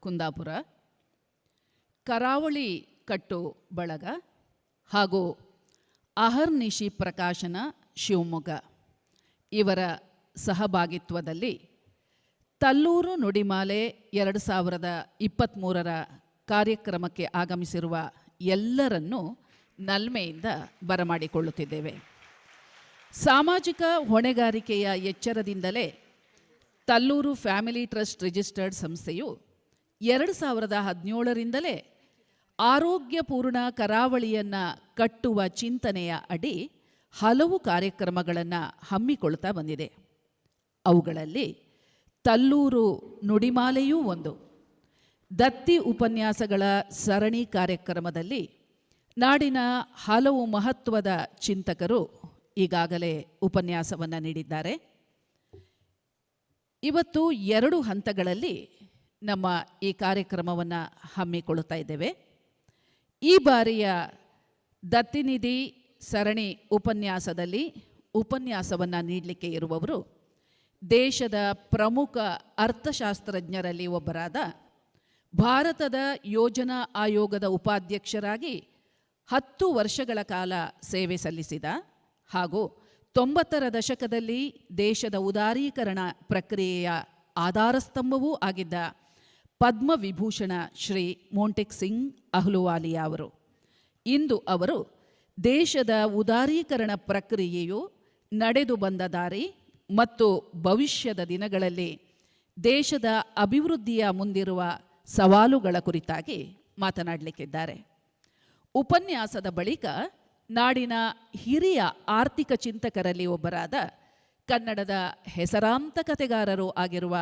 ಕುಂದಾಪುರ, ಕರಾವಳಿ ಕಟ್ಟು ಬಳಗ ಹಾಗೂ ಅಹರ್ನಿಶಿ ಪ್ರಕಾಶನ ಶಿವಮೊಗ್ಗ ಇವರ ಸಹಭಾಗಿತ್ವದಲ್ಲಿ ತಲ್ಲೂರು ನುಡಿಮಾಲೆ 2023 ಕಾರ್ಯಕ್ರಮಕ್ಕೆ ಆಗಮಿಸಿರುವ ಎಲ್ಲರನ್ನೂ ನಲ್ಮೆಯಿಂದ ಬರಮಾಡಿಕೊಳ್ಳುತ್ತಿದ್ದೇವೆ. ಸಾಮಾಜಿಕ ಹೊಣೆಗಾರಿಕೆಯ ಎಚ್ಚರದಿಂದಲೇ ತಲ್ಲೂರು ಫ್ಯಾಮಿಲಿ ಟ್ರಸ್ಟ್ ರಿಜಿಸ್ಟರ್ಡ್ ಸಂಸ್ಥೆಯು 2017ರಿಂದಲೇ ಆರೋಗ್ಯಪೂರ್ಣ ಕರಾವಳಿಯನ್ನು ಕಟ್ಟುವ ಚಿಂತನೆಯ ಅಡಿ ಹಲವು ಕಾರ್ಯಕ್ರಮಗಳನ್ನು ಹಮ್ಮಿಕೊಳ್ತಾ ಬಂದಿದೆ. ಅವುಗಳಲ್ಲಿ ತಲ್ಲೂರು ನುಡಿಮಾಲೆಯೂ ಒಂದು. ದತ್ತಿ ಉಪನ್ಯಾಸಗಳ ಸರಣಿ ಕಾರ್ಯಕ್ರಮದಲ್ಲಿ ನಾಡಿನ ಹಲವು ಮಹತ್ವದ ಚಿಂತಕರು ಈಗಾಗಲೇ ಉಪನ್ಯಾಸವನ್ನು ನೀಡಿದ್ದಾರೆ. ಇವತ್ತು 2 ಹಂತಗಳಲ್ಲಿ ನಮ್ಮ ಈ ಕಾರ್ಯಕ್ರಮವನ್ನು ಹಮ್ಮಿಕೊಳ್ಳುತ್ತಾ ಇದ್ದೇವೆ. ಈ ಬಾರಿಯ ದತ್ತಿನಿಧಿ ಸರಣಿ ಉಪನ್ಯಾಸದಲ್ಲಿ ಉಪನ್ಯಾಸವನ್ನು ನೀಡಲಿಕ್ಕೆ ಇರುವವರು ದೇಶದ ಪ್ರಮುಖ ಅರ್ಥಶಾಸ್ತ್ರಜ್ಞರಲ್ಲಿ ಒಬ್ಬರಾದ ಭಾರತದ ಯೋಜನಾ ಆಯೋಗದ ಉಪಾಧ್ಯಕ್ಷರಾಗಿ 10 ವರ್ಷಗಳ ಕಾಲ ಸೇವೆ ಸಲ್ಲಿಸಿದ ಹಾಗೂ 90ರ ದಶಕದಲ್ಲಿ ದೇಶದ ಉದಾರೀಕರಣ ಪ್ರಕ್ರಿಯೆಯ ಆಧಾರಸ್ತಂಭವೂ ಆಗಿದ್ದ ಪದ್ಮವಿಭೂಷಣ ಶ್ರೀ ಮೋಂಟೆಕ್ ಸಿಂಗ್ ಅಹ್ಲುವಾಲಿಯಾ ಅವರು. ಇಂದು ಅವರು ದೇಶದ ಉದಾರೀಕರಣ ಪ್ರಕ್ರಿಯೆಯು ನಡೆದು ಬಂದ ದಾರಿ ಮತ್ತು ಭವಿಷ್ಯದ ದಿನಗಳಲ್ಲಿ ದೇಶದ ಅಭಿವೃದ್ಧಿಯ ಮುಂದಿರುವ ಸವಾಲುಗಳ ಕುರಿತಾಗಿ ಮಾತನಾಡಲಿಕ್ಕಿದ್ದಾರೆ. ಉಪನ್ಯಾಸದ ಬಳಿಕ ನಾಡಿನ ಹಿರಿಯ ಆರ್ಥಿಕ ಚಿಂತಕರಲ್ಲಿ ಒಬ್ಬರಾದ ಕನ್ನಡದ ಹೆಸರಾಂತ ಕಥೆಗಾರರು ಆಗಿರುವ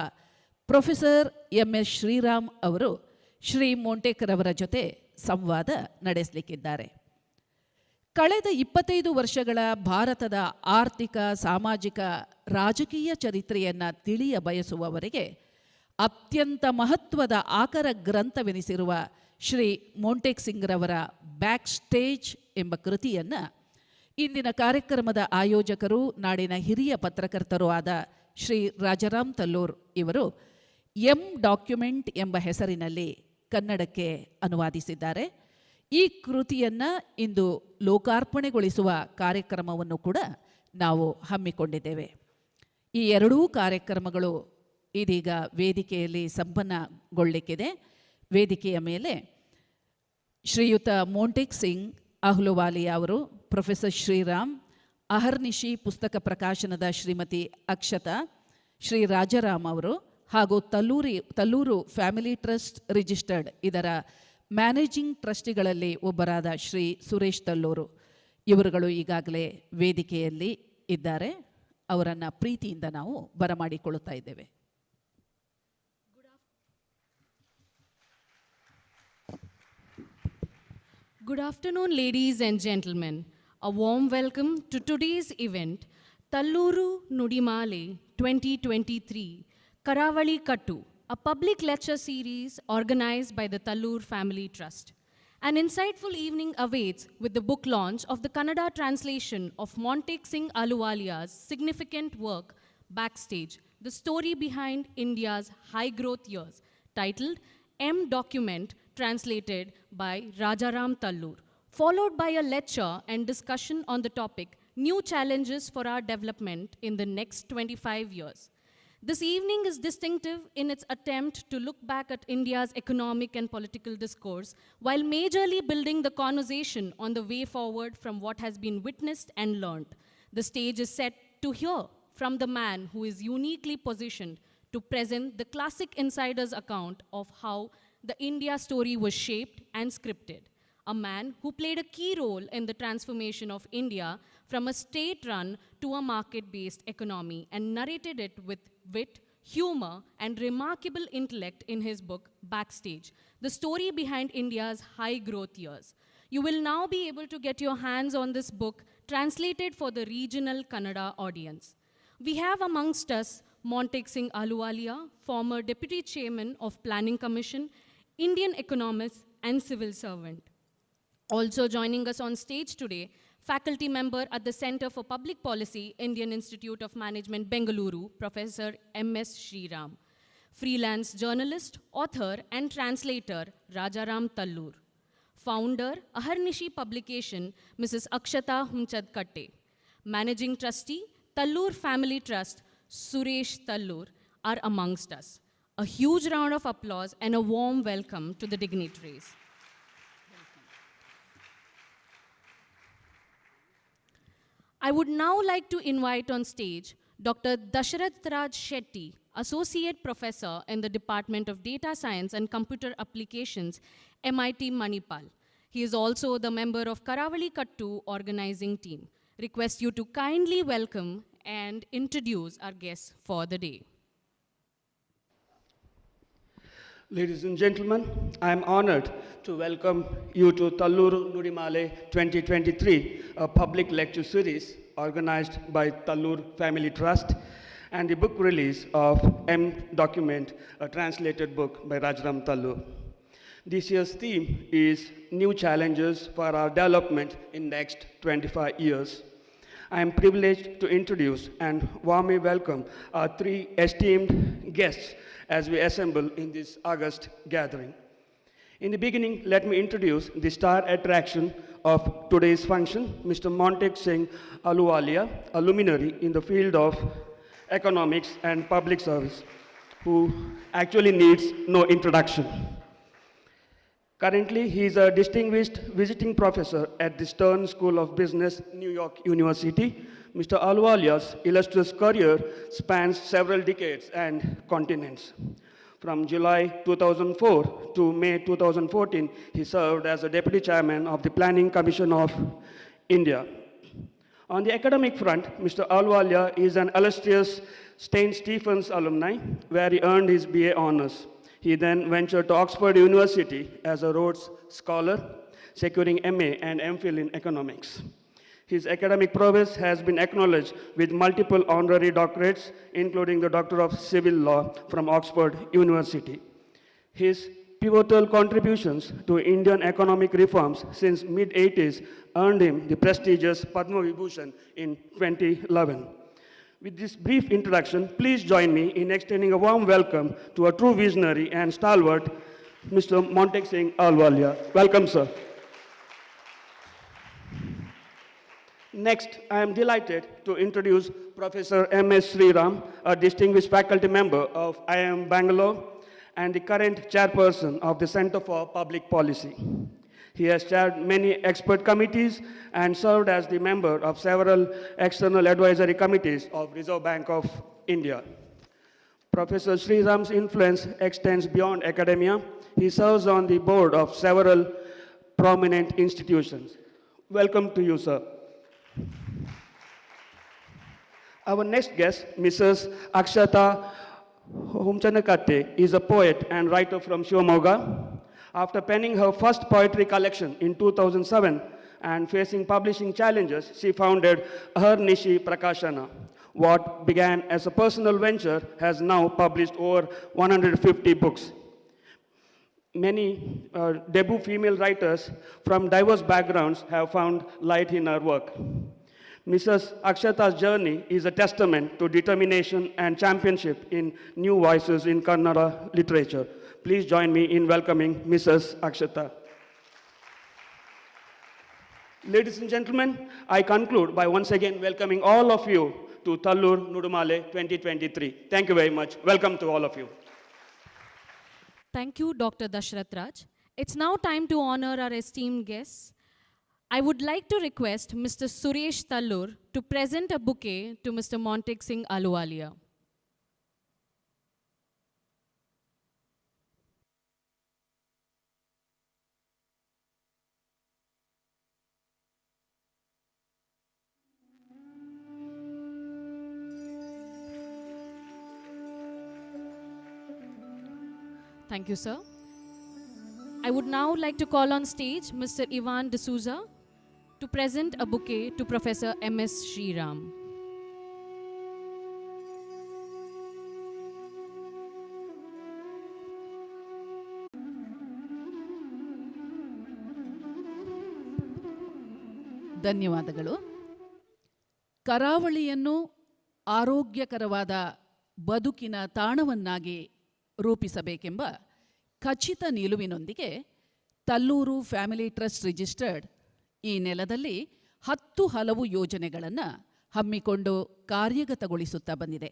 ಪ್ರೊಫೆಸರ್ MS ಶ್ರೀರಾಮ್ ಅವರು ಶ್ರೀ ಮೋಂಟೆಕ್ರವರ ಜೊತೆ ಸಂವಾದ ನಡೆಸಲಿಕ್ಕಿದ್ದಾರೆ. ಕಳೆದ 25 ವರ್ಷಗಳ ಭಾರತದ ಆರ್ಥಿಕ, ಸಾಮಾಜಿಕ, ರಾಜಕೀಯ ಚರಿತ್ರೆಯನ್ನು ತಿಳಿಯ ಬಯಸುವವರಿಗೆ ಅತ್ಯಂತ ಮಹತ್ವದ ಆಕರ ಗ್ರಂಥವೆನಿಸಿರುವ ಶ್ರೀ ಮೋಂಟೆಕ್ ಸಿಂಗ್ರವರ ಬ್ಯಾಕ್ ಸ್ಟೇಜ್ ಎಂಬ ಕೃತಿಯನ್ನು ಇಂದಿನ ಕಾರ್ಯಕ್ರಮದ ಆಯೋಜಕರು, ನಾಡಿನ ಹಿರಿಯ ಪತ್ರಕರ್ತರೂ ಆದ ಶ್ರೀ ರಾಜಾರಾಮ್ ತಲ್ಲೂರ್ ಇವರು ಡಾಕ್ಯುಮೆಂಟ್ ಎಂಬ ಹೆಸರಿನಲ್ಲಿ ಕನ್ನಡಕ್ಕೆ ಅನುವಾದಿಸಿದ್ದಾರೆ. ಈ ಕೃತಿಯನ್ನು ಇಂದು ಲೋಕಾರ್ಪಣೆಗೊಳಿಸುವ ಕಾರ್ಯಕ್ರಮವನ್ನು ಕೂಡ ನಾವು ಹಮ್ಮಿಕೊಂಡಿದ್ದೇವೆ. ಈ 2 ಕಾರ್ಯಕ್ರಮಗಳು ಇದೀಗ ವೇದಿಕೆಯಲ್ಲಿ ಸಂಪನ್ನಗೊಳ್ಳಲಿಕ್ಕಿದೆ. ವೇದಿಕೆಯ ಮೇಲೆ ಶ್ರೀಯುತ ಮೋಂಟೆಕ್ ಸಿಂಗ್ ಅಹ್ಲುವಾಲಿಯಾ ಅವರು, ಪ್ರೊಫೆಸರ್ ಶ್ರೀರಾಮ್, ಅಹರ್ನಿಶಿ ಪುಸ್ತಕ ಪ್ರಕಾಶನದ ಶ್ರೀಮತಿ ಅಕ್ಷತಾ, ಶ್ರೀ ರಾಜಾರಾಮ್ ಅವರು ಹಾಗೂ ತಲ್ಲೂರು ಫ್ಯಾಮಿಲಿ ಟ್ರಸ್ಟ್ ರಿಜಿಸ್ಟರ್ಡ್ ಇದರ ಮ್ಯಾನೇಜಿಂಗ್ ಟ್ರಸ್ಟಿಗಳಲ್ಲಿ ಒಬ್ಬರಾದ ಶ್ರೀ ಸುರೇಶ್ ತಲ್ಲೂರು ಇವರುಗಳು ಈಗಾಗಲೇ ವೇದಿಕೆಯಲ್ಲಿ ಇದ್ದಾರೆ. ಅವರನ್ನು ಪ್ರೀತಿಯಿಂದ ನಾವು ಬರಮಾಡಿಕೊಳ್ಳುತ್ತಾ ಇದ್ದೇವೆ. Good afternoon, ladies and gentlemen. A warm welcome to today's event, Talluru Nudimale 2023, Karavali Kattu, a public lecture series organized by the Tallur Family Trust. An insightful evening awaits with the book launch of the Kannada translation of Monstek Singh Ahluwalia's significant work, Backstage, the story behind India's high-growth years, titled Document, translated by Rajaram Tallur, followed by a lecture and discussion on the topic, New Challenges for Our Development in the Next 25 Years. This evening is distinctive in its attempt to look back at India's economic and political discourse while majorly building the conversation on the way forward from what has been witnessed and learned. The stage is set to hear from the man who is uniquely positioned to present the classic insider's account of how the India story was shaped and scripted. A man who played a key role in the transformation of India from a state-run to a market-based economy and narrated it with wit, humor, and remarkable intellect in his book, Backstage, the story behind India's high-growth years. You will now be able to get your hands on this book translated for the regional Kannada audience. We have amongst us Monstek Singh Ahluwalia, former Deputy Chairman of Planning Commission, Indian economist and civil servant. Also joining us on stage today, faculty member at the Center for Public Policy, Indian Institute of Management, Bengaluru, Professor MS Sriram. freelance journalist, author, and translator Rajaram Tallur. Founder, Aharnishi Publication, Mrs. Akshata Humchadkatte. Managing Trustee, Tallur Family Trust, Suresh Tallur, are amongst us. A huge round of applause and a warm welcome to the dignitaries. I would now like to invite on stage Dr. Dasharath Raj Shetty, Associate Professor in the Department of Data Science and Computer Applications, MIT Manipal. He is also the member of Karavali Kattu organizing team. Request you to kindly welcome and introduce our guests for the day. Ladies and gentlemen, I am honored to welcome you to Tallur Nudimale 2023, a public lecture series organized by Tallur Family Trust and the book release of M Document, a translated book by Rajaram Tallur. This year's theme is New Challenges for Our Development in Next 25 Years. I am privileged to introduce and warmly welcome our three esteemed guests as we assemble in this August gathering. In the beginning, let me introduce the star attraction of today's function, Mr. Montek Singh Ahluwalia, a luminary in the field of economics and public service, who actually needs no introduction. Currently, he is a distinguished visiting professor at the Stern School of Business, New York University. Mr. Ahluwalia's illustrious career spans several decades and continents. From July 2004 to May 2014, he served as a deputy chairman of the Planning Commission of India. On the academic front, Mr. Ahluwalia is an illustrious St. Stephen's alumni, where he earned his BA honors. He then ventured to Oxford University as a Rhodes Scholar, securing MA and MPhil in economics. His academic prowess has been acknowledged with multiple honorary doctorates, including the Doctor of Civil Law from Oxford University. His pivotal contributions to Indian economic reforms since mid-80s earned him the prestigious Padma Vibhushan in 2011. With this brief introduction, please join me in extending a warm welcome to a true visionary and stalwart, Mr. Montek Singh Ahluwalia. Welcome, sir. Next, I am delighted to introduce Professor M.S. Sriram, a distinguished faculty member of IIM Bangalore and the current chairperson of the Center for Public Policy. He has chaired many expert committees and served as the member of several external advisory committees of Reserve Bank of India. Professor Sriram's influence extends beyond academia. He serves on the board of several prominent institutions. Welcome to you, sir. Our next guest, Mrs. Akshata Humchadkatte, is a poet and writer from Shivamogga. After penning her first poetry collection in 2007 and facing publishing challenges, she founded Aharnishi Prakashana. What began as a personal venture has now published over 150 books. Many debut female writers from diverse backgrounds have found light in her work. Mrs. Akshata's journey is a testament to determination and championship in new voices in Kannada literature. Please join me in welcoming Mrs. Akshata. Ladies and gentlemen, I conclude by once again welcoming all of you to Tallur Nudimale 2023. Thank you very much. Welcome to all of you. Thank you, Dr. Dasharath Raj. It's now time to honor our esteemed guests. I would like to request Mr. Suresh Tallur to present a bouquet to Mr. Montek Singh Ahluwalia. Thank you, sir. I would now like to call on stage Mr. Ivan D'Souza to present a bouquet to Professor M.S. Sriram. ಧನ್ಯವಾದಗಳು. ಕರಾವಳಿಯನ್ನು ಆರೋಗ್ಯಕರವಾದ ಬದುಕಿನ ತಾಣವನ್ನಾಗಿ ರೂಪಿಸಬೇಕೆಂಬ ಖಚಿತ ನಿಲುವಿನೊಂದಿಗೆ Tallur family trust registered ಈ ನೆಲದಲ್ಲಿ 10 ಹಲವು ಯೋಜನೆಗಳನ್ನು ಹಮ್ಮಿಕೊಂಡು ಕಾರ್ಯಗತಗೊಳಿಸುತ್ತಾ ಬಂದಿದೆ.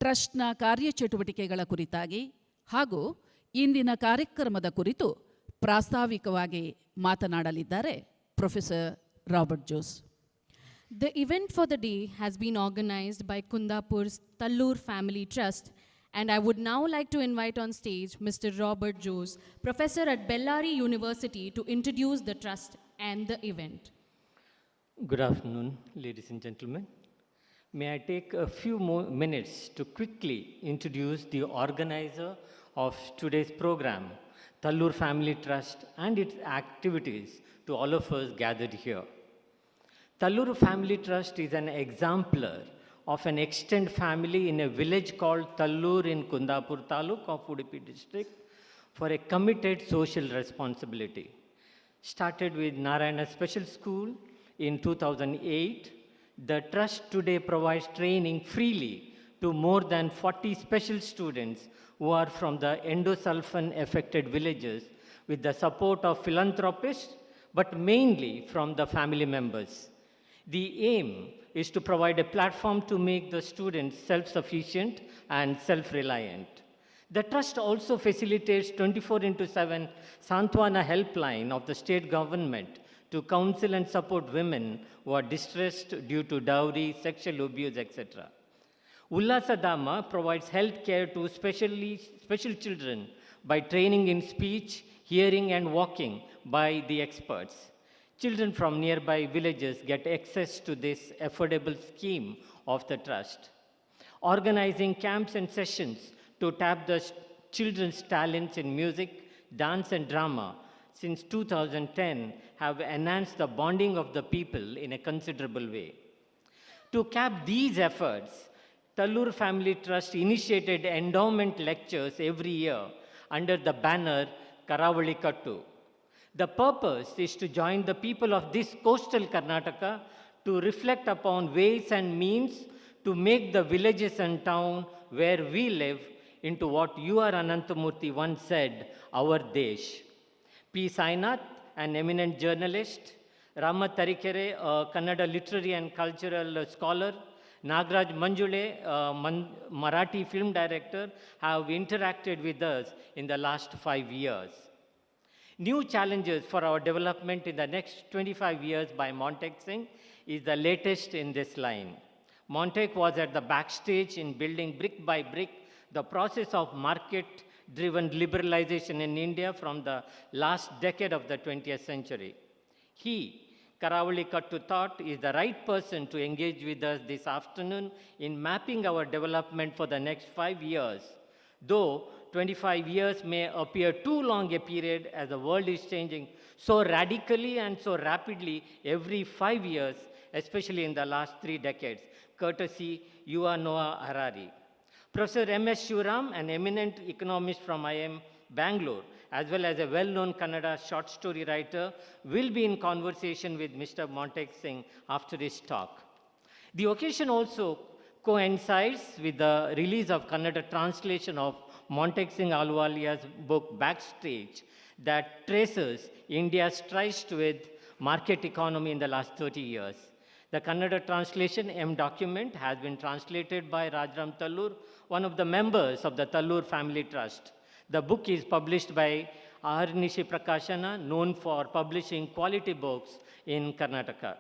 ಟ್ರಸ್ಟ್ನ ಕಾರ್ಯಚಟುವಟಿಕೆಗಳ ಕುರಿತಾಗಿ ಹಾಗೂ ಇಂದಿನ ಕಾರ್ಯಕ್ರಮದ ಕುರಿತು ಪ್ರಾಸ್ತಾವಿಕವಾಗಿ ಮಾತನಾಡಲಿದ್ದಾರೆ professor Robert Jose. The event for the day has been organized by Kundapur's Talloor Family Trust, and I would now like to invite on stage Mr. Robert Jose, professor at Bellary University, to introduce the trust and the event. Good afternoon, ladies and gentlemen. May I take a few more minutes to quickly introduce the organizer of today's program, Talloor Family Trust, and its activities to all of us gathered here. Talloor Family Trust is an exemplar of an extended family in a village called Talloor in Kundapur Taluk of Udupi district for a committed social responsibility. Started with Narayana Special School in 2008, the trust today provides training freely to more than 40 special students who are from the endosulfan affected villages with the support of philanthropists, but mainly from the family members. The aim is to provide a platform to make the students self-sufficient and self-reliant. The trust also facilitates 24/7 Santwana helpline of the state government to counsel and support women who are distressed due to dowry, sexual abuse, etc. Ullasa Dhamma provides health care to special children by training in speech, hearing, and walking by the experts. Children from nearby villages get access to this affordable scheme of the trust. Organizing camps and sessions to tap the children's talents in music, dance, and drama since 2010 have enhanced the bonding of the people in a considerable way. To cap these efforts, Talloor Family Trust initiated endowment lectures every year under the banner Karavali Kattu. The purpose is to join the people of this coastal Karnataka to reflect upon ways and means to make the villages and town where we live into what U.R. Anantamurthy once said, our Desh. P. Sainath, an eminent journalist, Rama Tarikere, a Kannada literary and cultural scholar, Nagraj Manjule, a Marathi film director, have interacted with us in the last 5 years. New challenges for our development in the next 25 years by Montek Singh is the latest in this line. Montek was at the backstage in building brick by brick the process of market-driven liberalization in India from the last decade of the 20th century. He, Karavali Kattu, thought is the right person to engage with us this afternoon in mapping our development for the next 5 years. Though 25 years may appear too long a period as the world is changing so radically and so rapidly every 5 years, especially in the last 3 decades, courtesy Yuval Noah Harari. Professor M.S. Shivaram, an eminent economist from IIM Bangalore, as well as a well-known Kannada short story writer, will be in conversation with Mr. Montek Singh after his talk. The occasion also coincides with the release of Kannada translation of Montek Singh Ahluwalia's book Backstage that traces India's tryst with market economy in the last 30 years. The Kannada translation M document has been translated by Rajram Talloor, one of the members of the Talloor Family Trust. The book is published by Aharnishi Prakashana, known for publishing quality books in Karnataka.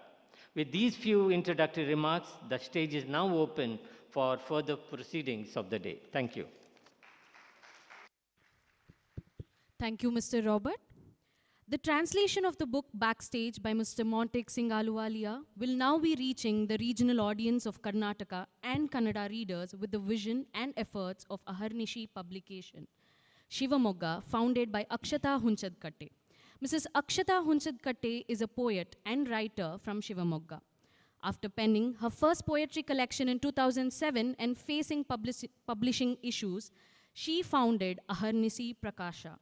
With these few introductory remarks, the stage is now open for further proceedings of the day. Thank you. Thank you, Mr. Robert. The translation of the book Backstage by Mr. Montek Singh Ahluwalia will now be reaching the regional audience of Karnataka and Kannada readers with the vision and efforts of Aharnishi publication, Shivamogga, founded by Akshata Hunchadkatte. Mrs. Akshata Hunchadkatte is a poet and writer from Shivamogga. After penning her first poetry collection in 2007 and facing publishing issues, she founded Aharnishi Prakasha.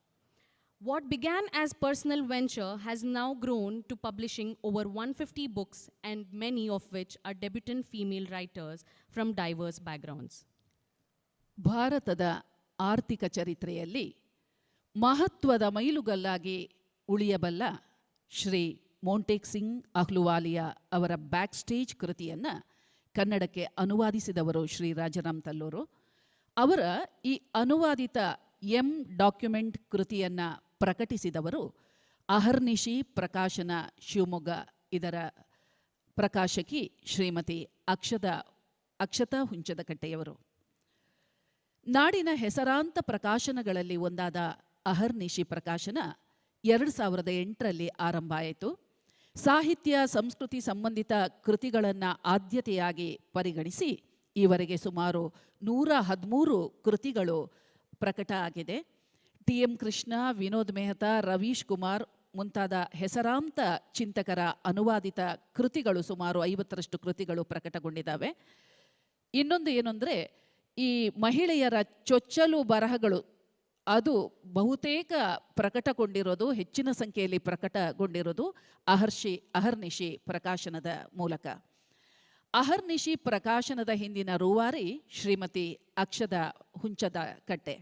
What began as personal venture has now grown to publishing over 150 books, and many of which are debutant female writers from diverse backgrounds. ಭಾರತದ ಆರ್ಥಿಕ ಚರಿತ್ರೆಯಲ್ಲಿ ಮಹತ್ವದ ಮೈಲುಗಲ್ಲಾಗಿ ಉಳಿಯಬಲ್ಲ ಶ್ರೀ ಮೋಂಟೇಕ್ ಸಿಂಗ್ ಅಹ್ಲುವಾಲಿಯಾ ಅವರ back stage ಕೃತಿಯನ್ನು ಕನ್ನಡಕ್ಕೆ ಅನುವಾದಿಸಿದವರು ಶ್ರೀ ರಾಜಾರಾಮ್ ತಲ್ಲೂರು. ಅವರ ಈ ಅನುವಾದಿತ document ಕೃತಿಯನ್ನು ಪ್ರಕಟಿಸಿದವರು ಅಹರ್ನಿಶಿ ಪ್ರಕಾಶನ ಶಿವಮೊಗ್ಗ. ಇದರ ಪ್ರಕಾಶಕಿ ಶ್ರೀಮತಿ ಅಕ್ಷತಾ ಹುಂಚದಕಟ್ಟೆಯವರು. ನಾಡಿನ ಹೆಸರಾಂತ ಪ್ರಕಾಶನಗಳಲ್ಲಿ ಒಂದಾದ ಅಹರ್ನಿಶಿ ಪ್ರಕಾಶನ 2008ರಲ್ಲಿ ಆರಂಭ ಆಯಿತು. ಸಾಹಿತ್ಯ ಸಂಸ್ಕೃತಿ ಸಂಬಂಧಿತ ಕೃತಿಗಳನ್ನು ಆದ್ಯತೆಯಾಗಿ ಪರಿಗಣಿಸಿ ಈವರೆಗೆ ಸುಮಾರು 113 ಕೃತಿಗಳು ಪ್ರಕಟ ಆಗಿದೆ. TM ಕೃಷ್ಣ, ವಿನೋದ್ ಮೆಹ್ತಾ, ರವೀಶ್ ಕುಮಾರ್ ಮುಂತಾದ ಹೆಸರಾಂತ ಚಿಂತಕರ ಅನುವಾದಿತ ಕೃತಿಗಳು ಸುಮಾರು 50ರಷ್ಟು ಕೃತಿಗಳು ಪ್ರಕಟಗೊಂಡಿದ್ದಾವೆ. ಇನ್ನೊಂದು ಏನು ಅಂದರೆ, ಈ ಮಹಿಳೆಯರ ಚೊಚ್ಚಲು ಬರಹಗಳು ಅದು ಬಹುತೇಕ ಪ್ರಕಟಗೊಂಡಿರೋದು, ಹೆಚ್ಚಿನ ಸಂಖ್ಯೆಯಲ್ಲಿ ಪ್ರಕಟಗೊಂಡಿರೋದು ಅಹರ್ನಿಶಿ ಪ್ರಕಾಶನದ ಮೂಲಕ. ಅಹರ್ನಿಶಿ ಪ್ರಕಾಶನದ ಹಿಂದಿನ ರೂವಾರಿ ಶ್ರೀಮತಿ ಅಕ್ಷತಾ ಹುಂಚದಕಟ್ಟೆ.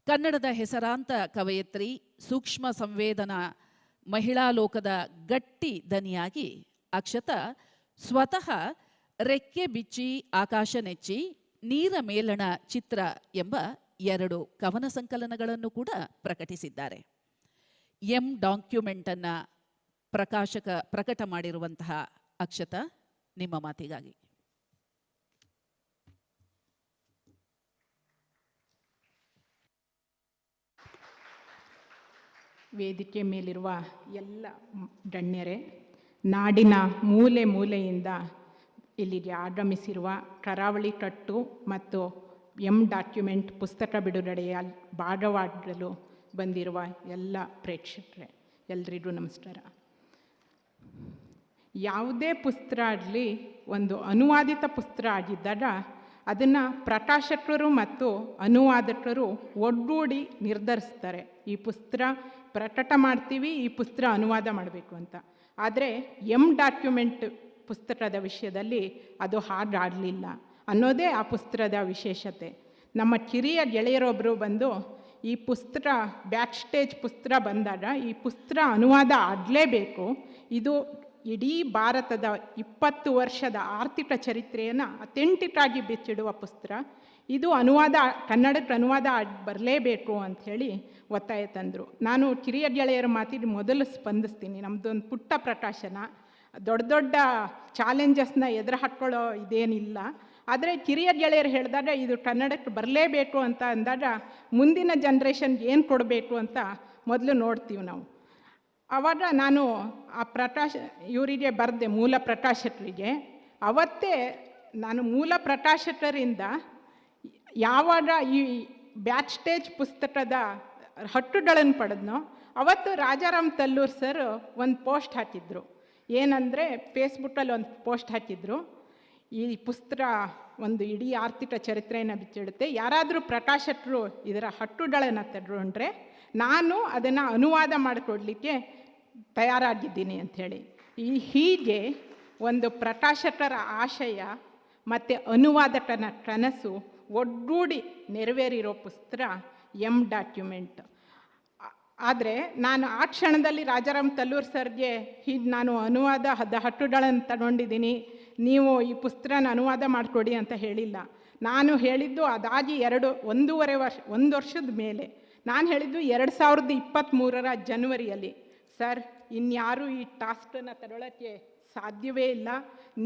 ಕನ್ನಡದ ಹೆಸರಾಂತ ಕವಯತ್ರಿ, ಸೂಕ್ಷ್ಮ ಸಂವೇದನಾ ಮಹಿಳಾ ಲೋಕದ ಗಟ್ಟಿ ದನಿಯಾಗಿ ಅಕ್ಷತಾ ಸ್ವತಃ ರೆಕ್ಕೆ ಬಿಚ್ಚಿ ಆಕಾಶ ನೆಚ್ಚಿ, ನೀರ ಮೇಲಣ ಚಿತ್ರ ಎಂಬ 2 ಕವನ ಸಂಕಲನಗಳನ್ನು ಕೂಡ ಪ್ರಕಟಿಸಿದ್ದಾರೆ. ಡಾಕ್ಯುಮೆಂಟನ್ನು ಪ್ರಕಟ ಮಾಡಿರುವಂತಹ ಅಕ್ಷತಾ, ನಿಮ್ಮ ಮಾತಿಗಾಗಿ. ವೇದಿಕೆ ಮೇಲಿರುವ ಎಲ್ಲ ಗಣ್ಯರೇ, ನಾಡಿನ ಮೂಲೆ ಮೂಲೆಯಿಂದ ಇಲ್ಲಿಗೆ ಆಗಮಿಸಿರುವ ಕರಾವಳಿ ಕಟ್ಟು ಮತ್ತು ಡಾಕ್ಯುಮೆಂಟ್ ಪುಸ್ತಕ ಬಿಡುಗಡೆಯ ಭಾಗವಾಗಲು ಬಂದಿರುವ ಎಲ್ಲ ಪ್ರೇಕ್ಷಕರೇ, ಎಲ್ರಿಗೂ ನಮಸ್ಕಾರ. ಯಾವುದೇ ಪುಸ್ತಕ ಆಗಲಿ ಒಂದು ಅನುವಾದಿತ ಪುಸ್ತಕ ಆಗಿದ್ದಾಗ ಅದನ್ನು ಪ್ರಕಾಶಕರು ಮತ್ತು ಅನುವಾದಕರು ಒಗ್ಗೂಡಿ ನಿರ್ಧರಿಸ್ತಾರೆ. ಈ ಪುಸ್ತಕ ಪ್ರಕಟ ಮಾಡ್ತೀವಿ, ಈ ಪುಸ್ತಕ ಅನುವಾದ ಮಾಡಬೇಕು ಅಂತ. ಆದರೆ ಡಾಕ್ಯುಮೆಂಟ್ ಪುಸ್ತಕದ ವಿಷಯದಲ್ಲಿ ಅದು ಹಾಗಾಗಲಿಲ್ಲ ಅನ್ನೋದೇ ಆ ಪುಸ್ತಕದ ವಿಶೇಷತೆ. ನಮ್ಮ ಕಿರಿಯ ಗೆಳೆಯರೊಬ್ಬರು ಬಂದು ಈ ಪುಸ್ತಕ ಬ್ಯಾಕ್ ಸ್ಟೇಜ್ ಪುಸ್ತಕ ಬಂದಾಗ ಈ ಪುಸ್ತಕ ಅನುವಾದ ಆಗಲೇಬೇಕು, ಇದು ಇಡೀ ಭಾರತದ 20 ವರ್ಷದ ಆರ್ಥಿಕ ಚರಿತ್ರೆಯನ್ನು ಅಥೆಂಟಿಕ್ ಆಗಿ ಬಿಚ್ಚಿಡುವ ಪುಸ್ತಕ, ಇದು ಕನ್ನಡಕ್ಕೆ ಅನುವಾದ ಬರಲೇಬೇಕು ಅಂಥೇಳಿ ಒತ್ತಾಯ ತಂದರು. ನಾನು ಕಿರಿಯ ಗೆಳೆಯರ ಮಾತಿಗೆ ಮೊದಲು ಸ್ಪಂದಿಸ್ತೀನಿ. ನಮ್ಮದೊಂದು ಪುಟ್ಟ ಪ್ರಕಾಶನ, ದೊಡ್ಡ ದೊಡ್ಡ ಚಾಲೆಂಜಸ್ನ ಎದುರು ಹಾಕ್ಕೊಳ್ಳೋ ಇದೇನಿಲ್ಲ. ಆದರೆ ಕಿರಿಯ ಗೆಳೆಯರು ಹೇಳಿದಾಗ ಇದು ಕನ್ನಡಕ್ಕೆ ಬರಲೇಬೇಕು ಅಂತ ಅಂದಾಗ ಮುಂದಿನ ಜನ್ರೇಷನ್ಗೆ ಏನು ಕೊಡಬೇಕು ಅಂತ ಮೊದಲು ನೋಡ್ತೀವಿ ನಾವು. ಆವಾಗ ನಾನು ಆ ಇವರಿಗೆ ಬರೆದೆ, ಮೂಲ ಪ್ರಕಾಶಕರಿಗೆ. ಅವತ್ತೇ ನಾನು ಮೂಲ ಪ್ರಕಾಶಕರಿಂದ ಯಾವಾಗ ಈ ಬ್ಯಾಕ್ ಸ್ಟೇಜ್ ಪುಸ್ತಕದ ಹಕ್ಕುಗಳನ್ನು ಪಡೆದ್ನೋ ಅವತ್ತು ರಾಜಾರಾಮ್ ತಲ್ಲೂರ್ ಸರ್ ಒಂದು ಪೋಸ್ಟ್ ಹಾಕಿದ್ರು. ಏನಂದರೆ, ಫೇಸ್ಬುಕ್ಕಲ್ಲಿ ಒಂದು ಪೋಸ್ಟ್ ಹಾಕಿದ್ರು, ಈ ಪುಸ್ತಕ ಒಂದು ಇಡೀ ಆರ್ಥಿಕ ಚರಿತ್ರೆಯನ್ನು ಬಿಚ್ಚಿಡುತ್ತೆ, ಯಾರಾದರೂ ಪ್ರಕಾಶಕರು ಇದರ ಹಕ್ಕುಗಳನ್ನು ತಗೊಂಡ್ರೆ ನಾನು ಅದನ್ನು ಅನುವಾದ ಮಾಡಿಕೊಡ್ಲಿಕ್ಕೆ ತಯಾರಾಗಿದ್ದೀನಿ ಅಂಥೇಳಿ. ಹೀಗೆ ಒಂದು ಪ್ರಕಾಶಕರ ಆಶಯ ಮತ್ತು ಅನುವಾದಕನ ಕನಸು ಒಗ್ಗೂಡಿ ನೆರವೇರಿರೋ ಪುಸ್ತಕ ಡಾಕ್ಯುಮೆಂಟ್. ಆದರೆ ನಾನು ಆ ಕ್ಷಣದಲ್ಲಿ ರಾಜಾರಾಮ್ ತಲ್ಲೂರ್ ಸರ್ಗೆ ಹೀಗೆ ನಾನು ಅನುವಾದ ಹಕ್ಕುಗಳನ್ನು ತಗೊಂಡಿದ್ದೀನಿ, ನೀವು ಈ ಪುಸ್ತಕನ ಅನುವಾದ ಮಾಡಿಕೊಡಿ ಅಂತ ಹೇಳಿಲ್ಲ. ನಾನು ಹೇಳಿದ್ದು ಅದಾಗಿ 1 ವರ್ಷದ ಮೇಲೆ ನಾನು ಹೇಳಿದ್ದು 2023ರ ಜನವರಿಯಲ್ಲಿ, ಸರ್ ಇನ್ಯಾರೂ ಈ ಟಾಸ್ಕನ್ನು ತಗೊಳ್ಳೋಕ್ಕೆ ಸಾಧ್ಯವೇ ಇಲ್ಲ,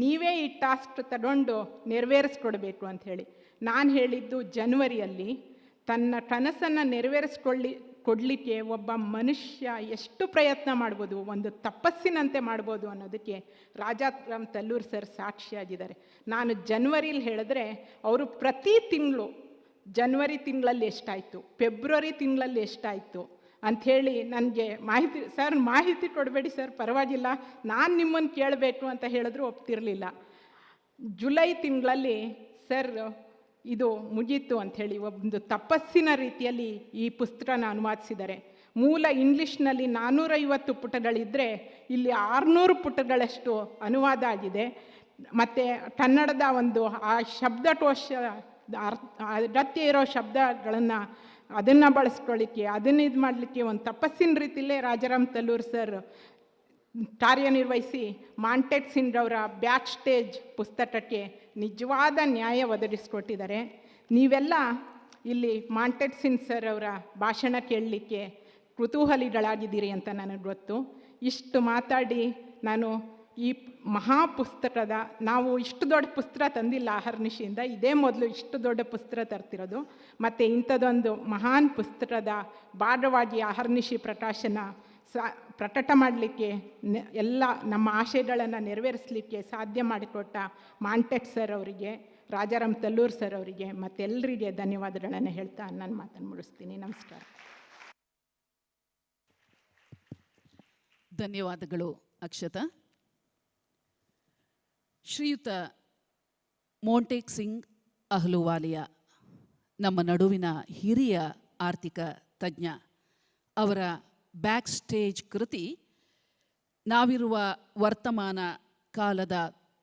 ನೀವೇ ಈ ಟಾಸ್ಕ್ ತಗೊಂಡು ನೆರವೇರಿಸ್ಕೊಡ್ಬೇಕು ಅಂಥೇಳಿ. ನಾನು ಹೇಳಿದ್ದು ಜನವರಿಯಲ್ಲಿ. ತನ್ನ ಕನಸನ್ನು ಕೊಡಲಿಕ್ಕೆ ಒಬ್ಬ ಮನುಷ್ಯ ಎಷ್ಟು ಪ್ರಯತ್ನ ಮಾಡ್ಬೋದು, ಒಂದು ತಪಸ್ಸಿನಂತೆ ಮಾಡ್ಬೋದು ಅನ್ನೋದಕ್ಕೆ ರಾಜಾರಾಮ್ ತಲ್ಲೂರ್ ಸರ್ ಸಾಕ್ಷಿಯಾಗಿದ್ದಾರೆ. ನಾನು ಜನವರಿಲಿ ಹೇಳಿದ್ರೆ ಅವರು ಪ್ರತಿ ತಿಂಗಳು ಜನವರಿ ತಿಂಗಳಲ್ಲಿ ಎಷ್ಟಾಯಿತು, ಫೆಬ್ರವರಿ ತಿಂಗಳಲ್ಲಿ ಎಷ್ಟಾಯಿತು ಅಂಥೇಳಿ ನನಗೆ ಮಾಹಿತಿ ಕೊಡಬೇಡಿ ಸರ್, ಪರವಾಗಿಲ್ಲ, ನಾನು ನಿಮ್ಮನ್ನು ಕೇಳಬೇಕು ಅಂತ ಹೇಳಿದ್ರು ಒಪ್ತಿರಲಿಲ್ಲ. ಜುಲೈ ತಿಂಗಳಲ್ಲಿ ಸರ್ ಇದು ಮುಗೀತು ಅಂಥೇಳಿ ಒಂದು ತಪಸ್ಸಿನ ರೀತಿಯಲ್ಲಿ ಈ ಪುಸ್ತಕನ ಅನುವಾದಿಸಿದ್ದಾರೆ. ಮೂಲ ಇಂಗ್ಲೀಷ್ನಲ್ಲಿ 450 ಪುಟಗಳಿದ್ದರೆ ಇಲ್ಲಿ 600 ಪುಟಗಳಷ್ಟು ಅನುವಾದ ಆಗಿದೆ. ಮತ್ತು ಕನ್ನಡದ ಒಂದು ಆ ಶಬ್ದಕೋಶ ಅಗತ್ಯ ಇರೋ ಶಬ್ದಗಳನ್ನು ಅದನ್ನು ಬಳಸ್ಕೊಳ್ಳಿಕ್ಕೆ, ಅದನ್ನು ಇದು ಮಾಡಲಿಕ್ಕೆ ಒಂದು ತಪಸ್ಸಿನ ರೀತಿಯಲ್ಲೇ ರಾಜಾರಾಮ್ ತಲ್ಲೂರ್ ಸರ್ ಕಾರ್ಯನಿರ್ವಹಿಸಿ ಮಾಂಟೆಟ್ ಸಿಂಗ್ ಅವರ ಬ್ಯಾಕ್ ಸ್ಟೇಜ್ ಪುಸ್ತಕಕ್ಕೆ ನಿಜವಾದ ನ್ಯಾಯ ಒದಗಿಸ್ಕೊಟ್ಟಿದ್ದಾರೆ. ನೀವೆಲ್ಲ ಇಲ್ಲಿ ಮಾಂಟೆಟ್ ಸಿಂಗ್ ಸರ್ ಅವರ ಭಾಷಣ ಕೇಳಲಿಕ್ಕೆ ಕುತೂಹಲಿಗಳಾಗಿದ್ದೀರಿ ಅಂತ ನನಗೆ ಗೊತ್ತು. ಇಷ್ಟು ಮಾತಾಡಿ ನಾನು ಈ ಮಹಾಪುಸ್ತಕದ, ನಾವು ಇಷ್ಟು ದೊಡ್ಡ ಪುಸ್ತಕ ತಂದಿಲ್ಲ ಅಹರ್ನಿಶಿಯಿಂದ, ಇದೇ ಮೊದಲು ಇಷ್ಟು ದೊಡ್ಡ ಪುಸ್ತಕ ತರ್ತಿರೋದು. ಮತ್ತು ಇಂಥದ್ದೊಂದು ಮಹಾನ್ ಪುಸ್ತಕದ ಭಾಗವಾಗಿ ಅಹರ್ನಿಶಿ ಪ್ರಕಾಶನ ಪ್ರಕಟ ಮಾಡಲಿಕ್ಕೆ ಎಲ್ಲ ನಮ್ಮ ಆಶಯಗಳನ್ನು ನೆರವೇರಿಸಲಿಕ್ಕೆ ಸಾಧ್ಯ ಮಾಡಿಕೊಟ್ಟ ಮಾಂಟೆಟ್ ಸರ್ ಅವರಿಗೆ, ರಾಜಾರಾಮ್ ತಲ್ಲೂರ್ ಸರ್ ಅವರಿಗೆ ಮತ್ತೆಲ್ಲರಿಗೆ ಧನ್ಯವಾದಗಳನ್ನು ಹೇಳ್ತಾ ನಾನು ಮಾತನ್ನು ಮುಗಿಸ್ತೀನಿ. ನಮಸ್ಕಾರ. ಧನ್ಯವಾದಗಳು ಅಕ್ಷತಾ. ಶ್ರೀಯುತ ಮೋಂಟೇಕ್ ಸಿಂಗ್ ಅಹ್ಲುವಾಲಿಯಾ ನಮ್ಮ ನಡುವಿನ ಹಿರಿಯ ಆರ್ಥಿಕ ತಜ್ಞ. ಅವರ ಬ್ಯಾಕ್ ಸ್ಟೇಜ್ ಕೃತಿ ನಾವಿರುವ ವರ್ತಮಾನ ಕಾಲದ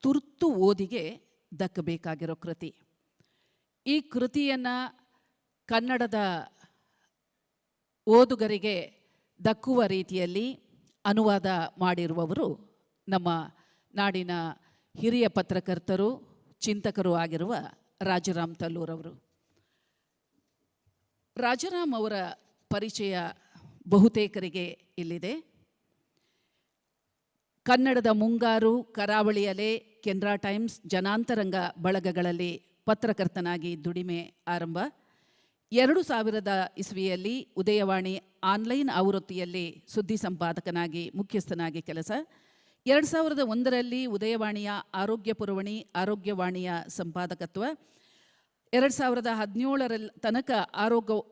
ತುರ್ತು ಓದಿಗೆ ದಕ್ಕಬೇಕಾಗಿರೋ ಕೃತಿ. ಈ ಕೃತಿಯನ್ನು ಕನ್ನಡದ ಓದುಗರಿಗೆ ದಕ್ಕುವ ರೀತಿಯಲ್ಲಿ ಅನುವಾದ ಮಾಡಿರುವವರು ನಮ್ಮ ನಾಡಿನ ಹಿರಿಯ ಪತ್ರಕರ್ತರು, ಚಿಂತಕರು ಆಗಿರುವ ರಾಜಾರಾಮ್ ತಲ್ಲೂರ್ ಅವರು. ರಾಜಾರಾಮ್ ಅವರ ಪರಿಚಯ ಬಹುತೇಕರಿಗೆ ಇಲ್ಲಿದೆ. ಕನ್ನಡದ ಮುಂಗಾರು, ಕರಾವಳಿ ಅಲೆ, ಕೆನರಾ ಟೈಮ್ಸ್, ಜನಾಂತರಂಗ ಬಳಗಗಳಲ್ಲಿ ಪತ್ರಕರ್ತನಾಗಿ ದುಡಿಮೆ ಆರಂಭ. 2000 ಇಸ್ವಿಯಲ್ಲಿ ಉದಯವಾಣಿ ಆನ್ಲೈನ್ ಆವೃತ್ತಿಯಲ್ಲಿ ಸುದ್ದಿ ಸಂಪಾದಕನಾಗಿ ಮುಖ್ಯಸ್ಥನಾಗಿ ಕೆಲಸ. 2001ರಲ್ಲಿ ಉದಯವಾಣಿಯ ಆರೋಗ್ಯ ಪುರವಣಿ, ಆರೋಗ್ಯವಾಣಿಯ ಸಂಪಾದಕತ್ವ. 2017 ತನಕ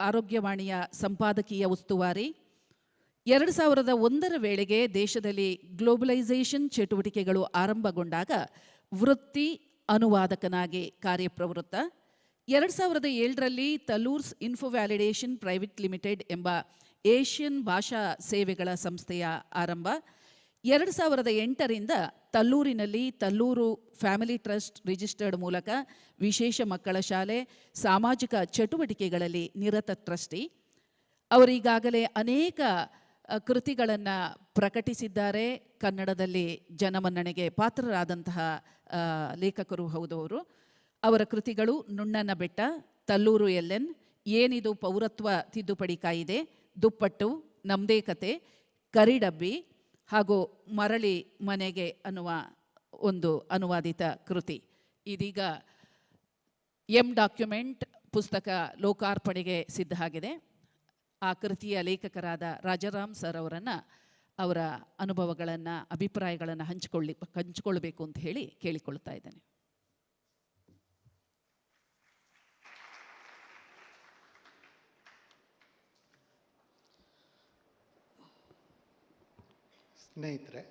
ಆರೋಗ್ಯವಾಣಿಯ ಸಂಪಾದಕೀಯ ಉಸ್ತುವಾರಿ. 2001 ವೇಳೆಗೆ ದೇಶದಲ್ಲಿ ಗ್ಲೋಬಲೈಸೇಷನ್ ಚಟುವಟಿಕೆಗಳು ಆರಂಭಗೊಂಡಾಗ ವೃತ್ತಿ ಅನುವಾದಕನಾಗಿ ಕಾರ್ಯಪ್ರವೃತ್ತ. 2007ರಲ್ಲಿ ತಲ್ಲೂರ್ಸ್ ಇನ್ಫೋ ವ್ಯಾಲಿಡೇಷನ್ ಪ್ರೈವೇಟ್ ಲಿಮಿಟೆಡ್ ಎಂಬ ಏಷ್ಯನ್ ಭಾಷಾ ಸೇವೆಗಳ ಸಂಸ್ಥೆಯ ಆರಂಭ. 2008ರಿಂದ ತಲ್ಲೂರಿನಲ್ಲಿ ತಲ್ಲೂರು ಫ್ಯಾಮಿಲಿ ಟ್ರಸ್ಟ್ ರಿಜಿಸ್ಟರ್ಡ್ ಮೂಲಕ ವಿಶೇಷ ಮಕ್ಕಳ ಶಾಲೆ, ಸಾಮಾಜಿಕ ಚಟುವಟಿಕೆಗಳಲ್ಲಿ ನಿರತ ಟ್ರಸ್ಟಿ. ಅವರೀಗಾಗಲೇ ಅನೇಕ ಕೃತಿಗಳನ್ನು ಪ್ರಕಟಿಸಿದ್ದಾರೆ. ಕನ್ನಡದಲ್ಲಿ ಜನಮನ್ನಣೆಗೆ ಪಾತ್ರರಾದಂತಹ ಲೇಖಕರು ಹೌದು ಅವರು. ಅವರ ಕೃತಿಗಳು ನುಣ್ಣನ ಬೆಟ್ಟ, ತಲ್ಲೂರು ಎಲ್ಲೆನ್, ಏನಿದು ಪೌರತ್ವ ತಿದ್ದುಪಡಿ ಕಾಯಿದೆ, ದುಪ್ಪಟ್ಟು, ನಮ್ದೇ ಕತೆ, ಕರಿಡಬ್ಬಿ ಹಾಗೂ ಮರಳಿ ಮನೆಗೆ ಅನ್ನುವ ಒಂದು ಅನುವಾದಿತ ಕೃತಿ. ಇದೀಗ ಡಾಕ್ಯುಮೆಂಟ್ ಪುಸ್ತಕ ಲೋಕಾರ್ಪಣೆಗೆ ಸಿದ್ಧ ಆಗಿದೆ. ಆ ಕೃತಿಯ ಲೇಖಕರಾದ ರಾಜಾರಾಮ್ ಸರ್ ಅವರನ್ನು ಅವರ ಅನುಭವಗಳನ್ನು, ಅಭಿಪ್ರಾಯಗಳನ್ನು ಹಂಚಿಕೊಳ್ಳಬೇಕು ಅಂತ ಹೇಳಿ ಕೇಳಿಕೊಳ್ತಾ ಇದ್ದೇನೆ. ಸ್ನೇಹಿತರೆ,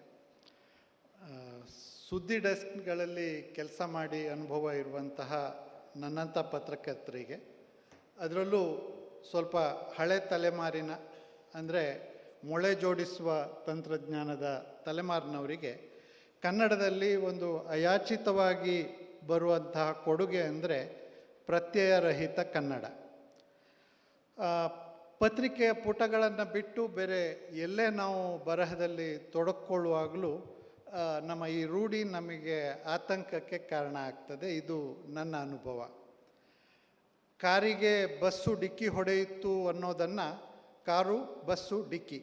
ಸುದ್ದಿ ಡೆಸ್ಕ್ಗಳಲ್ಲಿ ಕೆಲಸ ಮಾಡಿ ಅನುಭವ ಇರುವಂತಹ ನನ್ನಂಥ ಪತ್ರಕರ್ತರಿಗೆ, ಅದರಲ್ಲೂ ಸ್ವಲ್ಪ ಹಳೆ ತಲೆಮಾರಿನ ಅಂದರೆ ಮೊಳೆ ಜೋಡಿಸುವ ತಂತ್ರಜ್ಞಾನದ ತಲೆಮಾರಿನವರಿಗೆ ಕನ್ನಡದಲ್ಲಿ ಒಂದು ಅಯಾಚಿತವಾಗಿ ಬರುವಂತಹ ಕೊಡುಗೆ ಅಂದರೆ ಪ್ರತ್ಯಯರಹಿತ ಕನ್ನಡ. ಪತ್ರಿಕೆಯ ಪುಟಗಳನ್ನು ಬಿಟ್ಟು ಬೇರೆ ಎಲ್ಲೇ ನಾವು ಬರಹದಲ್ಲಿ ತೊಡಗಿಕೊಳ್ಳುವಾಗಲೂ ನಮ್ಮ ಈ ರೂಢಿ ನಮಗೆ ಆತಂಕಕ್ಕೆ ಕಾರಣ ಆಗ್ತದೆ. ಇದು ನನ್ನ ಅನುಭವ. ಕಾರಿಗೆ ಬಸ್ಸು ಡಿಕ್ಕಿ ಹೊಡೆಯಿತು ಅನ್ನೋದನ್ನು ಕಾರು ಬಸ್ಸು ಡಿಕ್ಕಿ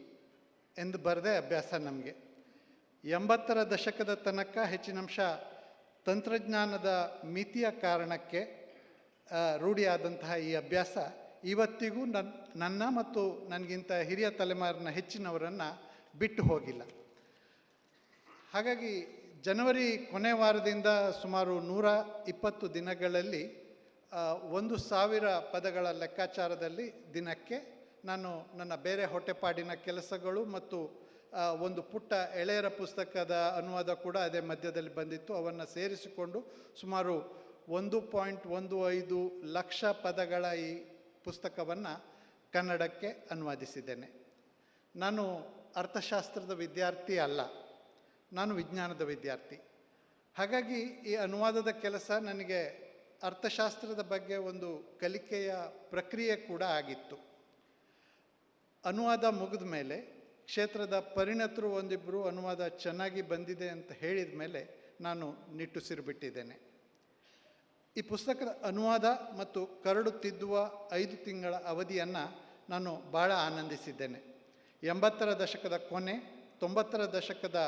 ಎಂದು ಬರೆದೇ ಅಭ್ಯಾಸ ನಮಗೆ. 80ರ ದಶಕದ ತನಕ ಹೆಚ್ಚಿನಂಶ ತಂತ್ರಜ್ಞಾನದ ಮಿತಿಯ ಕಾರಣಕ್ಕೆ ರೂಢಿಯಾದಂತಹ ಈ ಅಭ್ಯಾಸ ಇವತ್ತಿಗೂ ನನ್ನ ಮತ್ತು ನನಗಿಂತ ಹಿರಿಯ ತಲೆಮಾರಿನ ಹೆಚ್ಚಿನವರನ್ನು ಬಿಟ್ಟು ಹೋಗಿಲ್ಲ. ಹಾಗಾಗಿ ಜನವರಿ ಕೊನೆ ವಾರದಿಂದ ಸುಮಾರು 120 ದಿನಗಳಲ್ಲಿ 1000 ಪದಗಳ ಲೆಕ್ಕಾಚಾರದಲ್ಲಿ ದಿನಕ್ಕೆ ನಾನು ನನ್ನ ಬೇರೆ ಹೊಟ್ಟೆಪಾಡಿನ ಕೆಲಸಗಳು ಮತ್ತು ಒಂದು ಪುಟ್ಟ ಎಳೆಯರ ಪುಸ್ತಕದ ಅನುವಾದ ಕೂಡ ಅದೇ ಮಧ್ಯದಲ್ಲಿ ಬಂದಿತ್ತು, ಅವನ್ನು ಸೇರಿಸಿಕೊಂಡು ಸುಮಾರು 1.15 ಲಕ್ಷ ಪದಗಳ ಈ ಪುಸ್ತಕವನ್ನು ಕನ್ನಡಕ್ಕೆ ಅನುವಾದಿಸಿದ್ದೇನೆ. ನಾನು ಅರ್ಥಶಾಸ್ತ್ರದ ವಿದ್ಯಾರ್ಥಿ ಅಲ್ಲ, ನಾನು ವಿಜ್ಞಾನದ ವಿದ್ಯಾರ್ಥಿ. ಹಾಗಾಗಿ ಈ ಅನುವಾದದ ಕೆಲಸ ನನಗೆ ಅರ್ಥಶಾಸ್ತ್ರದ ಬಗ್ಗೆ ಒಂದು ಕಲಿಕೆಯ ಪ್ರಕ್ರಿಯೆ ಕೂಡ ಆಗಿತ್ತು. ಅನುವಾದ ಮುಗಿದ ಮೇಲೆ ಕ್ಷೇತ್ರದ ಪರಿಣತರು ಒಂದಿಬ್ಬರು ಅನುವಾದ ಚೆನ್ನಾಗಿ ಬಂದಿದೆ ಅಂತ ಹೇಳಿದ ಮೇಲೆ ನಾನು ನಿಟ್ಟುಸಿರು ಬಿಟ್ಟಿದ್ದೇನೆ. ಈ ಪುಸ್ತಕದ ಅನುವಾದ ಮತ್ತು ಕರಡು ತಿದ್ದುವ 5 ತಿಂಗಳ ಅವಧಿಯನ್ನು ನಾನು ಭಾಳ ಆನಂದಿಸಿದ್ದೇನೆ. 80ರ ದಶಕದ ಕೊನೆ, 90ರ ದಶಕದ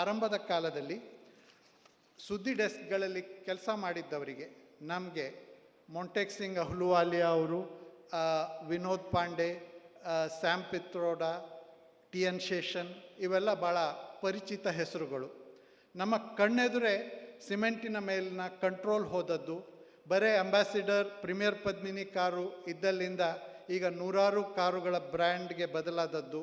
ಆರಂಭದ ಕಾಲದಲ್ಲಿ ಸುದ್ದಿ ಡೆಸ್ಕ್ಗಳಲ್ಲಿ ಕೆಲಸ ಮಾಡಿದ್ದವರಿಗೆ, ನಮಗೆ ಮೊಂಟೆಕ್ ಸಿಂಗ್ ಅಹ್ಲುವಾಲಿಯಾ ಅವರು, ವಿನೋದ್ ಪಾಂಡೆ, ಸ್ಯಾಮ್ ಪಿತ್ರೋಡಾ, ಟಿ ಎನ್ ಶೇಷನ್, ಇವೆಲ್ಲ ಭಾಳ ಪರಿಚಿತ ಹೆಸರುಗಳು. ನಮ್ಮ ಕಣ್ಣೆದುರೇ ಸಿಮೆಂಟಿನ ಮೇಲಿನ ಕಂಟ್ರೋಲ್ ಹೋದದ್ದು, ಬರೇ ಅಂಬಾಸಿಡರ್, ಪ್ರೀಮಿಯರ್ ಪದ್ಮಿನಿ ಕಾರು ಇದ್ದಲ್ಲಿಂದ ಈಗ ನೂರಾರು ಕಾರುಗಳ ಬ್ರ್ಯಾಂಡ್ಗೆ ಬದಲಾದದ್ದು,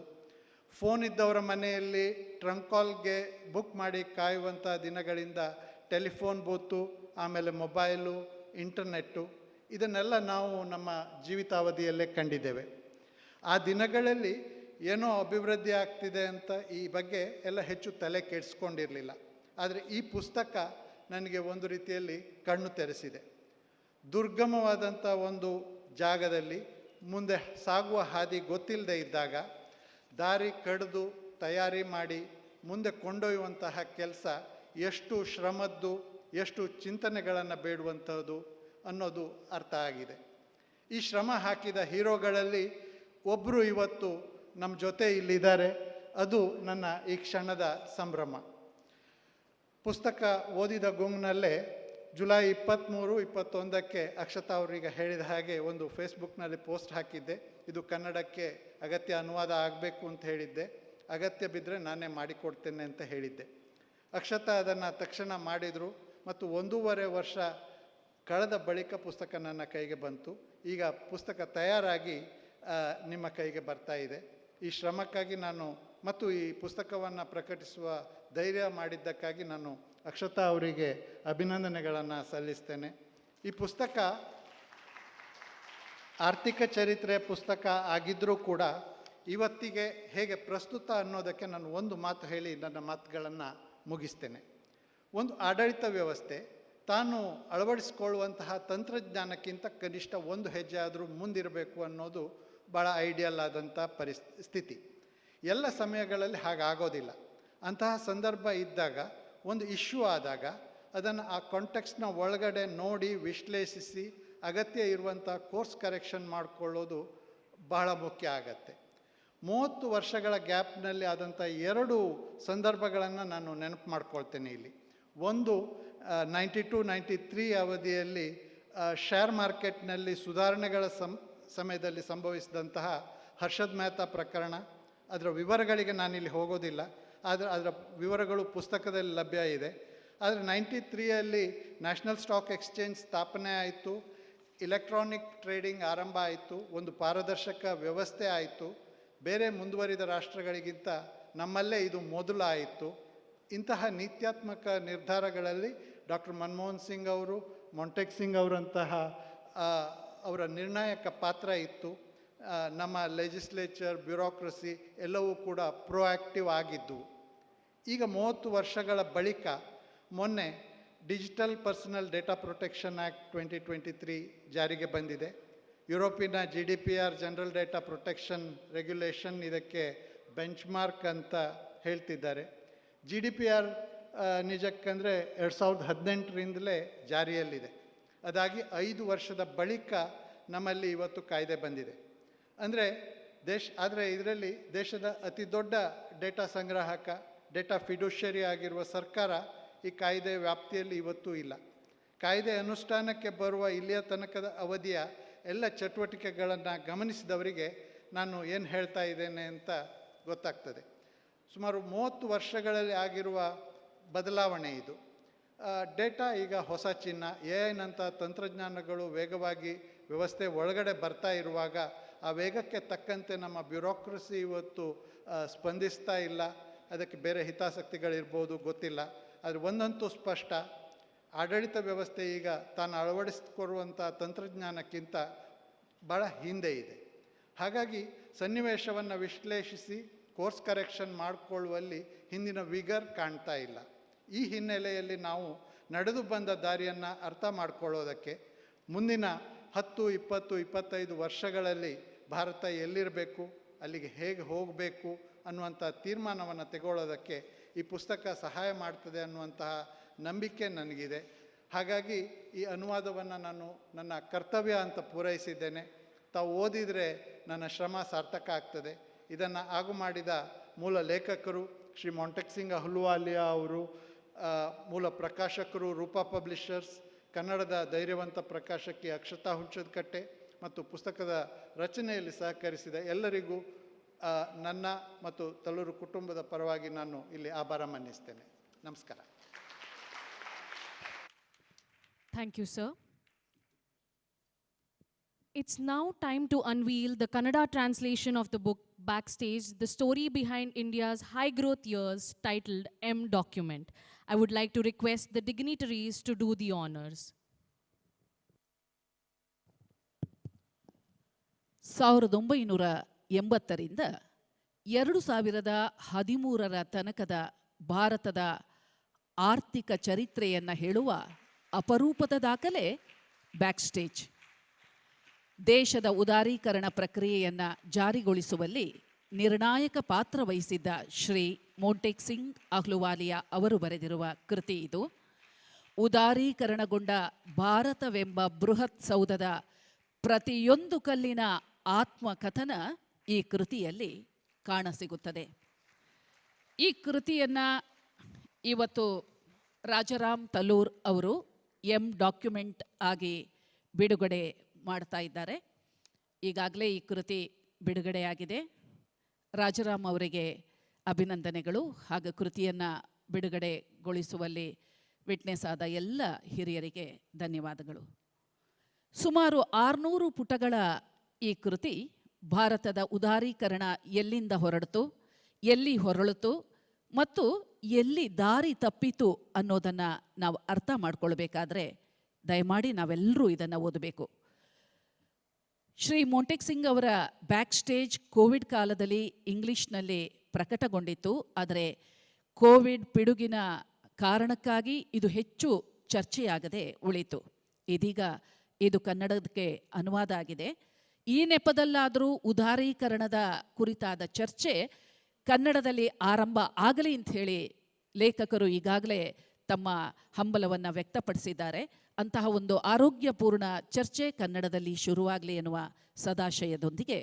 ಫೋನ್ ಇದ್ದವರ ಮನೆಯಲ್ಲಿ ಟ್ರಂಕ್ ಕಾಲ್ಗೆ ಬುಕ್ ಮಾಡಿ ಕಾಯುವಂಥ ದಿನಗಳಿಂದ ಟೆಲಿಫೋನ್ ಬೂತು, ಆಮೇಲೆ ಮೊಬೈಲು, ಇಂಟರ್ನೆಟ್ಟು, ಇದನ್ನೆಲ್ಲ ನಾವು ನಮ್ಮ ಜೀವಿತಾವಧಿಯಲ್ಲೇ ಕಂಡಿದ್ದೇವೆ. ಆ ದಿನಗಳಲ್ಲಿ ಏನೋ ಅಭಿವೃದ್ಧಿ ಆಗ್ತಿದೆ ಅಂತ ಈ ಬಗ್ಗೆ ಎಲ್ಲ ಹೆಚ್ಚು ತಲೆ ಕೆಡಿಸ್ಕೊಂಡಿರಲಿಲ್ಲ. ಆದರೆ ಈ ಪುಸ್ತಕ ನನಗೆ ಒಂದು ರೀತಿಯಲ್ಲಿ ಕಣ್ಣು ತೆರೆಸಿದೆ. ದುರ್ಗಮವಾದಂಥ ಒಂದು ಜಾಗದಲ್ಲಿ ಮುಂದೆ ಸಾಗುವ ಹಾದಿ ಗೊತ್ತಿಲ್ಲದೆ ಇದ್ದಾಗ ದಾರಿ ಕಡಿದು ತಯಾರಿ ಮಾಡಿ ಮುಂದೆ ಕೊಂಡೊಯ್ಯುವಂತಹ ಕೆಲಸ ಎಷ್ಟು ಶ್ರಮದ್ದು, ಎಷ್ಟು ಚಿಂತನೆಗಳನ್ನು ಬೇಡುವಂಥದ್ದು ಅನ್ನೋದು ಅರ್ಥ ಆಗಿದೆ. ಈ ಶ್ರಮ ಹಾಕಿದ ಹೀರೋಗಳಲ್ಲಿ ಒಬ್ಬರು ಇವತ್ತು ನಮ್ಮ ಜೊತೆ ಇಲ್ಲಿದ್ದಾರೆ. ಅದು ನನ್ನ ಈ ಕ್ಷಣದ ಸಂಭ್ರಮ. ಪುಸ್ತಕ ಓದಿದ ಗುಂಗ್ನಲ್ಲೇ ಜುಲೈ 23, 21ಕ್ಕೆ ಅಕ್ಷತಾ ಅವರಿಗೆ ಹೇಳಿದ ಹಾಗೆ ಒಂದು ಫೇಸ್ಬುಕ್ನಲ್ಲಿ ಪೋಸ್ಟ್ ಹಾಕಿದ್ದೆ. ಇದು ಕನ್ನಡಕ್ಕೆ ಅಗತ್ಯ ಅನುವಾದ ಆಗಬೇಕು ಅಂತ ಹೇಳಿದ್ದೆ. ಅಗತ್ಯ ಬಿದ್ದರೆ ನಾನೇ ಮಾಡಿಕೊಡ್ತೇನೆ ಅಂತ ಹೇಳಿದ್ದೆ. ಅಕ್ಷತಾ ಅದನ್ನು ತಕ್ಷಣ ಮಾಡಿದರು ಮತ್ತು 1.5 ವರ್ಷ ಕಳೆದ ಬಳಿಕ ಪುಸ್ತಕ ನನ್ನ ಕೈಗೆ ಬಂತು. ಈಗ ಪುಸ್ತಕ ತಯಾರಾಗಿ ನಿಮ್ಮ ಕೈಗೆ ಬರ್ತಾ ಇದೆ. ಈ ಶ್ರಮಕ್ಕಾಗಿ ನಾನು ಮತ್ತು ಈ ಪುಸ್ತಕವನ್ನು ಪ್ರಕಟಿಸುವ ಧೈರ್ಯ ಮಾಡಿದ್ದಕ್ಕಾಗಿ ನಾನು ಅಕ್ಷತಾ ಅವರಿಗೆ ಅಭಿನಂದನೆಗಳನ್ನು ಸಲ್ಲಿಸ್ತೇನೆ. ಈ ಪುಸ್ತಕ ಆರ್ಥಿಕ ಚರಿತ್ರೆ ಪುಸ್ತಕ ಆಗಿದ್ದರೂ ಕೂಡ ಇವತ್ತಿಗೆ ಹೇಗೆ ಪ್ರಸ್ತುತ ಅನ್ನೋದಕ್ಕೆ ನಾನು ಒಂದು ಮಾತು ಹೇಳಿ ನನ್ನ ಮಾತುಗಳನ್ನು ಮುಗಿಸ್ತೇನೆ. ಒಂದು ಆಡಳಿತ ವ್ಯವಸ್ಥೆ ತಾನು ಅಳವಡಿಸಿಕೊಳ್ಳುವಂತಹ ತಂತ್ರಜ್ಞಾನಕ್ಕಿಂತ ಕನಿಷ್ಠ ಒಂದು ಹೆಜ್ಜೆ ಆದರೂ ಮುಂದಿರಬೇಕು ಅನ್ನೋದು ಭಾಳ ಐಡಿಯಲ್ ಆದಂಥ ಪರಿಸ್ಥಿತಿ. ಎಲ್ಲ ಸಮಯಗಳಲ್ಲಿ ಹಾಗಾಗೋದಿಲ್ಲ. ಅಂತಹ ಸಂದರ್ಭ ಇದ್ದಾಗ, ಒಂದು ಇಶ್ಯೂ ಆದಾಗ ಅದನ್ನು ಆ ಕಾಂಟೆಕ್ಸ್ಟ್ನ ಒಳಗಡೆ ನೋಡಿ ವಿಶ್ಲೇಷಿಸಿ ಅಗತ್ಯ ಇರುವಂಥ ಕೋರ್ಸ್ ಕರೆಕ್ಷನ್ ಮಾಡಿಕೊಳ್ಳೋದು ಬಹಳ ಮುಖ್ಯ ಆಗತ್ತೆ. 30 ವರ್ಷಗಳ ಗ್ಯಾಪ್ನಲ್ಲಿ ಆದಂಥ 2 ಸಂದರ್ಭಗಳನ್ನು ನಾನು ನೆನಪು ಮಾಡ್ಕೊಳ್ತೇನೆ ಇಲ್ಲಿ. ಒಂದು 92-93 ಅವಧಿಯಲ್ಲಿ ಶೇರ್ ಮಾರ್ಕೆಟ್ನಲ್ಲಿ ಸುಧಾರಣೆಗಳ ಸಮಯದಲ್ಲಿ ಸಂಭವಿಸಿದಂತಹ ಹರ್ಷದ್ ಮೆಹ್ತಾ ಪ್ರಕರಣ. ಅದರ ವಿವರಗಳಿಗೆ ನಾನಿಲ್ಲಿ ಹೋಗೋದಿಲ್ಲ, ಆದರೆ ಅದರ ವಿವರಗಳು ಪುಸ್ತಕದಲ್ಲಿ ಲಭ್ಯ ಇದೆ. ಆದರೆ 93ಯಲ್ಲಿ ನ್ಯಾಷನಲ್ ಸ್ಟಾಕ್ ಎಕ್ಸ್ಚೇಂಜ್ ಸ್ಥಾಪನೆ ಆಯಿತು, ಇಲೆಕ್ಟ್ರಾನಿಕ್ ಟ್ರೇಡಿಂಗ್ ಆರಂಭ ಆಯಿತು, ಒಂದು ಪಾರದರ್ಶಕ ವ್ಯವಸ್ಥೆ ಆಯಿತು. ಬೇರೆ ಮುಂದುವರಿದ ರಾಷ್ಟ್ರಗಳಿಗಿಂತ ನಮ್ಮಲ್ಲೇ ಇದು ಮೊದಲು ಆಯಿತು. ಇಂತಹ ನೀತ್ಯಾತ್ಮಕ ನಿರ್ಧಾರಗಳಲ್ಲಿ ಡಾಕ್ಟರ್ ಮನಮೋಹನ್ ಸಿಂಗ್ ಅವರು, ಮೊಂಟೆಕ್ ಸಿಂಗ್ ಅವರಂತಹ ಅವರ ನಿರ್ಣಾಯಕ ಪಾತ್ರ ಇತ್ತು. ನಮ್ಮ ಲೆಜಿಸ್ಲೇಚರ್, ಬ್ಯೂರೋಕ್ರಸಿ ಎಲ್ಲವೂ ಕೂಡ ಪ್ರೋಆಕ್ಟಿವ್ ಆಗಿದ್ದವು. ಈಗ 30 ವರ್ಷಗಳ ಬಳಿಕ ಮೊನ್ನೆ digital personal data protection act 2023 ಜಾರಿಗೆ ಬಂದಿದೆ. ಯುರೋಪಿನ GDPR general data protection regulation ಇದಕ್ಕೆ ಬೆಂಚ್ ಮಾರ್ಕ್ ಅಂತ ಹೇಳ್ತಿದ್ದಾರೆ. GDPR ನಿಜಕ್ಕಂದರೆ 2018ರಿಂದಲೇ ಜಾರಿಯಲ್ಲಿದೆ. ಅದಾಗಿ 5 ವರ್ಷದ ಬಳಿಕ ನಮ್ಮಲ್ಲಿ ಇವತ್ತು ಕಾಯ್ದೆ ಬಂದಿದೆ. ಆದರೆ ಇದರಲ್ಲಿ ದೇಶದ ಅತಿ ದೊಡ್ಡ ಡೇಟಾ ಸಂಗ್ರಾಹಕ, ಡೇಟಾ ಫಿಡ್ಯೂಷರಿ ಆಗಿರುವ ಸರ್ಕಾರ ಈ ಕಾಯ್ದೆ ವ್ಯಾಪ್ತಿಯಲ್ಲಿ ಇವತ್ತೂ ಇಲ್ಲ. ಕಾಯ್ದೆ ಅನುಷ್ಠಾನಕ್ಕೆ ಬರುವ ಇಲ್ಲಿಯ ತನಕದ ಅವಧಿಯ ಎಲ್ಲ ಚಟುವಟಿಕೆಗಳನ್ನು ಗಮನಿಸಿದವರಿಗೆ ನಾನು ಏನು ಹೇಳ್ತಾ ಇದ್ದೇನೆ ಅಂತ ಗೊತ್ತಾಗ್ತದೆ. ಸುಮಾರು 30 ವರ್ಷಗಳಲ್ಲಿ ಆಗಿರುವ ಬದಲಾವಣೆ ಇದು. ಡೇಟಾ ಈಗ ಹೊಸ ಚಿನ್ನ. AI ತಂತ್ರಜ್ಞಾನಗಳು ವೇಗವಾಗಿ ವ್ಯವಸ್ಥೆ ಒಳಗಡೆ ಬರ್ತಾ ಇರುವಾಗ ಆ ವೇಗಕ್ಕೆ ತಕ್ಕಂತೆ ನಮ್ಮ ಬ್ಯೂರೋಕ್ರಸಿ ಇವತ್ತು ಸ್ಪಂದಿಸ್ತಾ ಇಲ್ಲ. ಅದಕ್ಕೆ ಬೇರೆ ಹಿತಾಸಕ್ತಿಗಳಿರ್ಬೋದು, ಗೊತ್ತಿಲ್ಲ. ಆದರೆ ಒಂದಂತೂ ಸ್ಪಷ್ಟ, ಆಡಳಿತ ವ್ಯವಸ್ಥೆ ಈಗ ತಾನು ಅಳವಡಿಸಿಕೊಳ್ಳುವಂಥ ತಂತ್ರಜ್ಞಾನಕ್ಕಿಂತ ಭಾಳ ಹಿಂದೆ ಇದೆ. ಹಾಗಾಗಿ ಸನ್ನಿವೇಶವನ್ನು ವಿಶ್ಲೇಷಿಸಿ ಕೋರ್ಸ್ ಕರೆಕ್ಷನ್ ಮಾಡಿಕೊಳ್ಳುವಲ್ಲಿ ಹಿಂದಿನ ವಿಗರ್ ಕಾಣ್ತಾ ಇಲ್ಲ. ಈ ಹಿನ್ನೆಲೆಯಲ್ಲಿ ನಾವು ನಡೆದು ಬಂದ ದಾರಿಯನ್ನು ಅರ್ಥ ಮಾಡಿಕೊಳ್ಳೋದಕ್ಕೆ ಮುಂದಿನ 10, 20, 25 ವರ್ಷಗಳಲ್ಲಿ ಭಾರತ ಎಲ್ಲಿರಬೇಕು, ಅಲ್ಲಿಗೆ ಹೇಗೆ ಹೋಗಬೇಕು ಅನ್ನುವಂಥ ತೀರ್ಮಾನವನ್ನು ತೆಗೊಳ್ಳೋದಕ್ಕೆ ಈ ಪುಸ್ತಕ ಸಹಾಯ ಮಾಡ್ತದೆ ಅನ್ನುವಂತಹ ನಂಬಿಕೆ ನನಗಿದೆ. ಹಾಗಾಗಿ ಈ ಅನುವಾದವನ್ನು ನಾನು ನನ್ನ ಕರ್ತವ್ಯ ಅಂತ ಪೂರೈಸಿದ್ದೇನೆ. ತಾವು ಓದಿದರೆ ನನ್ನ ಶ್ರಮ ಸಾರ್ಥಕ ಆಗ್ತದೆ. ಇದನ್ನು ಆಗು ಮಾಡಿದ ಮೂಲ ಲೇಖಕರು ಶ್ರೀ ಮೊಂಟೆಕ್ಸಿಂಗ್ ಅಹ್ಲುವಾಲಿಯಾ ಅವರು, ಮೂಲ ಪ್ರಕಾಶಕರು ರೂಪಾ ಪಬ್ಲಿಷರ್ಸ್, ಕನ್ನಡದ ಧೈರ್ಯವಂತ ಪ್ರಕಾಶಕಿ ಅಕ್ಷತಾ ಹುಂಚದಕಟ್ಟೆ ಮತ್ತು ಪುಸ್ತಕದ ರಚನೆಯಲ್ಲಿ ಸಹಕರಿಸಿದ ಎಲ್ಲರಿಗೂ ನನ್ನ ಮತ್ತು ತಲ್ಲೂರು ಕುಟುಂಬದ ಪರವಾಗಿ ನಾನು ಇಲ್ಲಿ ಆಭಾರ ಮನ್ನಿಸ್ತೇನೆ. ನಮಸ್ಕಾರ. Thank you, sir. It's now time to unveil the Kannada translation of the book Backstage, the story behind India's high growth years, titled M Document. I would like to request the dignitaries to do the honors. 1980ರಿಂದ 2013ರ ತನಕದ ಭಾರತದ ಆರ್ಥಿಕ ಚರಿತ್ರೆಯನ್ನು ಹೇಳುವ ಅಪರೂಪದ ದಾಖಲೆ ಬ್ಯಾಕ್ಸ್ಟೇಜ್. ದೇಶದ ಉದಾರೀಕರಣ ಪ್ರಕ್ರಿಯೆಯನ್ನು ಜಾರಿಗೊಳಿಸುವಲ್ಲಿ ನಿರ್ಣಾಯಕ ಪಾತ್ರ ವಹಿಸಿದ್ದ ಶ್ರೀ ಮೊಂಟೆಕ್ಸಿಂಗ್ ಅಹ್ಲುವಾಲಿಯಾ ಅವರು ಬರೆದಿರುವ ಕೃತಿ ಇದು. ಉದಾರೀಕರಣಗೊಂಡ ಭಾರತವೆಂಬ ಬೃಹತ್ ಸೌಧದ ಪ್ರತಿಯೊಂದು ಕಲ್ಲಿನ ಆತ್ಮಕಥನ ಈ ಕೃತಿಯಲ್ಲಿ ಕಾಣಸಿಗುತ್ತದೆ. ಈ ಕೃತಿಯನ್ನು ಇವತ್ತು ರಾಜಾರಾಮ್ ತಲ್ಲೂರ್ ಅವರು ಎಂ ಡಾಕ್ಯುಮೆಂಟ್ ಆಗಿ ಬಿಡುಗಡೆ ಮಾಡ್ತಾ ಇದ್ದಾರೆ. ಈಗಾಗಲೇ ಈ ಕೃತಿ ಬಿಡುಗಡೆಯಾಗಿದೆ. ರಾಜಾರಾಮ್ ಅವರಿಗೆ ಅಭಿನಂದನೆಗಳು. ಹಾಗೂ ಕೃತಿಯನ್ನು ಬಿಡುಗಡೆಗೊಳಿಸುವಲ್ಲಿ ವಿಟ್ನೆಸ್ ಆದ ಎಲ್ಲ ಹಿರಿಯರಿಗೆ ಧನ್ಯವಾದಗಳು. ಸುಮಾರು 600 ಪುಟಗಳ ಈ ಕೃತಿ ಭಾರತದ ಉದಾರೀಕರಣ ಎಲ್ಲಿಂದ ಹೊರಡಿತು, ಎಲ್ಲಿ ಹೊರಳಿತು ಮತ್ತು ಎಲ್ಲಿ ದಾರಿ ತಪ್ಪಿತು ಅನ್ನೋದನ್ನು ನಾವು ಅರ್ಥ ಮಾಡ್ಕೊಳ್ಬೇಕಾದ್ರೆ ದಯಮಾಡಿ ನಾವೆಲ್ಲರೂ ಇದನ್ನು ಓದಬೇಕು. ಶ್ರೀ ಮೊಂಟೆಕ್ಸಿಂಗ್ ಅವರ ಬ್ಯಾಕ್ ಸ್ಟೇಜ್ ಕೋವಿಡ್ ಕಾಲದಲ್ಲಿ ಇಂಗ್ಲಿಷ್ನಲ್ಲಿ ಪ್ರಕಟಗೊಂಡಿತ್ತು. ಆದರೆ ಕೋವಿಡ್ ಪಿಡುಗಿನ ಕಾರಣಕ್ಕಾಗಿ ಇದು ಹೆಚ್ಚು ಚರ್ಚೆಯಾಗದೆ ಉಳಿತು. ಇದೀಗ ಇದು ಕನ್ನಡಕ್ಕೆ ಅನುವಾದ ಆಗಿದೆ. ಈ ನೆಪದಲ್ಲಾದರೂ ಉದಾರೀಕರಣದ ಕುರಿತಾದ ಚರ್ಚೆ ಕನ್ನಡದಲ್ಲಿ ಆರಂಭ ಆಗಲಿ ಅಂಥೇಳಿ ಲೇಖಕರು ಈಗಾಗಲೇ ತಮ್ಮ ಹಂಬಲವನ್ನು ವ್ಯಕ್ತಪಡಿಸಿದ್ದಾರೆ. ಅಂತಹ ಒಂದು ಆರೋಗ್ಯಪೂರ್ಣ ಚರ್ಚೆ ಕನ್ನಡದಲ್ಲಿ ಶುರುವಾಗಲಿ ಎನ್ನುವ ಸದಾಶಯದೊಂದಿಗೆ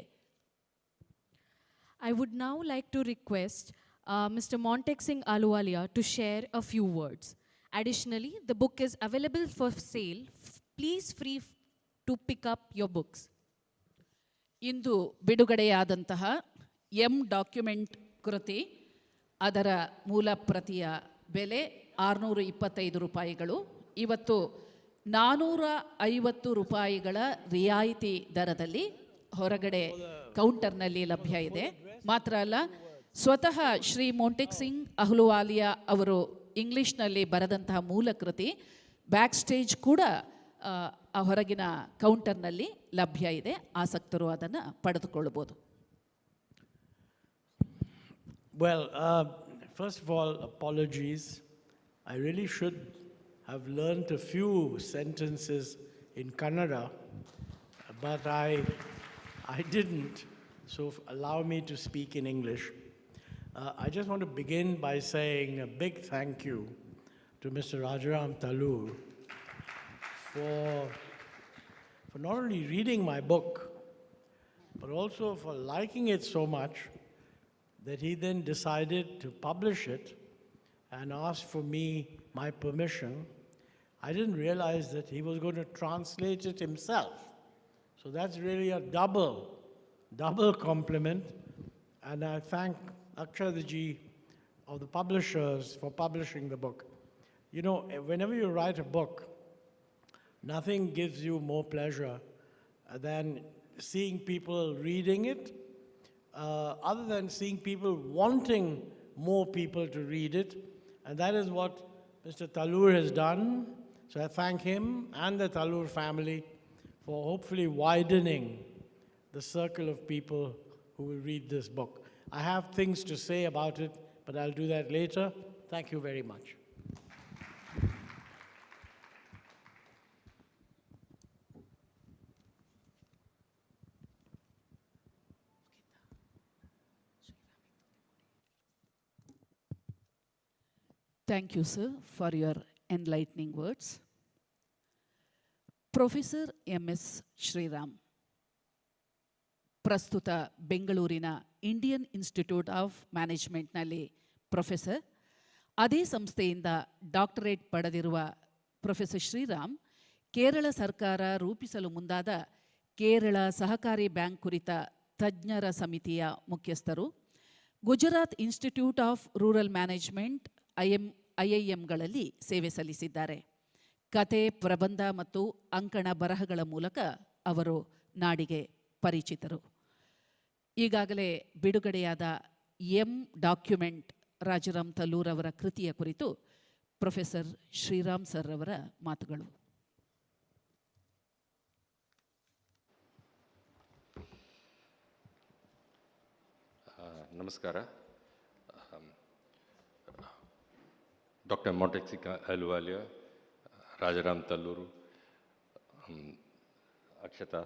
I would now like to request Mr. Montek-Singh Ahluwalia to share a few words. Additionally, the book is available for sale. Please free to pick up your books. ಇಂದು ಬಿಡುಗಡೆಯಾದಂತಹ ಎಂ ಡಾಕ್ಯುಮೆಂಟ್ ಕೃತಿ, ಅದರ ಮೂಲ ಪ್ರತಿಯ ಬೆಲೆ 625 ರೂಪಾಯಿಗಳು. ಇವತ್ತು 450 ರೂಪಾಯಿಗಳ ರಿಯಾಯಿತಿ ದರದಲ್ಲಿ ಹೊರಗಡೆ ಕೌಂಟರ್ನಲ್ಲಿ ಲಭ್ಯ ಇದೆ. ಮಾತ್ರ ಅಲ್ಲ, ಸ್ವತಃ ಶ್ರೀ ಮೊಂಟೆಕ್ಸಿಂಗ್ ಅಹ್ಲುವಾಲಿಯಾ ಅವರು ಇಂಗ್ಲಿಷ್ನಲ್ಲಿ ಬರೆದಂತಹ ಮೂಲ ಕೃತಿ ಬ್ಯಾಕ್ ಸ್ಟೇಜ್ ಕೂಡ ಹೊರಗಿನ ಕೌಂಟರ್ನಲ್ಲಿ ಲಭ್ಯ ಇದೆ. ಆಸಕ್ತರು ಅದನ್ನು ಪಡೆದುಕೊಳ್ಳಬಹುದು. Well, first of all, apologies. I really should have learnt a few sentences in Kannada, but I didn't, so allow me to speak in English. I just want to begin by saying a big thank you to Mr. Rajaram Tallur for not only reading my book, but also for liking it so much that he then decided to publish it and asked for me my permission. I didn't realize that he was going to translate it himself. So that's really a double compliment. And I thank Akshadaji of the publishers for publishing the book. You know, whenever you write a book, nothing gives you more pleasure than seeing people reading it, other than seeing people wanting more people to read it. And that is what Mr. Tallur has done. So I thank him and the Tallur family for hopefully widening the circle of people who will read this book. I have things to say about it, but I'll do that later. Thank you very much. Thank you, sir, for your enlightening words. Professor M.S. Shriram ಪ್ರಸ್ತುತ ಬೆಂಗಳೂರಿನ Indian institute of ಮ್ಯಾನೇಜ್ಮೆಂಟ್ನಲ್ಲಿ professor. ಅದೇ ಸಂಸ್ಥೆಯಿಂದ doctorate ಪಡೆದಿರುವ professor Shriram Kerala ಸರ್ಕಾರ ರೂಪಿಸಲು ಮುಂದಾದ ಕೇರಳ ಸಹಕಾರಿ ಬ್ಯಾಂಕ್ ಕುರಿತ ತಜ್ಞರ ಸಮಿತಿಯ ಮುಖ್ಯಸ್ಥರು. Gujarat institute of rural management IIMಗಳಲ್ಲಿ ಸೇವೆ ಸಲ್ಲಿಸಿದ್ದಾರೆ. ಕತೆ, ಪ್ರಬಂಧ ಮತ್ತು ಅಂಕಣ ಬರಹಗಳ ಮೂಲಕ ಅವರು ನಾಡಿಗೆ ಪರಿಚಿತರು. ಈಗಾಗಲೇ ಬಿಡುಗಡೆಯಾದ ಡಾಕ್ಯುಮೆಂಟ್ ರಾಜಾರಾಮ್ ತಲ್ಲೂರ್ ಅವರ ಕೃತಿಯ ಕುರಿತು ಪ್ರೊಫೆಸರ್ ಶ್ರೀರಾಮ್ ಸರ್ ಅವರ ಮಾತುಗಳು. ನಮಸ್ಕಾರ. ಡಾಕ್ಟರ್ ಮೊಂಟೆಕ್ಸಿಕಾ ಅಹಲುವಾಲಿಯ, ರಾಜಾರಾಮ್ ತಲ್ಲೂರು, ಅಕ್ಷತಾ,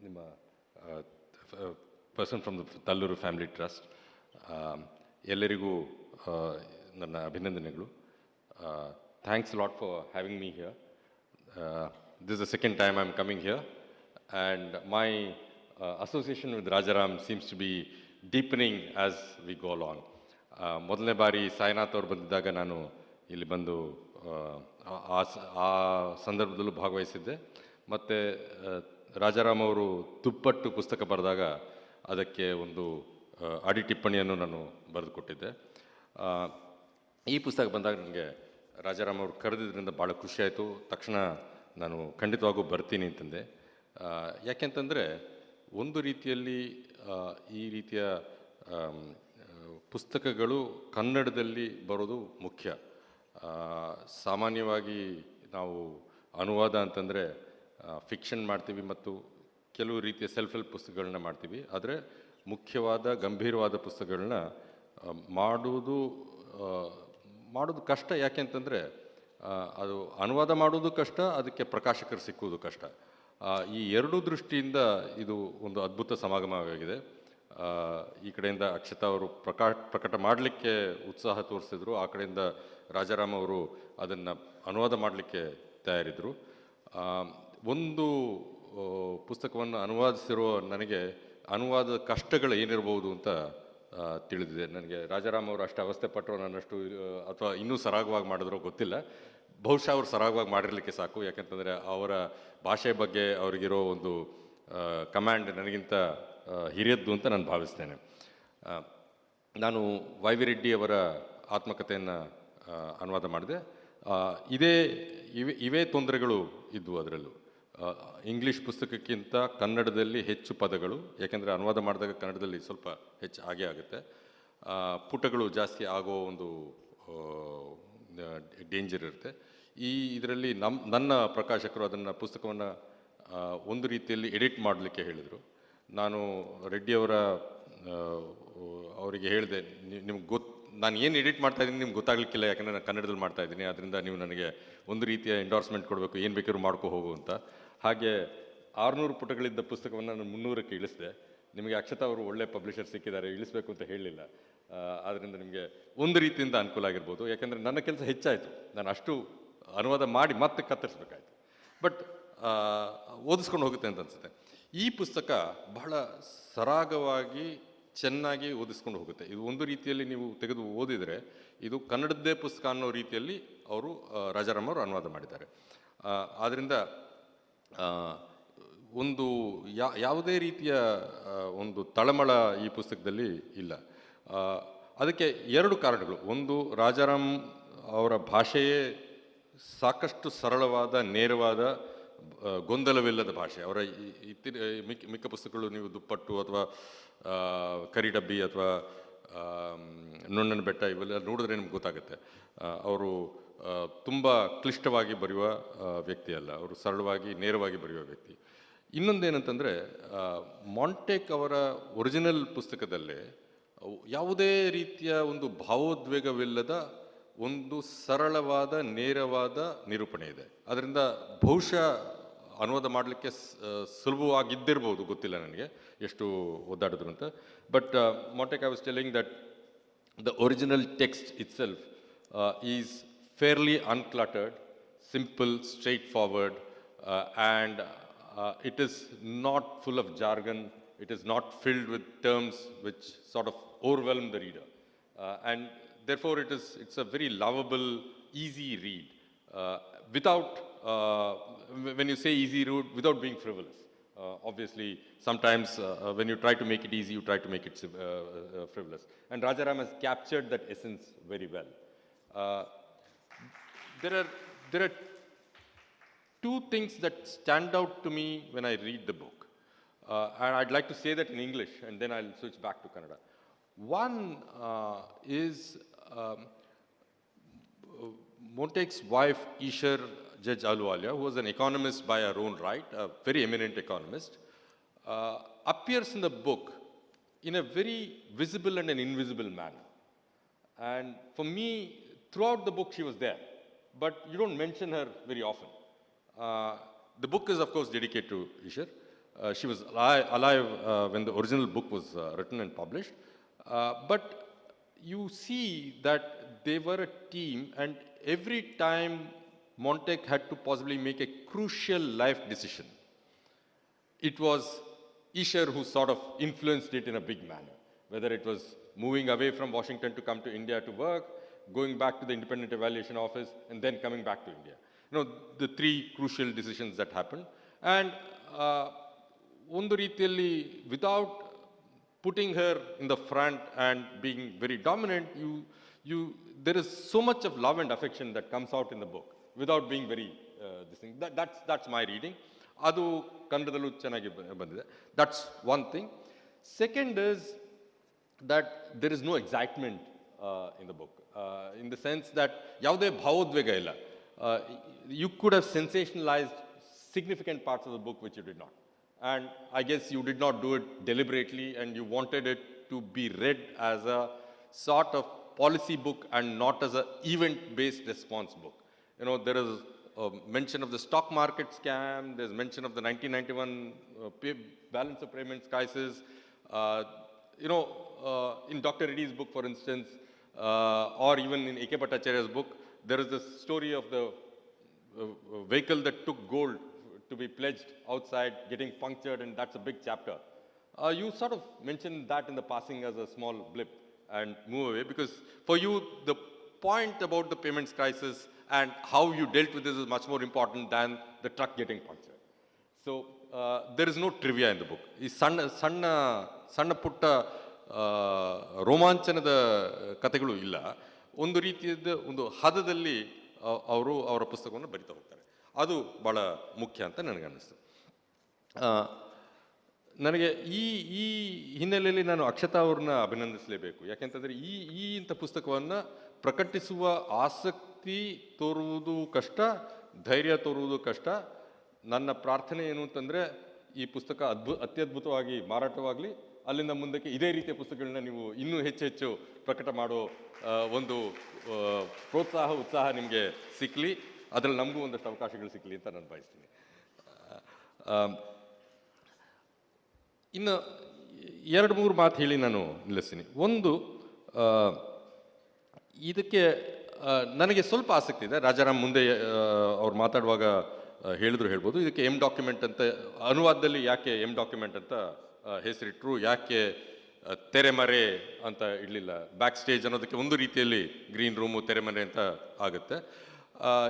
ನಿಮ್ಮ person from the Tallur family trust, ಎಲ್ಲರಿಗೂ ನನ್ನ ಅಭಿನಂದನೆಗಳು. Thanks lot for having me here. This is the second time I am coming here, and my association with Rajaram seems to be deepening as we go along. ಮೊದಲನೇ ಬಾರಿ ಸಾಯಿನಾಥ್ ಅವರು ಬಂದಿದ್ದಾಗ ನಾನು ಇಲ್ಲಿ ಬಂದು ಆ ಸಂದರ್ಭದಲ್ಲೂ ಭಾಗವಹಿಸಿದ್ದೆ. ಮತ್ತು ರಾಜಾರಾಮ್ ಅವರು ದುಪ್ಪಟ್ಟು ಪುಸ್ತಕ ಬರೆದಾಗ ಅದಕ್ಕೆ ಒಂದು ಅಡಿ ಟಿಪ್ಪಣಿಯನ್ನು ನಾನು ಬರೆದು ಕೊಟ್ಟಿದ್ದೆ. ಈ ಪುಸ್ತಕ ಬಂದಾಗ ನನಗೆ ರಾಜಾರಾಮ್ ಅವರು ಕರೆದಿದ್ದರಿಂದ ಭಾಳ ಖುಷಿಯಾಯಿತು. ತಕ್ಷಣ ನಾನು ಖಂಡಿತವಾಗೂ ಬರ್ತೀನಿ ಅಂತಂದೆ. ಯಾಕೆಂತಂದರೆ ಒಂದು ರೀತಿಯಲ್ಲಿ ಈ ರೀತಿಯ ಪುಸ್ತಕಗಳು ಕನ್ನಡದಲ್ಲಿ ಬರೋದು ಮುಖ್ಯ. ಸಾಮಾನ್ಯವಾಗಿ ನಾವು ಅನುವಾದ ಅಂತಂದರೆ ಫಿಕ್ಷನ್ ಮಾಡ್ತೀವಿ ಮತ್ತು ಕೆಲವು ರೀತಿಯ ಸೆಲ್ಫ್ ಹೆಲ್ಪ್ ಪುಸ್ತಕಗಳನ್ನ ಮಾಡ್ತೀವಿ. ಆದರೆ ಮುಖ್ಯವಾದ ಗಂಭೀರವಾದ ಪುಸ್ತಕಗಳನ್ನ ಮಾಡೋದು ಕಷ್ಟ. ಯಾಕೆಂತಂದರೆ ಅದು ಅನುವಾದ ಮಾಡೋದು ಕಷ್ಟ, ಅದಕ್ಕೆ ಪ್ರಕಾಶಕರು ಸಿಕ್ಕುವುದು ಕಷ್ಟ. ಈ ಎರಡೂ ದೃಷ್ಟಿಯಿಂದ ಇದು ಒಂದು ಅದ್ಭುತ ಸಮಾಗಮವಾಗಿದೆ. ಈ ಕಡೆಯಿಂದ ಅಕ್ಷತಾ ಅವರು ಪ್ರಕಟ ಮಾಡಲಿಕ್ಕೆ ಉತ್ಸಾಹ ತೋರಿಸಿದ್ರು, ಆ ಕಡೆಯಿಂದ ರಾಜಾರಾಮ್ ಅವರು ಅದನ್ನು ಅನುವಾದ ಮಾಡಲಿಕ್ಕೆ ತಯಾರಿದ್ರು. ಒಂದು ಪುಸ್ತಕವನ್ನು ಅನುವಾದಿಸಿರುವ ನನಗೆ ಅನುವಾದದ ಕಷ್ಟಗಳು ಏನಿರ್ಬೋದು ಅಂತ ತಿಳಿದಿದೆ. ನನಗೆ ರಾಜಾರಾಮ್ ಅವರು ಅಷ್ಟು ಅವಸ್ಥೆ ಪಟ್ಟರು, ನನ್ನಷ್ಟು ಅಥವಾ ಇನ್ನೂ ಸರಾಗವಾಗಿ ಮಾಡಿದ್ರೋ ಗೊತ್ತಿಲ್ಲ. ಬಹುಶಃ ಅವರು ಸರಾಗವಾಗಿ ಮಾಡಿರಲಿಕ್ಕೆ ಸಾಕು. ಯಾಕೆಂತಂದರೆ ಅವರ ಭಾಷೆ ಬಗ್ಗೆ ಅವರಿಗಿರೋ ಒಂದು ಕಮ್ಯಾಂಡ್ ನನಗಿಂತ ಹಿರಿಯದ್ದು ಅಂತ ನಾನು ಭಾವಿಸ್ತೇನೆ. ನಾನು ವೈ ವಿ ರೆಡ್ಡಿ ಅವರ ಆತ್ಮಕಥೆಯನ್ನು ಅನುವಾದ ಮಾಡಿದೆ. ಇವೇ ತೊಂದರೆಗಳು ಇದ್ದವು ಅದರಲ್ಲೂ. ಇಂಗ್ಲೀಷ್ ಪುಸ್ತಕಕ್ಕಿಂತ ಕನ್ನಡದಲ್ಲಿ ಹೆಚ್ಚು ಪದಗಳು, ಯಾಕೆಂದರೆ ಅನುವಾದ ಮಾಡಿದಾಗ ಕನ್ನಡದಲ್ಲಿ ಸ್ವಲ್ಪ ಹೆಚ್ಚು ಆಗೇ ಆಗುತ್ತೆ. ಪುಟಗಳು ಜಾಸ್ತಿ ಆಗೋ ಒಂದು ಡೇಂಜರ್ ಇರುತ್ತೆ. ಇದರಲ್ಲಿ ನನ್ನ ಪ್ರಕಾಶಕರು ಅದನ್ನು ಪುಸ್ತಕವನ್ನು ಒಂದು ರೀತಿಯಲ್ಲಿ ಎಡಿಟ್ ಮಾಡಲಿಕ್ಕೆ ಹೇಳಿದರು. ನಾನು ರೆಡ್ಡಿಯವರ ಅವರಿಗೆ ಹೇಳಿದೆ, ನಿಮ್ಗೆ ನಾನು ಏನು ಎಡಿಟ್ ಮಾಡ್ತಾಯಿದ್ದೀನಿ ನಿಮ್ಗೆ ಗೊತ್ತಾಗಲಿಕ್ಕಿಲ್ಲ, ಯಾಕಂದರೆ ನಾನು ಕನ್ನಡದಲ್ಲಿ ಮಾಡ್ತಾಯಿದ್ದೀನಿ, ಅದರಿಂದ ನೀವು ನನಗೆ ಒಂದು ರೀತಿಯ ಎಂಡೋರ್ಸ್ಮೆಂಟ್ ಕೊಡಬೇಕು, ಏನು ಬೇಕಾದ್ರೂ ಮಾಡ್ಕೊ ಹೋಗು ಅಂತ. ಹಾಗೆ 600 ಪುಟಗಳಿದ್ದ ಪುಸ್ತಕವನ್ನು ನಾನು 300ಕ್ಕೆ ಇಳಿಸಿದೆ. ನಿಮಗೆ ಅಕ್ಷತಾ ಅವರು ಒಳ್ಳೆ ಪಬ್ಲಿಷರ್ ಸಿಕ್ಕಿದ್ದಾರೆ, ಇಳಿಸ್ಬೇಕು ಅಂತ ಹೇಳಲಿಲ್ಲ. ಆದ್ದರಿಂದ ನಿಮಗೆ ಒಂದು ರೀತಿಯಿಂದ ಅನುಕೂಲ ಆಗಿರ್ಬೋದು. ಯಾಕೆಂದರೆ ನನ್ನ ಕೆಲಸ ಹೆಚ್ಚಾಯಿತು, ನಾನು ಅಷ್ಟು ಅನುವಾದ ಮಾಡಿ ಮತ್ತೆ ಕತ್ತರಿಸ್ಬೇಕಾಯ್ತು. ಬಟ್ ಓದಿಸ್ಕೊಂಡು ಹೋಗುತ್ತೆ ಅಂತ ಅನಿಸುತ್ತೆ. ಈ ಪುಸ್ತಕ ಬಹಳ ಸರಾಗವಾಗಿ ಚೆನ್ನಾಗಿ ಓದಿಸ್ಕೊಂಡು ಹೋಗುತ್ತೆ. ಇದು ಒಂದು ರೀತಿಯಲ್ಲಿ ನೀವು ತೆಗೆದು ಓದಿದರೆ ಇದು ಕನ್ನಡದ್ದೇ ಪುಸ್ತಕ ಅನ್ನೋ ರೀತಿಯಲ್ಲಿ ಅವರು ರಾಜಾರಾಮ್ ಅವರು ಅನುವಾದ ಮಾಡಿದ್ದಾರೆ. ಆದ್ದರಿಂದ ಒಂದು ಯಾವುದೇ ರೀತಿಯ ಒಂದು ತಳಮಳ ಈ ಪುಸ್ತಕದಲ್ಲಿ ಇಲ್ಲ. ಅದಕ್ಕೆ 2 ಕಾರಣಗಳು. ಒಂದು, ರಾಜಾರಾಮ್ ಅವರ ಭಾಷೆಯೇ ಸಾಕಷ್ಟು ಸರಳವಾದ, ನೇರವಾದ, ಗೊಂದಲವಿಲ್ಲದ ಭಾಷೆ. ಅವರ ಮಿಕ್ಕ ಪುಸ್ತಕಗಳು ನೀವು ದುಪ್ಪಟ್ಟು ಅಥವಾ ಕರಿಡಬ್ಬಿ ಅಥವಾ ನೊಣ್ಣನ ಬೆಟ್ಟ ಇವೆಲ್ಲ ನೋಡಿದ್ರೆ ನಿಮ್ಗೆ ಗೊತ್ತಾಗುತ್ತೆ. ಅವರು ತುಂಬ ಕ್ಲಿಷ್ಟವಾಗಿ ಬರೆಯುವ ವ್ಯಕ್ತಿ ಅಲ್ಲ, ಅವರು ಸರಳವಾಗಿ ನೇರವಾಗಿ ಬರೆಯುವ ವ್ಯಕ್ತಿ. ಇನ್ನೊಂದೇನಂತಂದರೆ ಮಾಂಟೆಕ್ ಅವರ ಒರಿಜಿನಲ್ ಪುಸ್ತಕದಲ್ಲೇ ಯಾವುದೇ ರೀತಿಯ ಒಂದು ಭಾವೋದ್ವೇಗವಿಲ್ಲದ ಒಂದು ಸರಳವಾದ ನೇರವಾದ ನಿರೂಪಣೆ ಇದೆ. ಅದರಿಂದ ಬಹುಶಃ ಅನುವಾದ ಮಾಡಲಿಕ್ಕೆ ಸುಲಭವಾಗಿದ್ದಿರ್ಬೋದು, ಗೊತ್ತಿಲ್ಲ ನನಗೆ ಎಷ್ಟು ಓದಾಡಿದ್ರು ಅಂತ. But Montec, I was telling that the original text itself is fairly uncluttered, simple, straightforward, and it is not full of jargon. It is not filled with terms which sort of overwhelm the reader. And therefore it's a very lovable, easy read. Without, when you say easy read, without being frivolous. Obviously, sometimes when you try to make it easy, you try to make it frivolous. And Rajaram has captured that essence very well. There are two things that stand out to me when I read the book. And I'd like to say that in English, and then I'll switch back to Kannada. One is Montec's wife, Ishar Judge Ahluwalia, who was an economist by her own right, a very eminent economist, appears in the book in a very visible and an invisible manner. And for me, throughout the book, she was there, but you don't mention her very often. The book is, of course, dedicated to Ishar. She was alive when the original book was written and published. But you see that they were a team, and every time Montec had to possibly make a crucial life decision, it was Ishar who sort of influenced it in a big manner. Whether it was moving away from Washington to come to India to work, going back to the Independent Evaluation Office, and then coming back to India. You know, the three crucial decisions that happened. And ಒಂದು ರೀತಿಯಲ್ಲಿ, without putting her in the front and being very dominant, there is so much of love and affection that comes out in the book without being very this thing. That's my reading. ಅದು ಕನ್ನಡದಲ್ಲೂ ಚೆನ್ನಾಗಿ ಬಂದಿದೆ. That's one thing. Second is that there is no excitement in the book, in the sense that ಯಾವುದೇ ಭಾವೋದ್ವೇಗ ಇಲ್ಲ. You could have sensationalized significant parts of the book which you did not. And I guess you did not do it deliberately, and you wanted it to be read as a sort of policy book and not as an event-based response book. You know, there is a mention of the stock market scam, there's mention of the 1991 balance of payments crisis. In Dr. Reddy's book, for instance, or even in A.K. Bhattacharya's book, there is this story of the vehicle that took gold to be pledged outside, getting punctured, and that's a big chapter. You sort of mentioned that in the passing as a small blip and move away, because for you, the point about the payments crisis and how you dealt with this is much more important than the truck getting punctured. So there is no trivia in the book. ಈ ಸಣ್ಣ ಪುಟ್ಟ ರೋಮಾಂಚನದ ಕಥೆಗಳು ಇಲ್ಲ. ಒಂದು ರೀತಿಯಾದ ಒಂದು ಹದದಲ್ಲಿ ಅವರು ಅವರ ಪುಸ್ತಕವನ್ನು ಬರಿತಾ ಹೋಗ್ತಾರೆ. ಅದು ಭಾಳ ಮುಖ್ಯ ಅಂತ ನನಗನ್ನಿಸ್ತು. ನನಗೆ ಈ ಹಿನ್ನೆಲೆಯಲ್ಲಿ ನಾನು ಅಕ್ಷತಾ ಅವ್ರನ್ನ ಅಭಿನಂದಿಸಲೇಬೇಕು. ಯಾಕೆಂತಂದರೆ ಈ ಇಂಥ ಪುಸ್ತಕವನ್ನು ಪ್ರಕಟಿಸುವ ಆಸಕ್ತಿ ತೋರುವುದು ಕಷ್ಟ, ಧೈರ್ಯ ತೋರುವುದು ಕಷ್ಟ. ನನ್ನ ಪ್ರಾರ್ಥನೆ ಏನು ಅಂತಂದರೆ ಈ ಪುಸ್ತಕ ಅತ್ಯದ್ಭುತವಾಗಿ ಮಾರಾಟವಾಗಲಿ, ಅಲ್ಲಿಂದ ಮುಂದಕ್ಕೆ ಇದೇ ರೀತಿಯ ಪುಸ್ತಕಗಳನ್ನ ನೀವು ಇನ್ನೂ ಹೆಚ್ಚು ಪ್ರಕಟ ಮಾಡೋ ಒಂದು ಉತ್ಸಾಹ ನಿಮಗೆ ಸಿಕ್ಕಲಿ, ಅದರಲ್ಲಿ ನಮಗೂ ಒಂದಷ್ಟು ಅವಕಾಶಗಳು ಸಿಕ್ಕಲಿ ಅಂತ ನಾನು ಬಯಸ್ತೀನಿ. ಇನ್ನು 2-3 ಮಾತು ಹೇಳಿ ನಾನು ನಿಲ್ಲಿಸ್ತೀನಿ. ಒಂದು, ಇದಕ್ಕೆ ನನಗೆ ಸ್ವಲ್ಪ ಆಸಕ್ತಿ ಇದೆ. ರಾಜಾರಾಮ್ ಮುಂದೆ ಅವ್ರು ಮಾತಾಡುವಾಗ ಹೇಳ್ಬೋದು, ಇದಕ್ಕೆ ಎಮ್ ಡಾಕ್ಯುಮೆಂಟ್ ಅಂತ, ಅನುವಾದದಲ್ಲಿ ಯಾಕೆ ಎಮ್ ಡಾಕ್ಯುಮೆಂಟ್ ಅಂತ ಹೆಸರಿಟ್ಟರು, ಯಾಕೆ ತೆರೆಮರೆ ಅಂತ ಇಡಲಿಲ್ಲ. ಬ್ಯಾಕ್ ಸ್ಟೇಜ್ ಅನ್ನೋದಕ್ಕೆ ಒಂದು ರೀತಿಯಲ್ಲಿ ಗ್ರೀನ್ ರೂಮು ತೆರೆಮರೆ ಅಂತ ಆಗುತ್ತೆ,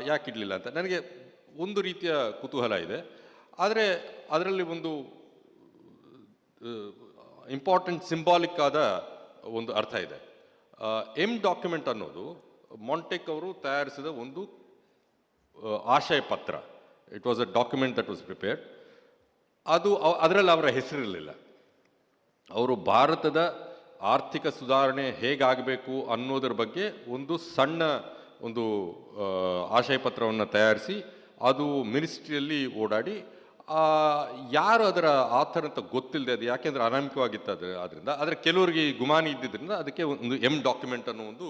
ಯಾಕೆ ಇಡಲಿಲ್ಲ ಅಂತ ನನಗೆ ಒಂದು ರೀತಿಯ ಕುತೂಹಲ ಇದೆ. ಆದರೆ ಅದರಲ್ಲಿ ಒಂದು ಇಂಪಾರ್ಟೆಂಟ್ ಸಿಂಬಾಲಿಕ್ ಆದ ಒಂದು ಅರ್ಥ ಇದೆ. ಎಮ್ ಡಾಕ್ಯುಮೆಂಟ್ ಅನ್ನೋದು ಮಾಂಟೆಕ್ ಅವರು ತಯಾರಿಸಿದ ಒಂದು ಆಶಯ ಪತ್ರ. It was a document that was prepared. ಅದರಲ್ಲಿ ಅವರ ಹೆಸರಿರಲಿಲ್ಲ. ಅವರು ಭಾರತದ ಆರ್ಥಿಕ ಸುಧಾರಣೆ ಹೇಗಾಗಬೇಕು ಅನ್ನೋದ್ರ ಬಗ್ಗೆ ಒಂದು ಸಣ್ಣ ಆಶಯ ಪತ್ರವನ್ನು ತಯಾರಿಸಿ ಅದು ಮಿನಿಸ್ಟ್ರಿಯಲ್ಲಿ ಓಡಾಡಿ, ಯಾರು ಅದರ ಆಥರ್ ಅಂತ ಗೊತ್ತಿಲ್ಲದೆ, ಅದು ಯಾಕೆಂದರೆ ಅನಾಮಿಕವಾಗಿತ್ತು ಅದರಿಂದ, ಆದರೆ ಕೆಲವರಿಗೆ ಗುಮಾನಿ ಇದ್ದಿದ್ದರಿಂದ ಅದಕ್ಕೆ ಒಂದು ಎಮ್ ಡಾಕ್ಯುಮೆಂಟ್ ಅನ್ನೋ ಒಂದು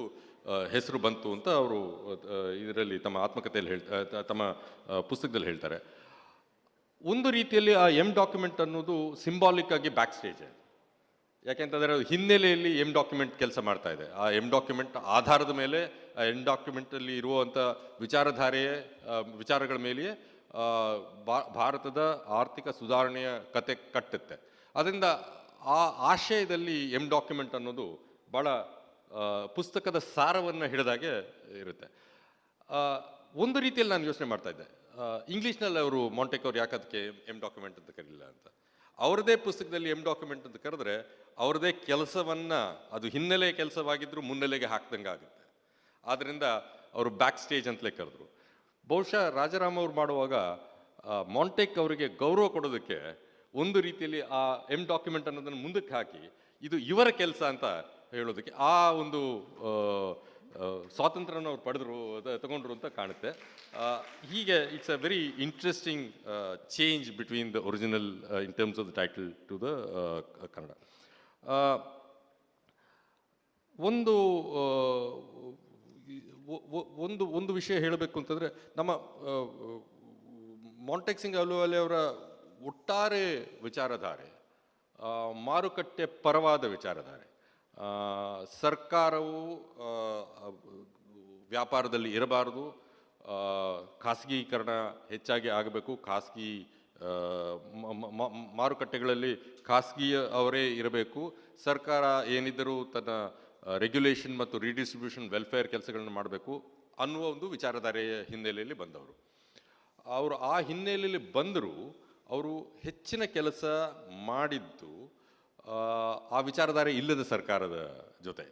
ಹೆಸರು ಬಂತು ಅಂತ ಅವರು ಇದರಲ್ಲಿ ತಮ್ಮ ಆತ್ಮಕಥೆಯಲ್ಲಿ ತಮ್ಮ ಪುಸ್ತಕದಲ್ಲಿ ಹೇಳ್ತಾರೆ. ಒಂದು ರೀತಿಯಲ್ಲಿ ಆ ಡಾಕ್ಯುಮೆಂಟ್ ಅನ್ನೋದು ಸಿಂಬಾಲಿಕ್ ಆಗಿ ಬ್ಯಾಕ್ ಸ್ಟೇಜ್. ಯಾಕೆಂತಂದರೆ ಅದು ಹಿನ್ನೆಲೆಯಲ್ಲಿ ಡಾಕ್ಯುಮೆಂಟ್ ಕೆಲಸ ಮಾಡ್ತಾ ಇದೆ. ಆ ಡಾಕ್ಯುಮೆಂಟ್ ಆಧಾರದ ಮೇಲೆ ಆ ಡಾಕ್ಯುಮೆಂಟಲ್ಲಿ ಇರುವಂಥ ವಿಚಾರಗಳ ಮೇಲೆಯೇ ಭಾರತದ ಆರ್ಥಿಕ ಸುಧಾರಣೆಯ ಕತೆ ಕಟ್ಟುತ್ತೆ. ಅದರಿಂದ ಆ ಆಶಯದಲ್ಲಿ ಡಾಕ್ಯುಮೆಂಟ್ ಅನ್ನೋದು ಭಾಳ ಪುಸ್ತಕದ ಸಾರವನ್ನು ಹಿಡಿದಾಗೆ ಇರುತ್ತೆ. ಒಂದು ರೀತಿಯಲ್ಲಿ ನಾನು ಯೋಚನೆ ಮಾಡ್ತಾ ಇದ್ದೆ, ಇಂಗ್ಲೀಷ್ನಲ್ಲಿ ಅವರು ಮಾಂಟೆಕ್ ಅವ್ರು ಯಾಕೆ ಅದಕ್ಕೆ ಡಾಕ್ಯುಮೆಂಟ್ ಅಂತ ಕರೀಲಿಲ್ಲ ಅಂತ. ಅವರದೇ ಪುಸ್ತಕದಲ್ಲಿ ಡಾಕ್ಯುಮೆಂಟ್ ಅಂತ ಕರೆದ್ರೆ ಅವ್ರದೇ ಕೆಲಸವನ್ನು, ಅದು ಹಿನ್ನೆಲೆ ಕೆಲಸವಾಗಿದ್ದರೂ ಮುನ್ನೆಲೆಗೆ ಹಾಕ್ದಂಗೆ ಆಗುತ್ತೆ. ಆದ್ದರಿಂದ ಅವರು ಬ್ಯಾಕ್ ಸ್ಟೇಜ್ ಅಂತಲೇ ಕರೆದ್ರು. ಬಹುಶಃ ರಾಜಾರಾಮ್ ಅವ್ರು ಮಾಡುವಾಗ ಮಾಂಟೆಕ್ ಅವರಿಗೆ ಗೌರವ ಕೊಡೋದಕ್ಕೆ ಒಂದು ರೀತಿಯಲ್ಲಿ ಆ ಡಾಕ್ಯುಮೆಂಟ್ ಅನ್ನೋದನ್ನು ಮುಂದಕ್ಕೆ ಹಾಕಿ ಇದು ಇವರ ಕೆಲಸ ಅಂತ ಹೇಳೋದಕ್ಕೆ ಆ ಒಂದು ಸ್ವಾತಂತ್ರ್ಯನ ಅವ್ರು ತಗೊಂಡ್ರು ಅಂತ ಕಾಣುತ್ತೆ. ಹೀಗೆ it's a very interesting change between the original in terms of the title to the Kannada. ಒಂದು ವಿಷಯ ಹೇಳಬೇಕು ಅಂತಂದರೆ, ನಮ್ಮ ಮಾಂಟೆಕ್ ಸಿಂಗ್ ಅಹಲುವಾಲಿಯಾ ಅವರ ಒಟ್ಟಾರೆ ವಿಚಾರಧಾರೆ ಮಾರುಕಟ್ಟೆ ಪರವಾದ ವಿಚಾರಧಾರೆ. ಸರ್ಕಾರವು ವ್ಯಾಪಾರದಲ್ಲಿ ಇರಬಾರದು, ಖಾಸಗೀಕರಣ ಹೆಚ್ಚಾಗಿ ಆಗಬೇಕು, ಖಾಸಗಿ ಮಾರುಕಟ್ಟೆಗಳಲ್ಲಿ ಖಾಸಗಿ ಅವರೇ ಇರಬೇಕು, ಸರ್ಕಾರ ಏನಿದ್ದರೂ ತನ್ನ ರೆಗ್ಯುಲೇಷನ್ ಮತ್ತು ರೀಡಿಸ್ಟ್ರಿಬ್ಯೂಷನ್ ವೆಲ್ಫೇರ್ ಕೆಲಸಗಳನ್ನು ಮಾಡಬೇಕು ಅನ್ನುವ ಒಂದು ವಿಚಾರಧಾರೆಯ ಹಿನ್ನೆಲೆಯಲ್ಲಿ ಬಂದವರು. ಅವರು ಆ ಹಿನ್ನೆಲೆಯಲ್ಲಿ ಬಂದರೂ ಅವರು ಹೆಚ್ಚಿನ ಕೆಲಸ ಮಾಡಿದ್ದು ಆ ವಿಚಾರಧಾರೆ ಇಲ್ಲದ ಸರ್ಕಾರದ ಜೊತೆ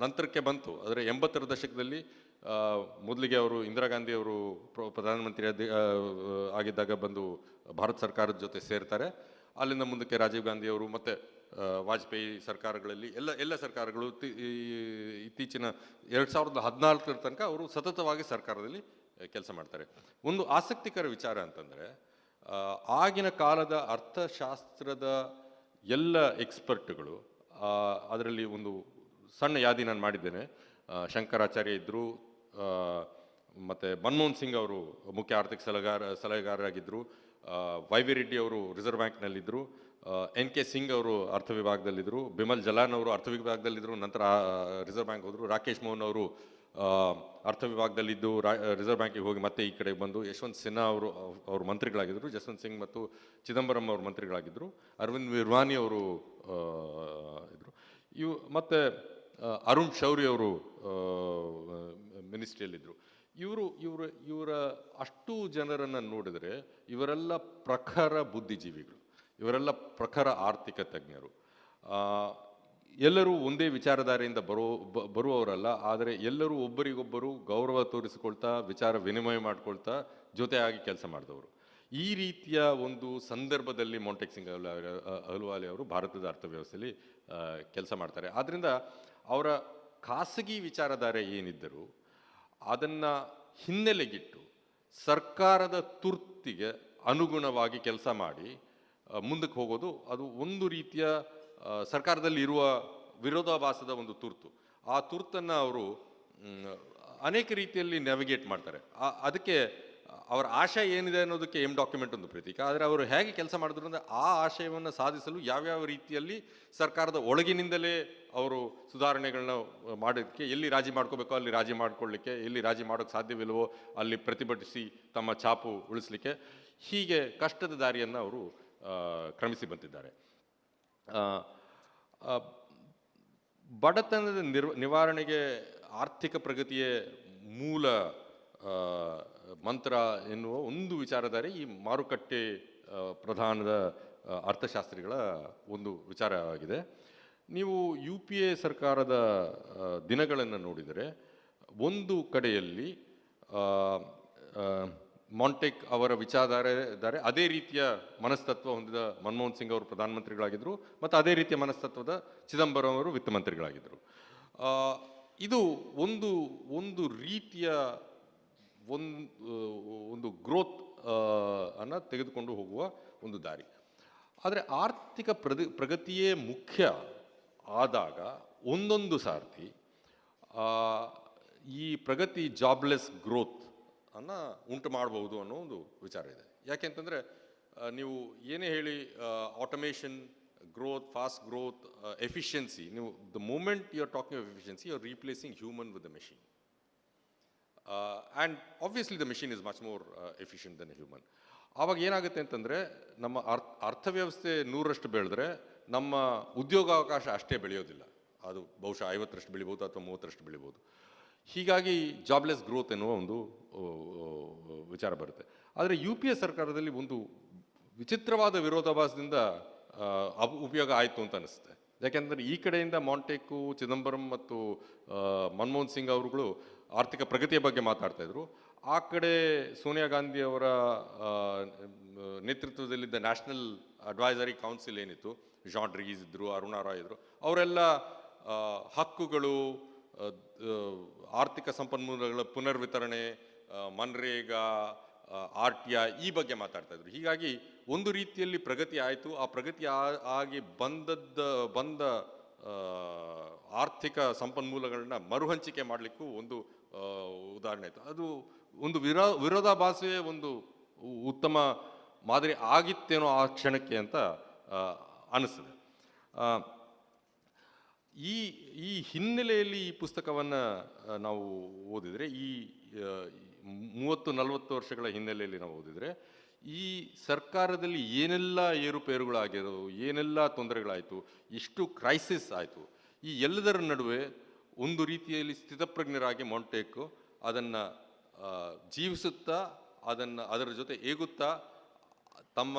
ನಂತರಕ್ಕೆ ಬಂತು. ಆದರೆ 80ರ ದಶಕದಲ್ಲಿ ಮೊದಲಿಗೆ ಅವರು ಇಂದಿರಾ ಗಾಂಧಿ ಅವರು ಪ್ರಧಾನಮಂತ್ರಿ ಆಗಿದ್ದಾಗ ಬಂದು ಭಾರತ ಸರ್ಕಾರದ ಜೊತೆ ಸೇರ್ತಾರೆ. ಅಲ್ಲಿಂದ ಮುಂದಕ್ಕೆ ರಾಜೀವ್ ಗಾಂಧಿ ಅವರು ಮತ್ತು ವಾಜಪೇಯಿ ಸರ್ಕಾರಗಳಲ್ಲಿ ಎಲ್ಲ ಸರ್ಕಾರಗಳು ಇತ್ತೀಚಿನ 2014ರ ತನಕ ಅವರು ಸತತವಾಗಿ ಸರ್ಕಾರದಲ್ಲಿ ಕೆಲಸ ಮಾಡ್ತಾರೆ. ಒಂದು ಆಸಕ್ತಿಕರ ವಿಚಾರ ಅಂತಂದರೆ, ಆಗಿನ ಕಾಲದ ಅರ್ಥಶಾಸ್ತ್ರದ ಎಲ್ಲ ಎಕ್ಸ್ಪರ್ಟ್ಗಳು, ಅದರಲ್ಲಿ ಒಂದು ಸಣ್ಣ ಯಾದಿ ನಾನು ಮಾಡಿದ್ದೇನೆ. ಶಂಕರಾಚಾರ್ಯ ಇದ್ದರು, ಮತ್ತು ಮನಮೋಹನ್ ಸಿಂಗ್ ಅವರು ಮುಖ್ಯ ಆರ್ಥಿಕ ಸಲಹೆಗಾರರಾಗಿದ್ದರು, ವೈ ವಿ ರೆಡ್ಡಿ ಅವರು ರಿಸರ್ವ್ ಬ್ಯಾಂಕ್ನಲ್ಲಿದ್ದರು, NK ಸಿಂಗ್ ಅವರು ಅರ್ಥ ವಿಭಾಗದಲ್ಲಿದ್ದರು, ಬಿಮಲ್ ಜಲಾನ್ ಅವರು ಅರ್ಥ ವಿಭಾಗದಲ್ಲಿದ್ದರು, ನಂತರ ರಿಸರ್ವ್ ಬ್ಯಾಂಕ್ ಹೋದರು, ರಾಕೇಶ್ ಮೋಹನ್ ಅವರು ಅರ್ಥ ವಿಭಾಗದಲ್ಲಿದ್ದು ರಿಸರ್ವ್ ಬ್ಯಾಂಕಿಗೆ ಹೋಗಿ ಮತ್ತೆ ಈ ಕಡೆ ಬಂದು, ಯಶವಂತ್ ಸಿನ್ಹಾ ಅವರು ಮಂತ್ರಿಗಳಾಗಿದ್ದರು, ಜಸ್ವಂತ್ ಸಿಂಗ್ ಮತ್ತು ಚಿದಂಬರಂ ಅವರು ಮಂತ್ರಿಗಳಾಗಿದ್ದರು, ಅರವಿಂದ್ ವಿರ್ವಾನಿ ಅವರು ಇದ್ದರು, ಮತ್ತು ಅರುಣ್ ಶೌರಿ ಅವರು ಮಿನಿಸ್ಟ್ರಿಯಲ್ಲಿದ್ದರು. ಇವರ ಅಷ್ಟು ಜನರನ್ನು ನೋಡಿದರೆ ಇವರೆಲ್ಲ ಪ್ರಖರ ಬುದ್ಧಿಜೀವಿಗಳು, ಇವರೆಲ್ಲ ಪ್ರಖರ ಆರ್ಥಿಕ ತಜ್ಞರು. ಎಲ್ಲರೂ ಒಂದೇ ವಿಚಾರಧಾರೆಯಿಂದ ಬರುವವರಲ್ಲ, ಆದರೆ ಎಲ್ಲರೂ ಒಬ್ಬರಿಗೊಬ್ಬರು ಗೌರವ ತೋರಿಸಿಕೊಳ್ತಾ, ವಿಚಾರ ವಿನಿಮಯ ಮಾಡ್ಕೊಳ್ತಾ ಜೊತೆಯಾಗಿ ಕೆಲಸ ಮಾಡಿದವರು. ಈ ರೀತಿಯ ಒಂದು ಸಂದರ್ಭದಲ್ಲಿ ಮಾಂಟೆಕ್ ಸಿಂಗ್ ಅಹಲುವಾಲಿಯಾ ಅವರು ಭಾರತದ ಅರ್ಥವ್ಯವಸ್ಥೆಯಲ್ಲಿ ಕೆಲಸ ಮಾಡ್ತಾರೆ. ಆದ್ದರಿಂದ ಅವರ ಖಾಸಗಿ ವಿಚಾರಧಾರೆ ಏನಿದ್ದರೂ ಅದನ್ನು ಹಿನ್ನೆಲೆಗಿಟ್ಟು ಸರ್ಕಾರದ ತುರ್ತಿಗೆ ಅನುಗುಣವಾಗಿ ಕೆಲಸ ಮಾಡಿ ಮುಂದಕ್ಕೆ ಹೋಗೋದು, ಅದು ಒಂದು ರೀತಿಯ ಸರ್ಕಾರದಲ್ಲಿ ಇರುವ ವಿರೋಧಾಭಾಸದ ಒಂದು ತುರ್ತು. ಆ ತುರ್ತನ್ನು ಅವರು ಅನೇಕ ರೀತಿಯಲ್ಲಿ ನ್ಯಾವಿಗೇಟ್ ಮಾಡ್ತಾರೆ. ಅದಕ್ಕೆ ಅವರ ಆಶಯ ಏನಿದೆ ಅನ್ನೋದಕ್ಕೆ ಡಾಕ್ಯುಮೆಂಟ್ ಒಂದು ಪ್ರತೀಕ. ಆದರೆ ಅವರು ಹೇಗೆ ಕೆಲಸ ಮಾಡಿದ್ರು ಅಂದರೆ, ಆ ಆಶಯವನ್ನು ಸಾಧಿಸಲು ಯಾವ್ಯಾವ ರೀತಿಯಲ್ಲಿ ಸರ್ಕಾರದ ಒಳಗಿನಿಂದಲೇ ಅವರು ಸುಧಾರಣೆಗಳನ್ನ ಮಾಡೋದಕ್ಕೆ, ಎಲ್ಲಿ ರಾಜಿ ಮಾಡ್ಕೋಬೇಕೋ ಅಲ್ಲಿ ರಾಜಿ ಮಾಡ್ಕೊಳ್ಳಿಕ್ಕೆ, ಎಲ್ಲಿ ರಾಜಿ ಮಾಡೋಕ್ಕೆ ಸಾಧ್ಯವಿಲ್ಲವೋ ಅಲ್ಲಿ ಪ್ರತಿಭಟಿಸಿ ತಮ್ಮ ಛಾಪು ಉಳಿಸ್ಲಿಕ್ಕೆ, ಹೀಗೆ ಕಷ್ಟದ ದಾರಿಯನ್ನು ಅವರು ಕ್ರಮಿಸಿ ಬಂದಿದ್ದಾರೆ. ಬಡತನದ ನಿವಾರಣೆಗೆ ಆರ್ಥಿಕ ಪ್ರಗತಿಯೇ ಮೂಲ ಮಂತ್ರ ಎನ್ನುವ ಒಂದು ವಿಚಾರಧಾರೆ ಈ ಮಾರುಕಟ್ಟೆ ಪ್ರಧಾನದ ಅರ್ಥಶಾಸ್ತ್ರಿಗಳ ಒಂದು ವಿಚಾರವಾಗಿದೆ. ನೀವು UPA ಸರ್ಕಾರದ ದಿನಗಳನ್ನು ನೋಡಿದರೆ, ಒಂದು ಕಡೆಯಲ್ಲಿ ಮಾಂಟೆಕ್ ಅವರ ವಿಚಾರಧಾರೆ ಅದೇ ರೀತಿಯ ಮನಸ್ತತ್ವ ಹೊಂದಿದ ಮನಮೋಹನ್ ಸಿಂಗ್ ಅವರು ಪ್ರಧಾನಮಂತ್ರಿಗಳಾಗಿದ್ದರು, ಮತ್ತು ಅದೇ ರೀತಿಯ ಮನಸ್ತತ್ವದ ಚಿದಂಬರಂ ಅವರು ವಿತ್ತ ಮಂತ್ರಿಗಳಾಗಿದ್ದರು. ಇದು ಒಂದು ರೀತಿಯ ಒಂದು ಗ್ರೋತ್ ಅನ್ನು ತೆಗೆದುಕೊಂಡು ಹೋಗುವ ಒಂದು ದಾರಿ. ಆದರೆ ಆರ್ಥಿಕ ಪ್ರಗತಿಯೇ ಮುಖ್ಯ ಆದಾಗ ಒಂದೊಂದು ಸಾರ್ತಿ ಈ ಪ್ರಗತಿ ಜಾಬ್ಲೆಸ್ ಗ್ರೋತ್ ಅನ್ನು ಉಂಟು ಮಾಡಬಹುದು ಅನ್ನೋ ಒಂದು ವಿಚಾರ ಇದೆ. ಯಾಕೆಂತಂದರೆ ನೀವು ಏನೇ ಹೇಳಿ automation, growth, fast growth, efficiency. The moment you're talking of efficiency, you're replacing human with the machine. And obviously the machine is much more efficient than a human. ಆವಾಗ ಏನಾಗುತ್ತೆ ಅಂತಂದರೆ ನಮ್ಮ ಅರ್ಥವ್ಯವಸ್ಥೆ 100ರಷ್ಟು ಬೆಳೆದ್ರೆ ನಮ್ಮ ಉದ್ಯೋಗಾವಕಾಶ ಅಷ್ಟೇ ಬೆಳೆಯೋದಿಲ್ಲ. ಅದು ಬಹುಶಃ 50ರಷ್ಟು ಬೆಳಿಬೋದು ಅಥವಾ 30ರಷ್ಟು ಬೆಳಿಬೋದು. ಹೀಗಾಗಿ ಜಾಬ್ಲೆಸ್ ಗ್ರೋತ್ ಎನ್ನುವ ಒಂದು ವಿಚಾರ ಬರುತ್ತೆ. ಆದರೆ UPA ಸರ್ಕಾರದಲ್ಲಿ ಒಂದು ವಿಚಿತ್ರವಾದ ವಿರೋಧಾಭಾಸದಿಂದ ಉಪಯೋಗ ಆಯಿತು ಅಂತ ಅನಿಸುತ್ತೆ. ಯಾಕೆಂದರೆ ಈ ಕಡೆಯಿಂದ ಮಾಂಟೇಕು, ಚಿದಂಬರಂ ಮತ್ತು ಮನಮೋಹನ್ ಸಿಂಗ್ ಅವರುಗಳು ಆರ್ಥಿಕ ಪ್ರಗತಿಯ ಬಗ್ಗೆ ಮಾತಾಡ್ತಾಯಿದ್ರು. ಆ ಕಡೆ ಸೋನಿಯಾ ಗಾಂಧಿ ಅವರ ನೇತೃತ್ವದಲ್ಲಿದ್ದ ನ್ಯಾಷನಲ್ ಅಡ್ವೈಸರಿ ಕೌನ್ಸಿಲ್ ಏನಿತ್ತು, ಜಾನ್ ಡ್ರೀಸ್ ಇದ್ದರು, ಅರುಣಾ ರಾಯ್ ಇದ್ದರು, ಅವರೆಲ್ಲ ಹಕ್ಕುಗಳು, ಆರ್ಥಿಕ ಸಂಪನ್ಮೂಲಗಳ ಪುನರ್ವಿತರಣೆ, ಮನ್ರೇಗಾ, RTI ಈ ಬಗ್ಗೆ ಮಾತಾಡ್ತಾಯಿದ್ರು. ಹೀಗಾಗಿ ಒಂದು ರೀತಿಯಲ್ಲಿ ಪ್ರಗತಿ ಆಯಿತು. ಆ ಪ್ರಗತಿ ಆಗಿ ಬಂದ ಆರ್ಥಿಕ ಸಂಪನ್ಮೂಲಗಳನ್ನ ಮರುಹಂಚಿಕೆ ಮಾಡಲಿಕ್ಕೂ ಒಂದು ಉದಾಹರಣೆ ಆಯಿತು. ಅದು ಒಂದು ವಿರೋಧಾಭಾಸವೇ ಒಂದು ಉತ್ತಮ ಮಾದರಿ ಆಗಿತ್ತೇನೋ ಆ ಕ್ಷಣಕ್ಕೆ ಅಂತ ಅನಿಸ್ತದೆ. ಈ ಹಿನ್ನೆಲೆಯಲ್ಲಿ ಈ ಪುಸ್ತಕವನ್ನು ನಾವು ಓದಿದರೆ, ಈ 30-40 ವರ್ಷಗಳ ಹಿನ್ನೆಲೆಯಲ್ಲಿ ನಾವು ಓದಿದರೆ, ಈ ಸರ್ಕಾರದಲ್ಲಿ ಏನೆಲ್ಲ ಏರುಪೇರುಗಳಾಗಿರೋ, ಏನೆಲ್ಲ ತೊಂದರೆಗಳಾಯಿತು, ಎಷ್ಟು ಕ್ರೈಸಿಸ್ ಆಯಿತು, ಈ ಎಲ್ಲದರ ನಡುವೆ ಒಂದು ರೀತಿಯಲ್ಲಿ ಸ್ಥಿತಪ್ರಜ್ಞರಾಗಿ ಮಾಂಟೇಕು ಅದನ್ನು ಜೀವಿಸುತ್ತಾ, ಅದರ ಜೊತೆ ಏಗುತ್ತಾ, ತಮ್ಮ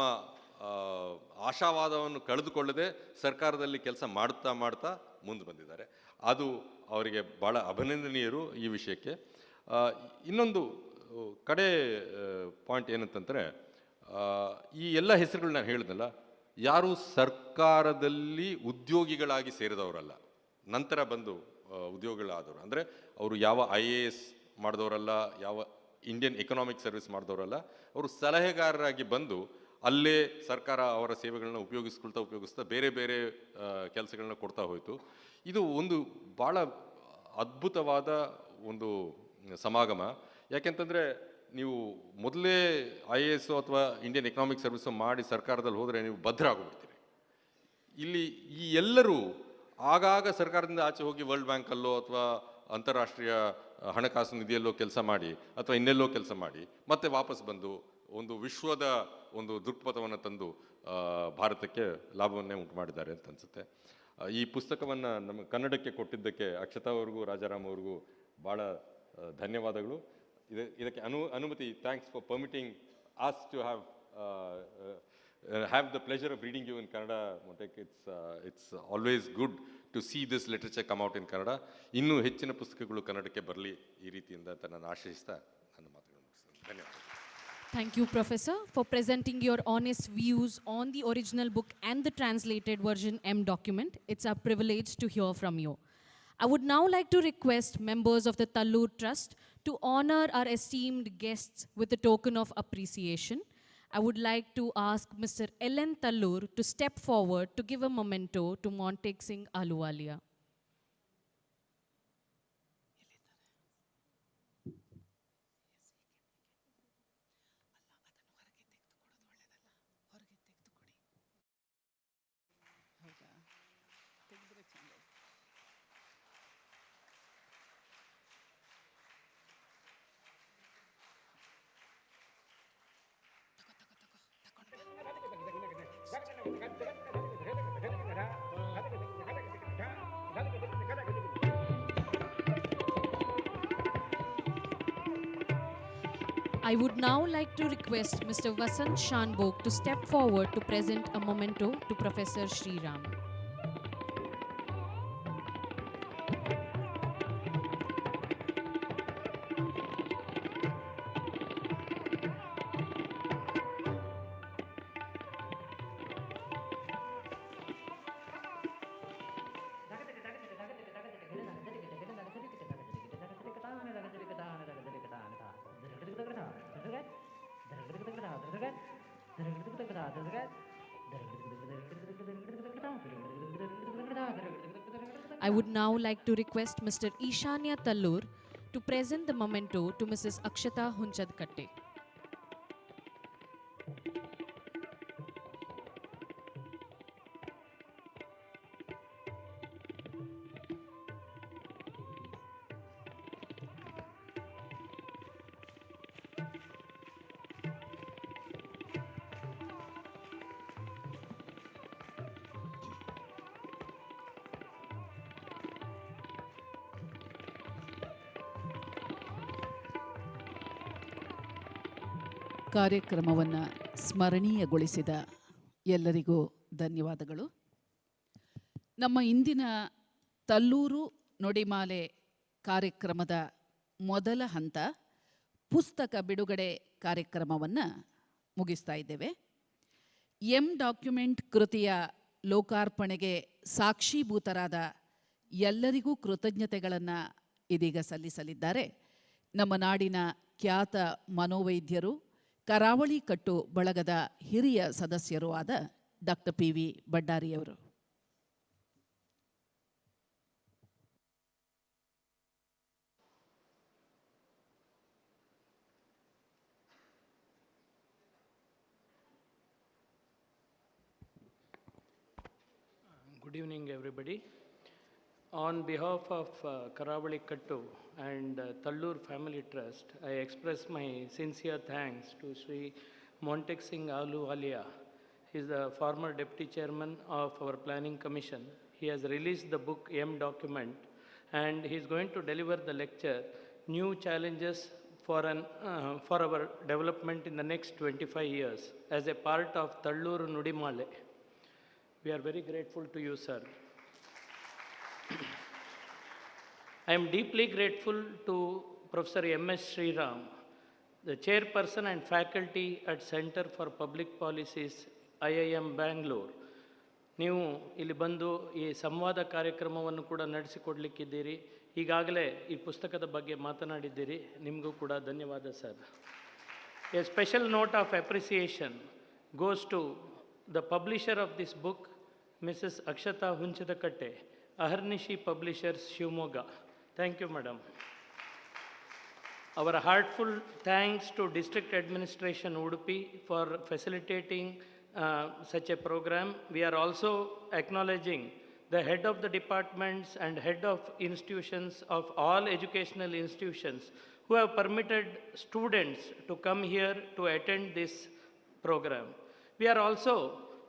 ಆಶಾವಾದವನ್ನು ಕಳೆದುಕೊಳ್ಳದೆ ಸರ್ಕಾರದಲ್ಲಿ ಕೆಲಸ ಮಾಡ್ತಾ ಮುಂದೆ ಬಂದಿದ್ದಾರೆ. ಅದು ಅವರಿಗೆ ಭಾಳ ಅಭಿನಂದನೀಯರು ಈ ವಿಷಯಕ್ಕೆ. ಇನ್ನೊಂದು ಕಡೆ ಪಾಯಿಂಟ್ ಏನಂತಂದರೆ, ಈ ಎಲ್ಲ ಹೆಸರುಗಳು ನಾನು ಹೇಳಿದ್ನಲ್ಲ, ಯಾರು ಸರ್ಕಾರದಲ್ಲಿ ಉದ್ಯೋಗಿಗಳಾಗಿ ಸೇರಿದವರಲ್ಲ, ನಂತರ ಬಂದು ಉದ್ಯೋಗಿಗಳಾದವರು. ಅಂದರೆ ಅವರು ಯಾವ IAS ಮಾಡಿದವರಲ್ಲ, ಯಾವ ಇಂಡಿಯನ್ ಎಕನಾಮಿಕ್ ಸರ್ವಿಸ್ ಮಾಡಿದವರಲ್ಲ, ಅವರು ಸಲಹೆಗಾರರಾಗಿ ಬಂದು ಅಲ್ಲೇ ಸರ್ಕಾರ ಅವರ ಸೇವೆಗಳನ್ನ ಉಪಯೋಗಿಸ್ತಾ ಬೇರೆ ಬೇರೆ ಕೆಲಸಗಳನ್ನ ಕೊಡ್ತಾ ಹೋಯಿತು. ಇದು ಒಂದು ಭಾಳ ಅದ್ಭುತವಾದ ಒಂದು ಸಮಾಗಮ. ಯಾಕೆಂತಂದರೆ, ನೀವು ಮೊದಲೇ IAS ಅಥವಾ ಇಂಡಿಯನ್ ಎಕನಾಮಿಕ್ ಸರ್ವಿಸು ಮಾಡಿ ಸರ್ಕಾರದಲ್ಲಿ ಹೋದರೆ ನೀವು ಭದ್ರ ಆಗೋಗ್ಬಿಡ್ತೀರಿ. ಇಲ್ಲಿ ಈ ಎಲ್ಲರೂ ಆಗಾಗ ಸರ್ಕಾರದಿಂದ ಆಚೆ ಹೋಗಿ ವರ್ಲ್ಡ್ ಬ್ಯಾಂಕಲ್ಲೋ ಅಥವಾ ಅಂತಾರಾಷ್ಟ್ರೀಯ ಹಣಕಾಸು ನಿಧಿಯಲ್ಲೋ ಕೆಲಸ ಮಾಡಿ ಅಥವಾ ಇನ್ನೆಲ್ಲೋ ಕೆಲಸ ಮಾಡಿ ಮತ್ತೆ ವಾಪಸ್ ಬಂದು ಒಂದು ವಿಶ್ವದ ಒಂದು ದೃಕ್ಪಥವನ್ನು ತಂದು ಭಾರತಕ್ಕೆ ಲಾಭವನ್ನೇ ಉಂಟು ಮಾಡಿದ್ದಾರೆ ಅಂತ ಅನಿಸುತ್ತೆ. ಈ ಪುಸ್ತಕವನ್ನು ನಮ್ಮ ಕನ್ನಡಕ್ಕೆ ಕೊಟ್ಟಿದ್ದಕ್ಕೆ ಅಕ್ಷತಾ ಅವ್ರಿಗೂ ರಾಜಾರಾಮ್ ಅವ್ರಿಗೂ ಭಾಳ ಧನ್ಯವಾದಗಳು. ಇದಕ್ಕೆ ಅನುಮತಿ, thanks for permitting us to have the pleasure of reading you in Kannada, Montek. It's always good to see this literature come out in Kannada. ಇನ್ನೂ ಹೆಚ್ಚಿನ ಪುಸ್ತಕಗಳು ಕನ್ನಡಕ್ಕೆ ಬರಲಿ ಈ ರೀತಿಯಿಂದ ಅಂತ ನಾನು ಆಶಿಸ್ತಾ ನನ್ನ ಮಾತುಗಳನ್ನು ಮುಗಿಸ್ತೇನೆ. ಧನ್ಯವಾದ. Thank you, Professor, for presenting your honest views on the original book and the translated version M document. It's a privilege to hear from you. I would now like to request members of the Tallur Trust to honor our esteemed guests with a token of appreciation. I would like to ask Mr. Ellen Tallur to step forward to give a memento to Montek Singh Ahluwalia. I would now like to request Mr. Vasant Shanbhog to step forward to present a memento to Professor Sriram. I would now like to request Mr. Ishanya Tallur to present the memento to Mrs. Akshata Hunchadkatte. ಕಾರ್ಯಕ್ರಮವನ್ನು ಸ್ಮರಣೀಯಗೊಳಿಸಿದ ಎಲ್ಲರಿಗೂ ಧನ್ಯವಾದಗಳು. ನಮ್ಮ ಇಂದಿನ ತಲ್ಲೂರು ನುಡಿಮಾಲೆ ಕಾರ್ಯಕ್ರಮದ ಮೊದಲ ಹಂತ ಪುಸ್ತಕ ಬಿಡುಗಡೆ ಕಾರ್ಯಕ್ರಮವನ್ನು ಮುಗಿಸ್ತಾ ಇದ್ದೇವೆ. ಡಾಕ್ಯುಮೆಂಟ್ ಕೃತಿಯ ಲೋಕಾರ್ಪಣೆಗೆ ಸಾಕ್ಷೀಭೂತರಾದ ಎಲ್ಲರಿಗೂ ಕೃತಜ್ಞತೆಗಳನ್ನು ಇದೀಗ ಸಲ್ಲಿಸಲಿದ್ದಾರೆ ನಮ್ಮ ನಾಡಿನ ಖ್ಯಾತ ಮನೋವೈದ್ಯರು, ಕರಾವಳಿ ಕಟ್ಟು ಬಳಗದ ಹಿರಿಯ ಸದಸ್ಯರೂ ಆದ doctor PV ಬಡ್ಡಾರಿಯವರು. Good evening, everybody. On behalf of Karavali Kattu and Tallur Family Trust, I express my sincere thanks to Sri Montek Singh Ahluwalia. He is the former Deputy Chairman of our Planning Commission. He has released the book Document, and he is going to deliver the lecture, New Challenges for our Development in the next 25 years, as a part of Tallur Nudimale. We are very grateful to you, sir. I am deeply grateful to Professor M.S. Sriram, the chairperson and faculty at Center for Public Policies, IIM Bangalore. ನೀವು ಇಲ್ಲಿ ಬಂದು ಈ ಸಂವಾದ ಕಾರ್ಯಕ್ರಮವನ್ನು ಕೂಡ ನಡೆಸಿಕೊಡ್ಲಿಕ್ಕಿದ್ದೀರಿ. ಈಗಾಗಲೇ ಈ ಪುಸ್ತಕದ ಬಗ್ಗೆ ಮಾತನಾಡಿದ್ದೀರಿ. ನಿಮಗೂ ಕೂಡ ಧನ್ಯವಾದ sir. A special note of appreciation goes to the publisher of this book, Mrs. Akshata Hunchadakatte, Aharnishi Publishers, Shivamogga. Thank you, madam. Our heartful thanks to District Administration Udupi for facilitating such a program. We are also acknowledging the head of the departments and head of institutions of all educational institutions who have permitted students to come here to attend this program. We are also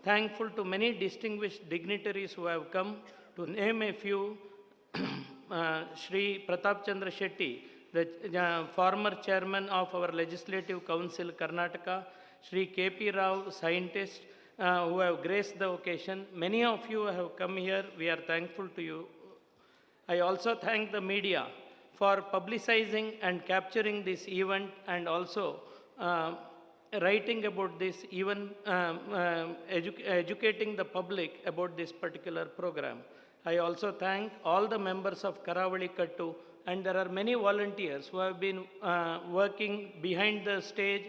thankful to many distinguished dignitaries who have come. To name a few, Shri Pratap Chandra Shetty, the former chairman of our Legislative Council, Karnataka, Shri KP Rao, scientist, who have graced the occasion. Many of you have come here. We are thankful to you. I also thank the media for publicizing and capturing this event, and also writing about this, even educating the public about this particular program. I also thank all the members of Karavali Kattu, and there are many volunteers who have been working behind the stage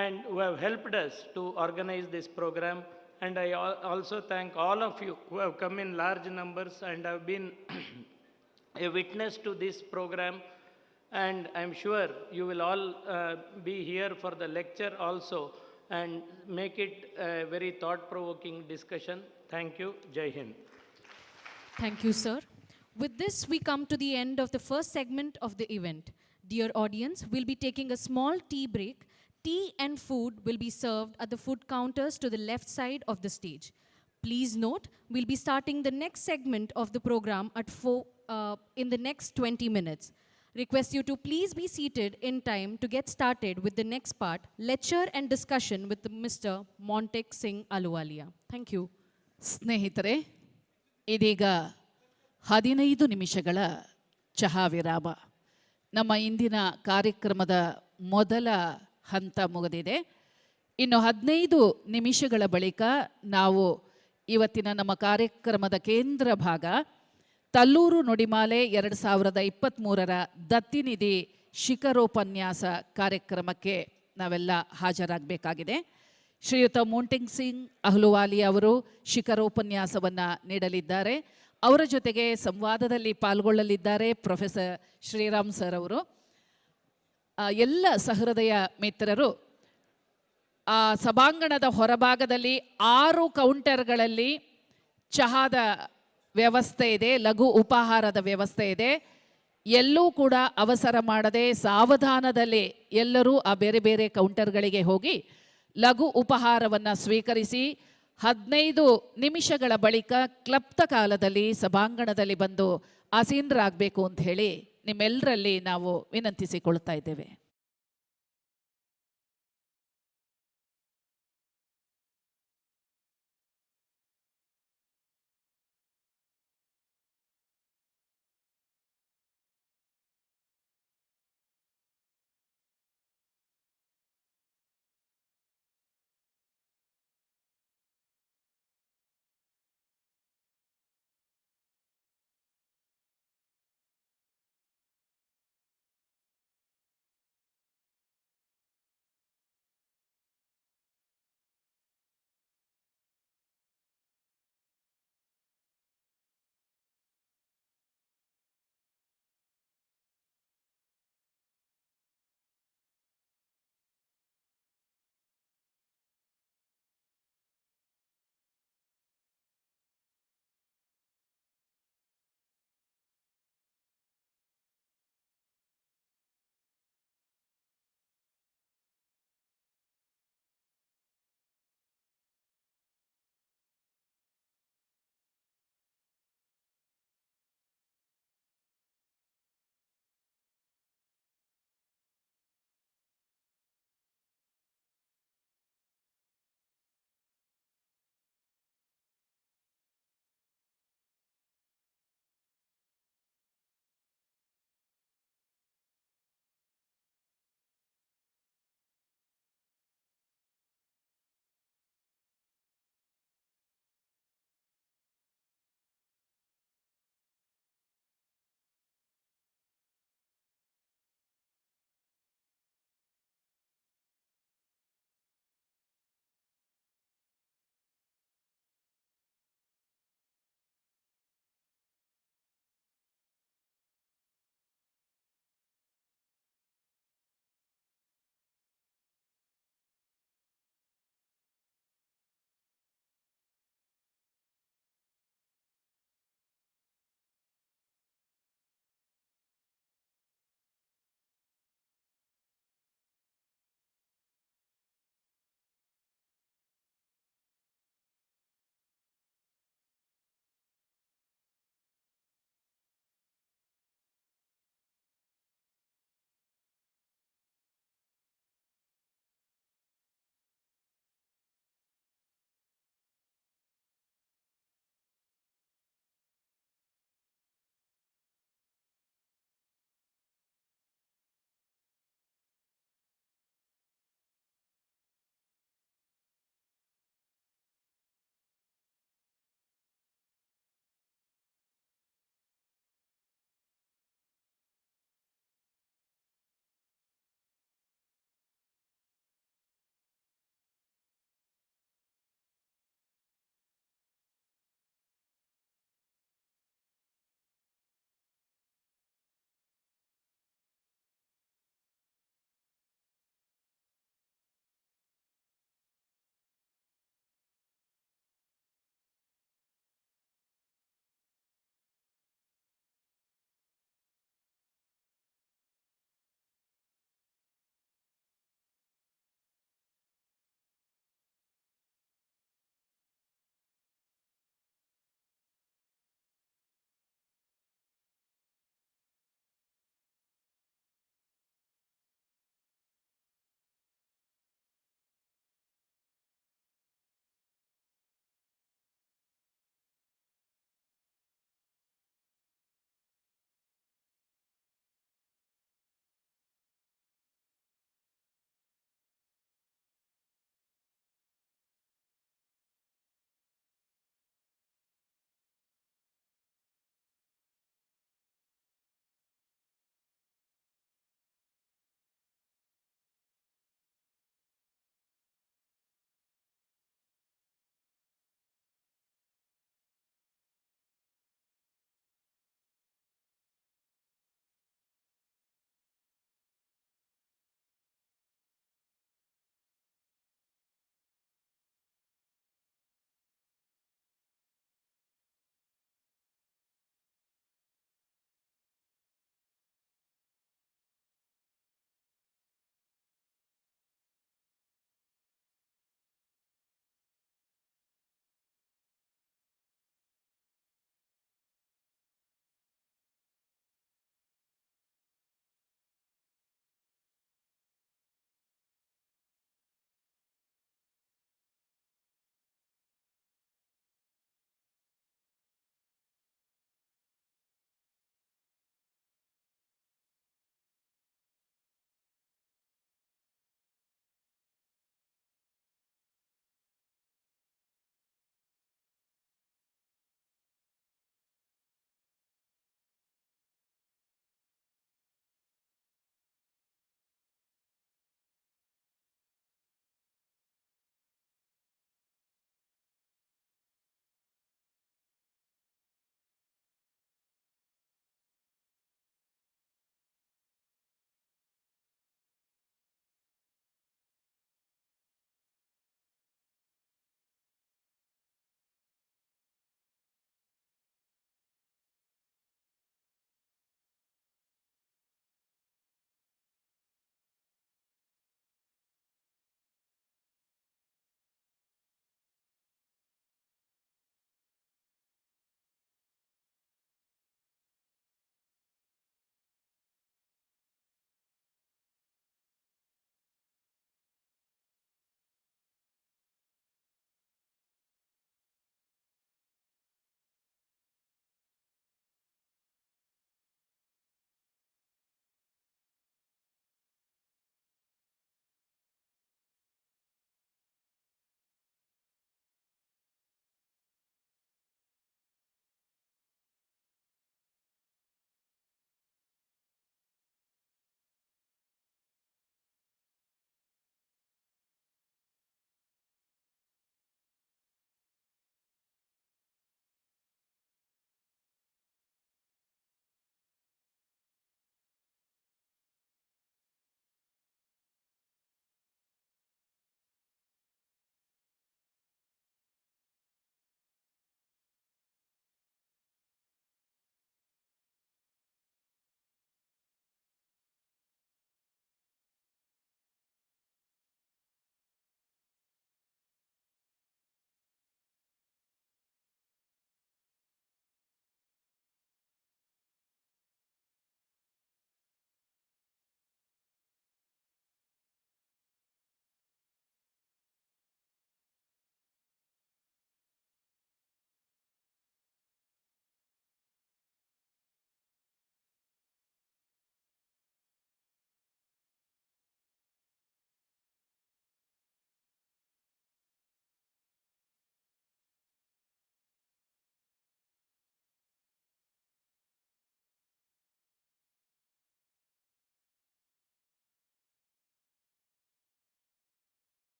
and who have helped us to organize this program. And I also thank all of you who have come in large numbers and have been a witness to this program. And I'm sure you will all be here for the lecture also and make it a very thought-provoking discussion. Thank you. Jai Hind. Thank you, sir. With this, we come to the end of the first segment of the event. Dear audience, we'll be taking a small tea break. Tea and food will be served at the food counters to the left side of the stage. Please note, we'll be starting the next segment of the program at 4 in the next 20 minutes. Request you to please be seated in time to get started with the next part, lecture and discussion with Mr. Montek Singh Ahluwalia. Thank you. ಸ್ನೇಹಿತರೆ, ಇದೀಗ 15 ನಿಮಿಷಗಳ ಚಹಾ ವಿರಾಮ. ನಮ್ಮ ಇಂದಿನ ಕಾರ್ಯಕ್ರಮದ ಮೊದಲ ಹಂತ ಮುಗಿದಿದೆ. ಇನ್ನು 15 ನಿಮಿಷಗಳ ಬಳಿಕ ನಾವು ಇವತ್ತಿನ ನಮ್ಮ ಕಾರ್ಯಕ್ರಮದ ಕೇಂದ್ರ ಭಾಗ ತಲ್ಲೂರು ನುಡಿಮಾಲೆ 2023ರ ದತ್ತಿನಿಧಿ ಶಿಖರೋಪನ್ಯಾಸ ಕಾರ್ಯಕ್ರಮಕ್ಕೆ ನಾವೆಲ್ಲ ಹಾಜರಾಗಬೇಕಾಗಿದೆ. ಶ್ರೀಯುತ ಮೋಂಟೆಕ್ ಸಿಂಗ್ ಅಹ್ಲುವಾಲಿ ಅವರು ಶಿಖರೋಪನ್ಯಾಸವನ್ನು ನೀಡಲಿದ್ದಾರೆ. ಅವರ ಜೊತೆಗೆ ಸಂವಾದದಲ್ಲಿ ಪಾಲ್ಗೊಳ್ಳಲಿದ್ದಾರೆ ಪ್ರೊಫೆಸರ್ ಶ್ರೀರಾಮ್ ಸರ್ ಅವರು. ಎಲ್ಲ ಸಹೃದಯ ಮಿತ್ರರು, ಆ ಸಭಾಂಗಣದ ಹೊರಭಾಗದಲ್ಲಿ 6 ಕೌಂಟರ್ಗಳಲ್ಲಿ ಚಹಾದ ವ್ಯವಸ್ಥೆ ಇದೆ, ಲಘು ಉಪಹಾರದ ವ್ಯವಸ್ಥೆ ಇದೆ. ಎಲ್ಲೂ ಕೂಡ ಅವಸರ ಮಾಡದೆ ಸಾವಧಾನದಲ್ಲಿ ಎಲ್ಲರೂ ಆ ಬೇರೆ ಬೇರೆ ಕೌಂಟರ್ಗಳಿಗೆ ಹೋಗಿ ಲಘು ಉಪಹಾರವನ್ನು ಸ್ವೀಕರಿಸಿ 15 ನಿಮಿಷಗಳ ಬಳಿಕ ಕ್ಲಪ್ತ ಕಾಲದಲ್ಲಿ ಸಭಾಂಗಣದಲ್ಲಿ ಬಂದು ಆಸೀನರಾಗಬೇಕು ಅಂತ ಹೇಳಿ ನಿಮ್ಮೆಲ್ಲರಲ್ಲಿ ನಾವು ವಿನಂತಿಸಿಕೊಳ್ತಾ ಇದ್ದೇವೆ.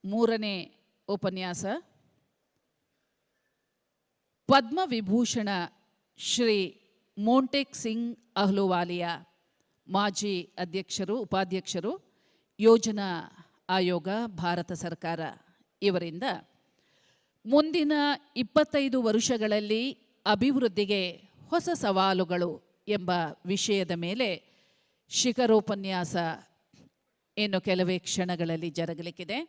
ಮೂರನೇ ಉಪನ್ಯಾಸ ಪದ್ಮವಿಭೂಷಣ ಶ್ರೀ ಮೋಂಟೆಕ್ ಸಿಂಗ್ ಅಹ್ಲುವಾಲಿಯಾ, ಮಾಜಿ ಅಧ್ಯಕ್ಷರು, ಉಪಾಧ್ಯಕ್ಷರು, ಯೋಜನಾ ಆಯೋಗ, ಭಾರತ ಸರ್ಕಾರ, ಇವರಿಂದ ಮುಂದಿನ 25 ವರ್ಷಗಳಲ್ಲಿ ಅಭಿವೃದ್ಧಿಗೆ ಹೊಸ ಸವಾಲುಗಳು ಎಂಬ ವಿಷಯದ ಮೇಲೆ ಶಿಖರೋಪನ್ಯಾಸ ಇನ್ನು ಕೆಲವೇ ಕ್ಷಣಗಳಲ್ಲಿ ಜರುಗಲಿಕ್ಕಿದೆ.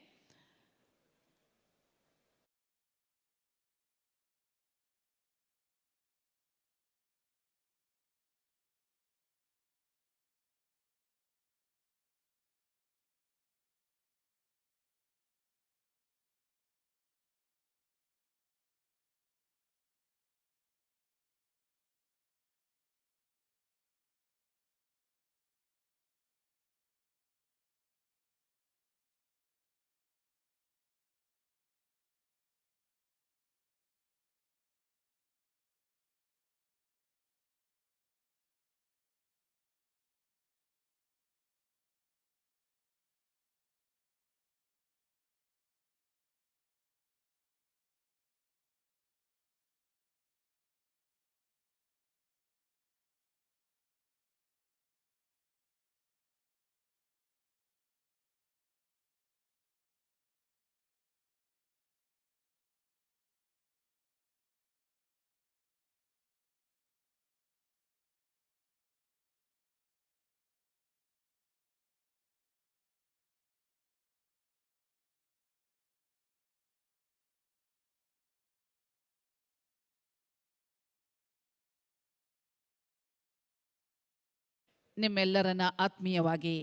ನಿಮ್ಮೆಲ್ಲರನ್ನ ಆತ್ಮೀಯವಾಗಿ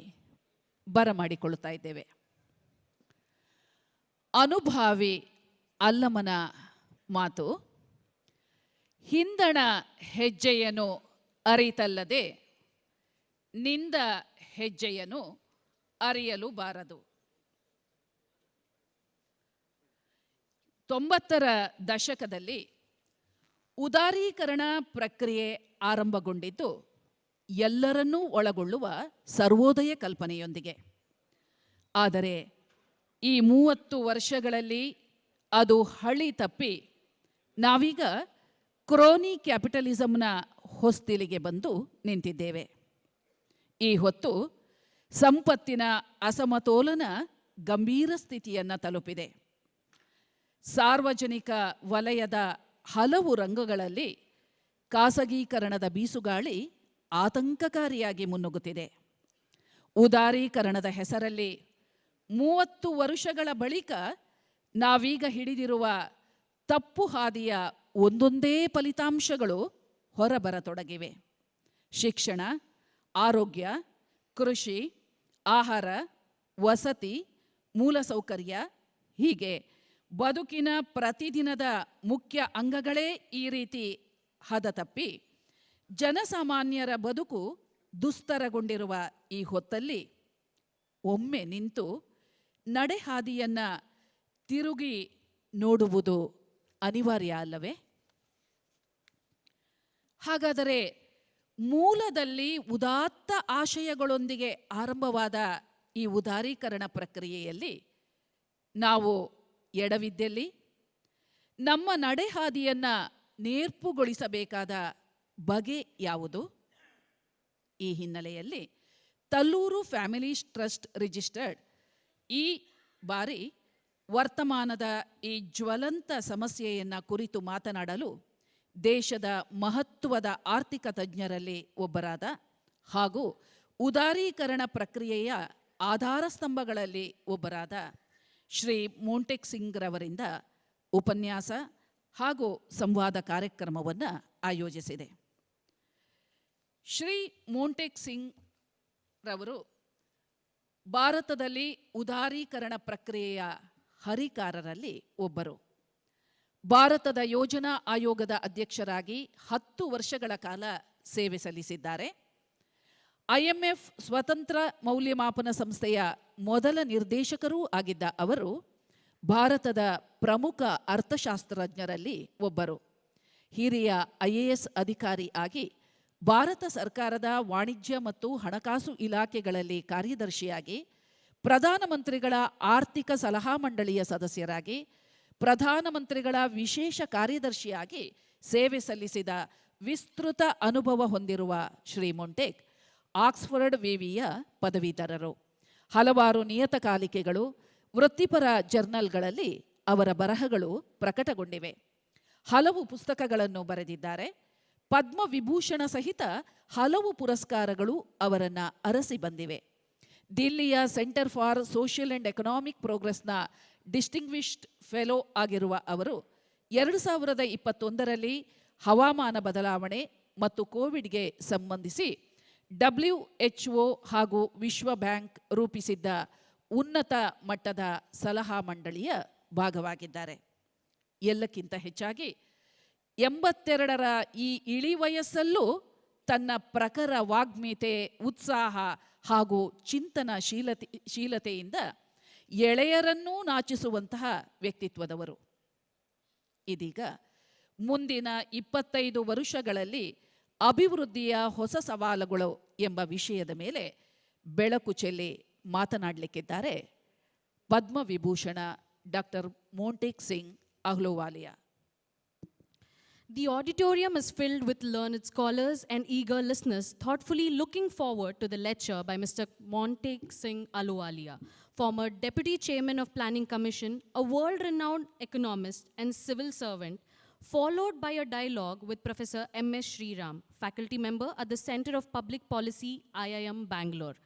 ಬರಮಾಡಿಕೊಳ್ಳುತ್ತಾ ಇದ್ದೇವೆ. ಅನುಭಾವಿ ಅಲ್ಲಮನ ಮಾತು, ಹಿಂದಣ ಹೆಜ್ಜೆಯನ್ನು ಅರಿತಲ್ಲದೆ ನಿಂದ ಹೆಜ್ಜೆಯನ್ನು ಅರಿಯಲು ಬಾರದು. 90ರ ದಶಕದಲ್ಲಿ ಉದಾರೀಕರಣ ಪ್ರಕ್ರಿಯೆ ಆರಂಭಗೊಂಡಿದ್ದು ಎಲ್ಲರನ್ನೂ ಒಳಗೊಳ್ಳುವ ಸರ್ವೋದಯ ಕಲ್ಪನೆಯೊಂದಿಗೆ. ಆದರೆ ಈ 30 ವರ್ಷಗಳಲ್ಲಿ ಅದು ಹಳಿ ತಪ್ಪಿ ನಾವೀಗ ಕ್ರೋನಿ ಕ್ಯಾಪಿಟಲಿಸಮ್ನ ಹೊಸ್ತಿಲಿಗೆ ಬಂದು ನಿಂತಿದ್ದೇವೆ. ಈ ಹೊತ್ತು ಸಂಪತ್ತಿನ ಅಸಮತೋಲನ ಗಂಭೀರ ಸ್ಥಿತಿಯನ್ನು ತಲುಪಿದೆ. ಸಾರ್ವಜನಿಕ ವಲಯದ ಹಲವು ರಂಗಗಳಲ್ಲಿ ಖಾಸಗೀಕರಣದ ಬೀಸುಗಾಳಿ ಆತಂಕಕಾರಿಯಾಗಿ ಮುನ್ನುಗ್ಗುತ್ತಿದೆ. ಉದಾರೀಕರಣದ ಹೆಸರಲ್ಲಿ 30 ವರ್ಷಗಳ ಬಳಿಕ ನಾವೀಗ ಹಿಡಿದಿರುವ ತಪ್ಪು ಹಾದಿಯ ಒಂದೊಂದೇ ಫಲಿತಾಂಶಗಳು ಹೊರಬರತೊಡಗಿವೆ. ಶಿಕ್ಷಣ, ಆರೋಗ್ಯ, ಕೃಷಿ, ಆಹಾರ, ವಸತಿ, ಮೂಲಸೌಕರ್ಯ, ಹೀಗೆ ಬದುಕಿನ ಪ್ರತಿದಿನದ ಮುಖ್ಯ ಅಂಗಗಳೇ ಈ ರೀತಿ ಹದತಪ್ಪಿ ಜನಸಾಮಾನ್ಯರ ಬದುಕು ದುಸ್ತರಗೊಂಡಿರುವ ಈ ಹೊತ್ತಲ್ಲಿ ಒಮ್ಮೆ ನಿಂತು ನಡೆಹಾದಿಯನ್ನು ತಿರುಗಿ ನೋಡುವುದು ಅನಿವಾರ್ಯ ಅಲ್ಲವೇ? ಹಾಗಾದರೆ ಮೂಲದಲ್ಲಿ ಉದಾತ್ತ ಆಶಯಗಳೊಂದಿಗೆ ಆರಂಭವಾದ ಈ ಉದಾರೀಕರಣ ಪ್ರಕ್ರಿಯೆಯಲ್ಲಿ ನಾವು ಎಡವಿದ್ದಲ್ಲಿ ನಮ್ಮ ನಡೆಹಾದಿಯನ್ನು ನೇರ್ಪುಗೊಳಿಸಬೇಕಾದ ಬಗೆ ಯಾವುದು? ಈ ಹಿನ್ನೆಲೆಯಲ್ಲಿ ತಲ್ಲೂರು ಫ್ಯಾಮಿಲೀಸ್ ಟ್ರಸ್ಟ್ ರಿಜಿಸ್ಟರ್ಡ್ ಈ ಬಾರಿ ವರ್ತಮಾನದ ಈ ಜ್ವಲಂತ ಸಮಸ್ಯೆಯನ್ನು ಕುರಿತು ಮಾತನಾಡಲು ದೇಶದ ಮಹತ್ವದ ಆರ್ಥಿಕ ತಜ್ಞರಲ್ಲಿ ಒಬ್ಬರಾದ ಹಾಗೂ ಉದಾರೀಕರಣ ಪ್ರಕ್ರಿಯೆಯ ಆಧಾರ ಸ್ತಂಭಗಳಲ್ಲಿ ಒಬ್ಬರಾದ ಶ್ರೀ ಮೋಂಟೆಕ್ ಸಿಂಗ್ ರವರಿಂದ ಉಪನ್ಯಾಸ ಹಾಗೂ ಸಂವಾದ ಕಾರ್ಯಕ್ರಮವನ್ನು ಆಯೋಜಿಸಿದೆ. ಶ್ರೀ ಮೋಂಟೆಕ್ ಸಿಂಗ್ ರವರು ಭಾರತದಲ್ಲಿ ಉದಾರೀಕರಣ ಪ್ರಕ್ರಿಯೆಯ ಹರಿಕಾರರಲ್ಲಿ ಒಬ್ಬರು. ಭಾರತದ ಯೋಜನಾ ಆಯೋಗದ ಅಧ್ಯಕ್ಷರಾಗಿ 10 ವರ್ಷಗಳ ಕಾಲ ಸೇವೆ ಸಲ್ಲಿಸಿದ್ದಾರೆ. IMF ಸ್ವತಂತ್ರ ಮೌಲ್ಯಮಾಪನ ಸಂಸ್ಥೆಯ ಮೊದಲ ನಿರ್ದೇಶಕರೂ ಆಗಿದ್ದ ಅವರು ಭಾರತದ ಪ್ರಮುಖ ಅರ್ಥಶಾಸ್ತ್ರಜ್ಞರಲ್ಲಿ ಒಬ್ಬರು. ಹಿರಿಯ IAS ಅಧಿಕಾರಿ ಆಗಿ ಭಾರತ ಸರ್ಕಾರದ ವಾಣಿಜ್ಯ ಮತ್ತು ಹಣಕಾಸು ಇಲಾಖೆಗಳಲ್ಲಿ ಕಾರ್ಯದರ್ಶಿಯಾಗಿ ಪ್ರಧಾನಮಂತ್ರಿಗಳ ಆರ್ಥಿಕ ಸಲಹಾ ಮಂಡಳಿಯ ಸದಸ್ಯರಾಗಿ, ಪ್ರಧಾನಮಂತ್ರಿಗಳ ವಿಶೇಷ ಕಾರ್ಯದರ್ಶಿಯಾಗಿ ಸೇವೆ ಸಲ್ಲಿಸಿದ ವಿಸ್ತೃತ ಅನುಭವ ಹೊಂದಿರುವ ಶ್ರೀ ಮೊಂಟೆಗ್ ಆಕ್ಸ್ಫರ್ಡ್ ವಿವಿಯ ಪದವೀಧರರು. ಹಲವಾರು ನಿಯತಕಾಲಿಕೆಗಳು, ವೃತ್ತಿಪರ ಜರ್ನಲ್ಗಳಲ್ಲಿ ಅವರ ಬರಹಗಳು ಪ್ರಕಟಗೊಂಡಿವೆ. ಹಲವು ಪುಸ್ತಕಗಳನ್ನು ಬರೆದಿದ್ದಾರೆ. ಪದ್ಮವಿಭೂಷಣ ಸಹಿತ ಹಲವು ಪುರಸ್ಕಾರಗಳು ಅವರನ್ನು ಅರಸಿ ಬಂದಿವೆ. ದಿಲ್ಲಿಯ centre for social and economic ಪ್ರೋಗ್ರೆಸ್ನ ಡಿಸ್ಟಿಂಗ್ವಿಷ್ಡ್ ಫೆಲೋ ಆಗಿರುವ ಅವರು 2021ರಲ್ಲಿ ಹವಾಮಾನ ಬದಲಾವಣೆ ಮತ್ತು ಕೋವಿಡ್ಗೆ ಸಂಬಂಧಿಸಿ WHO ಹಾಗೂ ವಿಶ್ವ ಬ್ಯಾಂಕ್ ರೂಪಿಸಿದ್ದ ಉನ್ನತ ಮಟ್ಟದ ಸಲಹಾ ಮಂಡಳಿಯ ಭಾಗವಾಗಿದ್ದಾರೆ. ಎಲ್ಲಕ್ಕಿಂತ ಹೆಚ್ಚಾಗಿ 82ರ ಈ ಇಳಿ ವಯಸ್ಸಲ್ಲೂ ತನ್ನ ಪ್ರಖರ ವಾಗ್ಮಿತೆ, ಉತ್ಸಾಹ ಹಾಗೂ ಶೀಲತೆಯಿಂದ ಎಳೆಯರನ್ನೂ ನಾಚಿಸುವಂತಹ ವ್ಯಕ್ತಿತ್ವದವರು. ಇದೀಗ ಮುಂದಿನ 25 ವರ್ಷಗಳಲ್ಲಿ ಅಭಿವೃದ್ಧಿಯ ಹೊಸ ಸವಾಲುಗಳು ಎಂಬ ವಿಷಯದ ಮೇಲೆ ಬೆಳಕು ಚೆಲ್ಲಿ ಮಾತನಾಡಲಿಕ್ಕಿದ್ದಾರೆ Padma Vibhushan doctor ಮೊಂಟೆಗ್ Singh Ahluwalia. The auditorium is filled with learned scholars and eager listeners thoughtfully looking forward to the lecture by Mr. Monteg Singh Ahluwalia, former Deputy Chairman of Planning Commission, a world-renowned economist and civil servant, followed by a dialogue with Professor M.S. Sriram, faculty member at the Center of Public Policy, IIM Bangalore.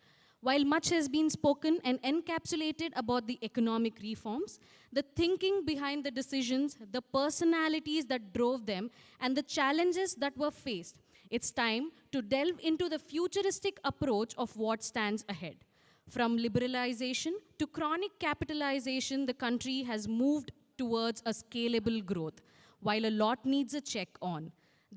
While much has been spoken and encapsulated about the economic reforms, the thinking behind the decisions, the personalities that drove them, and the challenges that were faced, it's time to delve into the futuristic approach of what stands ahead. From liberalization to chronic capitalization, the country has moved towards a scalable growth, while a lot needs a check on.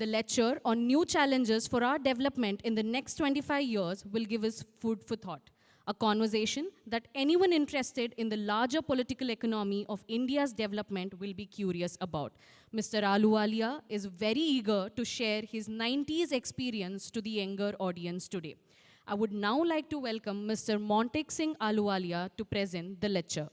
The lecture on new challenges for our development in the next 25 years will give us food for thought, a conversation that anyone interested in the larger political economy of India's development will be curious about. Mr. Ahluwalia is very eager to share his 90s experience to the younger audience today. I would now like to welcome Mr. Monteg Singh Ahluwalia to present the lecture.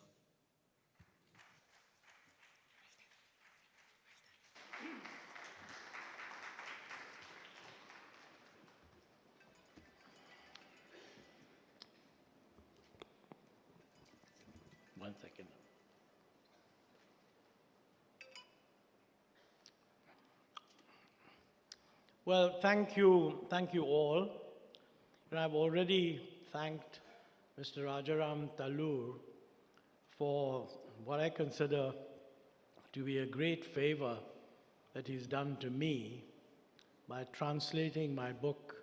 One second. Well, thank you all. And I've already thanked Mr. Rajaram Tallur for what I consider to be a great favor that he's done to me by translating my book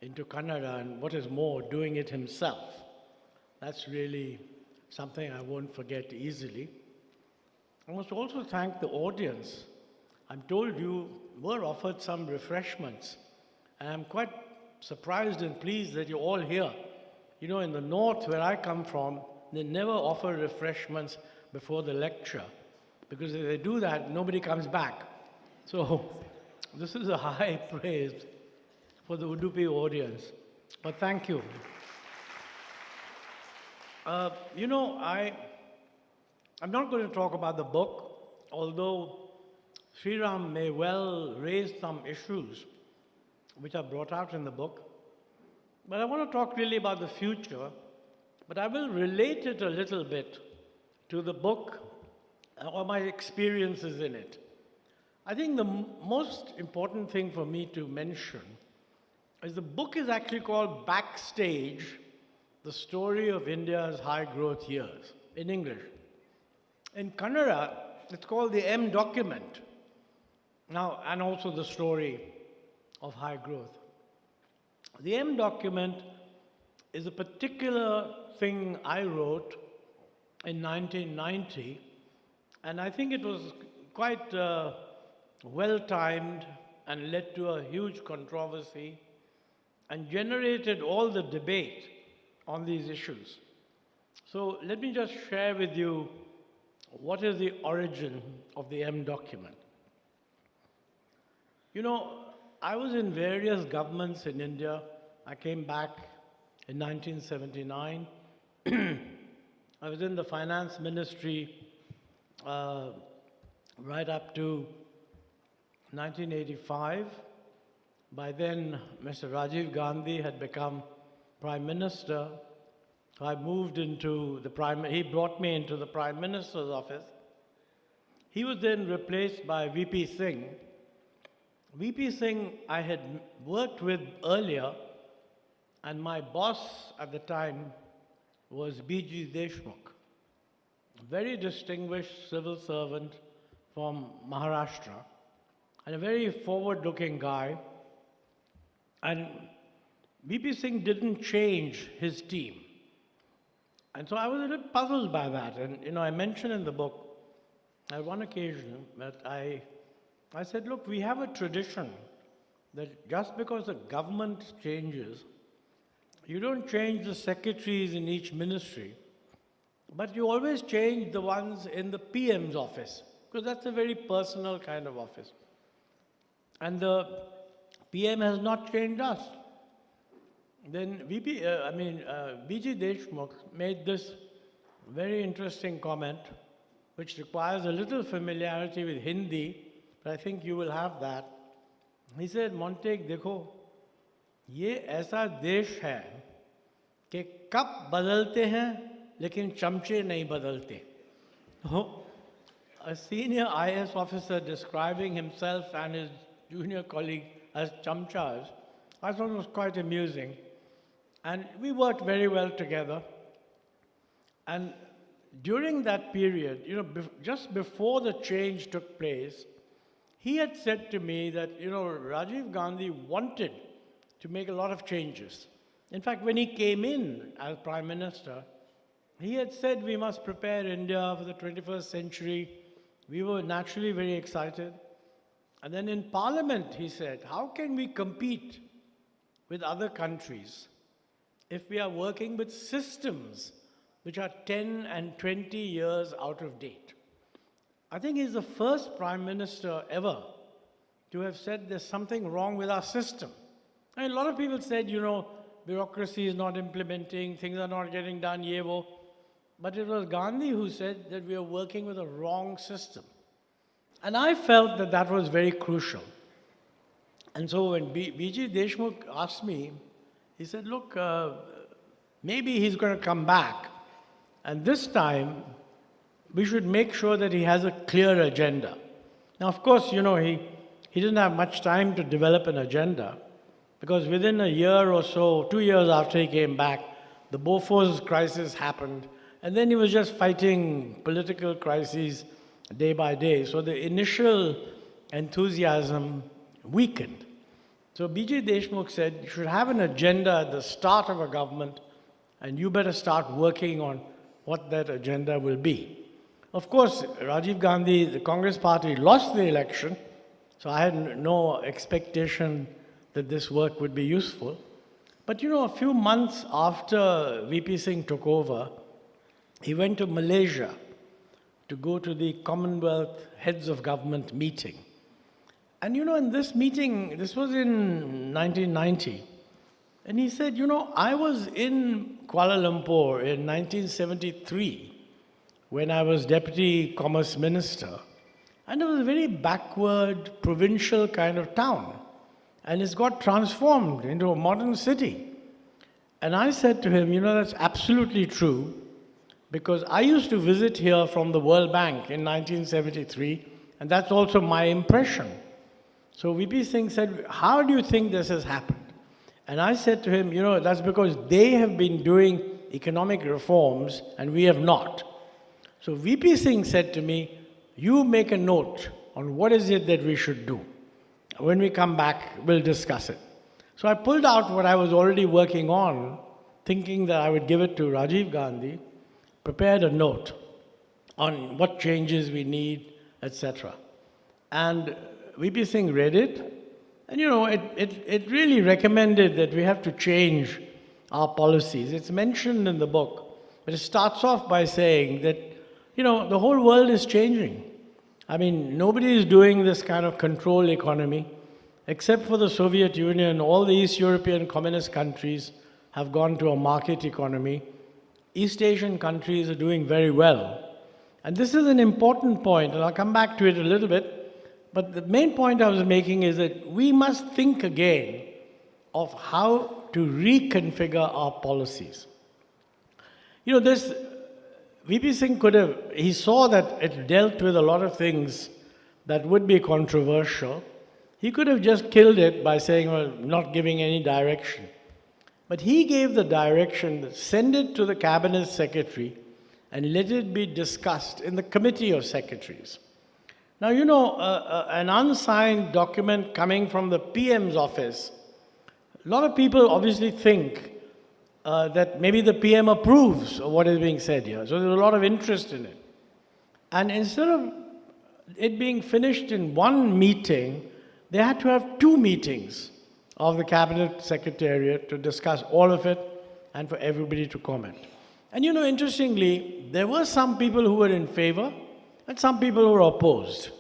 into Kannada, and what is more, doing it himself. That's really something I won't forget easily. I must also thank the audience. I'm told you were offered some refreshments, and I'm quite surprised and pleased that you're all here. You know, in the north where I come from, they never offer refreshments before the lecture, because if they do that, nobody comes back. So this is a high praise for the Udupi audience, but thank you. You know, I'm not going to talk about the book, although Sriram may well raise some issues which are brought out in the book. But I want to talk really about the future, but I will relate it a little bit to the book or my experiences in it. I think the most important thing for me to mention is the book is actually called Backstage: The Story of India's High Growth Years, in English. In Kannada, it's called the M document. Now, and also the story of high growth. The M document is a particular thing I wrote in 1990, and I think it was quite well-timed and led to a huge controversy and generated all the debate on these issues. So let me just share with you what is the origin of the M document. You know, I was in various governments in India. I came back in 1979 I was in the finance ministry right up to 1985. By then, Mr. Rajiv Gandhi had become Prime Minister. So I moved into he brought me into the Prime Minister's office. He was then replaced by VP Singh. VP Singh I had worked with earlier, and my boss at the time was B.G. Deshmukh, a very distinguished civil servant from Maharashtra, and a very forward-looking guy. And VP Singh didn't change his team. And so I was a little puzzled by that. And, I mentioned in the book, at one occasion, that I said, look, we have a tradition that just because the government changes, you don't change the secretaries in each ministry, but you always change the ones in the PM's office, because that's a very personal kind of office. And the PM has not changed us. Then B.G. Deshmukh made this very interesting comment, which requires a little familiarity with Hindi, but I think you will have that. He said, Montek, देखो, ये ऐसा देश है कि cup बदलते हैं लेकिन चमचे नहीं बदलते. A senior IS officer describing himself and his junior colleague as chamchas, I thought it was quite amusing. And we worked very well together. And during that period, just before the change took place, he had said to me that, Rajiv Gandhi wanted to make a lot of changes. In fact, when he came in as Prime Minister, he had said we must prepare India for the 21st century. We were naturally very excited. And then in Parliament, he said, how can we compete with other countries if we are working with systems which are 10 and 20 years out of date? I think he's the first Prime Minister ever to have said there's something wrong with our system. And a lot of people said, bureaucracy is not implementing, things are not getting done, yevo. But it was Gandhi who said that we are working with a wrong system. And I felt that that was very crucial. And so when B.G. Deshmukh asked me, he said, look, maybe he's going to come back. And this time, we should make sure that he has a clear agenda. Now, of course, he didn't have much time to develop an agenda, because within a year or so, 2 years after he came back, the Bofors crisis happened, and then he was just fighting political crises day by day. So the initial enthusiasm weakened. So B.G. Deshmukh said, you should have an agenda at the start of a government, and you better start working on what that agenda will be. Of course, Rajiv Gandhi, the Congress party, lost the election, so I had no expectation that this work would be useful. But a few months after VP Singh took over, he went to Malaysia to go to the Commonwealth Heads of Government meeting. And in this meeting, this was in 1990, and he said, I was in Kuala Lumpur in 1973 when I was Deputy Commerce Minister, and it was a very backward, provincial kind of town. And it's got transformed into a modern city. And I said to him, that's absolutely true, because I used to visit here from the World Bank in 1973, and that's also my impression. So VP Singh said, how do you think this has happened? And I said to him, that's because they have been doing economic reforms and we have not. So VP Singh said to me, you make a note on what is it that we should do. When we come back, we'll discuss it. So I pulled out what I was already working on, thinking that I would give it to Rajiv Gandhi, prepared a note on what changes we need, etc. And VP Singh read it, and it really recommended that we have to change our policies. It's mentioned in the book, but it starts off by saying that, the whole world is changing. I mean, nobody is doing this kind of control economy. Except for the Soviet Union, all the East European communist countries have gone to a market economy. East Asian countries are doing very well. And this is an important point, and I'll come back to it a little bit. But the main point I was making is that we must think again of how to reconfigure our policies. You know, this, VP Singh he saw that it dealt with a lot of things that would be controversial. He could have just killed it by saying, well, not giving any direction. But he gave the direction, send it to the Cabinet Secretary and let it be discussed in the Committee of Secretaries. Now, you know, an unsigned document coming from the PM's office, a lot of people obviously think that maybe the PM approves of what is being said here. So there's a lot of interest in it. And instead of it being finished in one meeting, they had to have 2 meetings of the Cabinet Secretariat to discuss all of it and for everybody to comment. And you know, interestingly, there were some people who were in favor and some people who were opposed.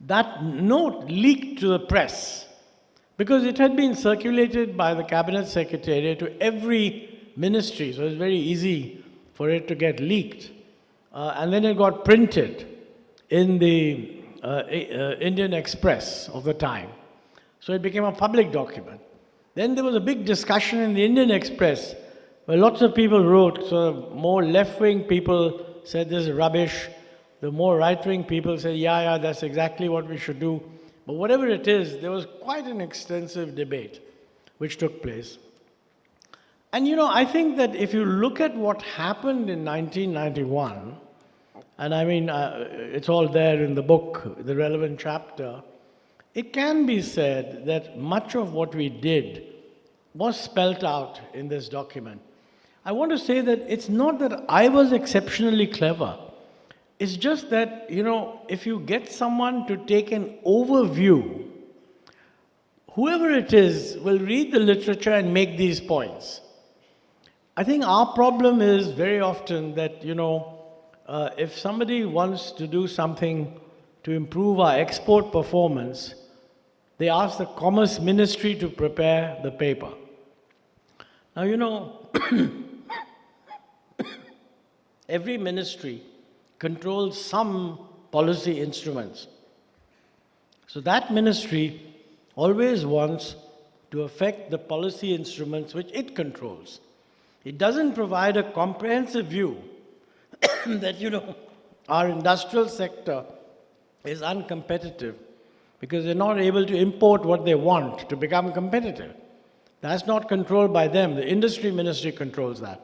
That note leaked to the press because it had been circulated by the Cabinet Secretariat to every ministry, so it was very easy for it to get leaked. And then it got printed in the Indian Express of the time. So it became a public document. Then there was a big discussion in the Indian Express where lots of people wrote, so more left-wing people said this is rubbish. The more right-wing people said, yeah, that's exactly what we should do. But whatever it is, there was quite an extensive debate which took place. And you know, I think that if you look at what happened in 1991, and I mean, it's all there in the book, the relevant chapter, it can be said that much of what we did was spelt out in this document. I want to say that it's not that I was exceptionally clever. It's just that, you know, if you get someone to take an overview, whoever it is will read the literature and make these points. I think our problem is very often that, you know, if somebody wants to do something to improve our export performance, they ask the Commerce Ministry to prepare the paper. Now, you know, every ministry controls some policy instruments. So that ministry always wants to affect the policy instruments which it controls. It doesn't provide a comprehensive view that, you know, our industrial sector is uncompetitive because they're not able to import what they want to become competitive. That's not controlled by them. The industry ministry controls that.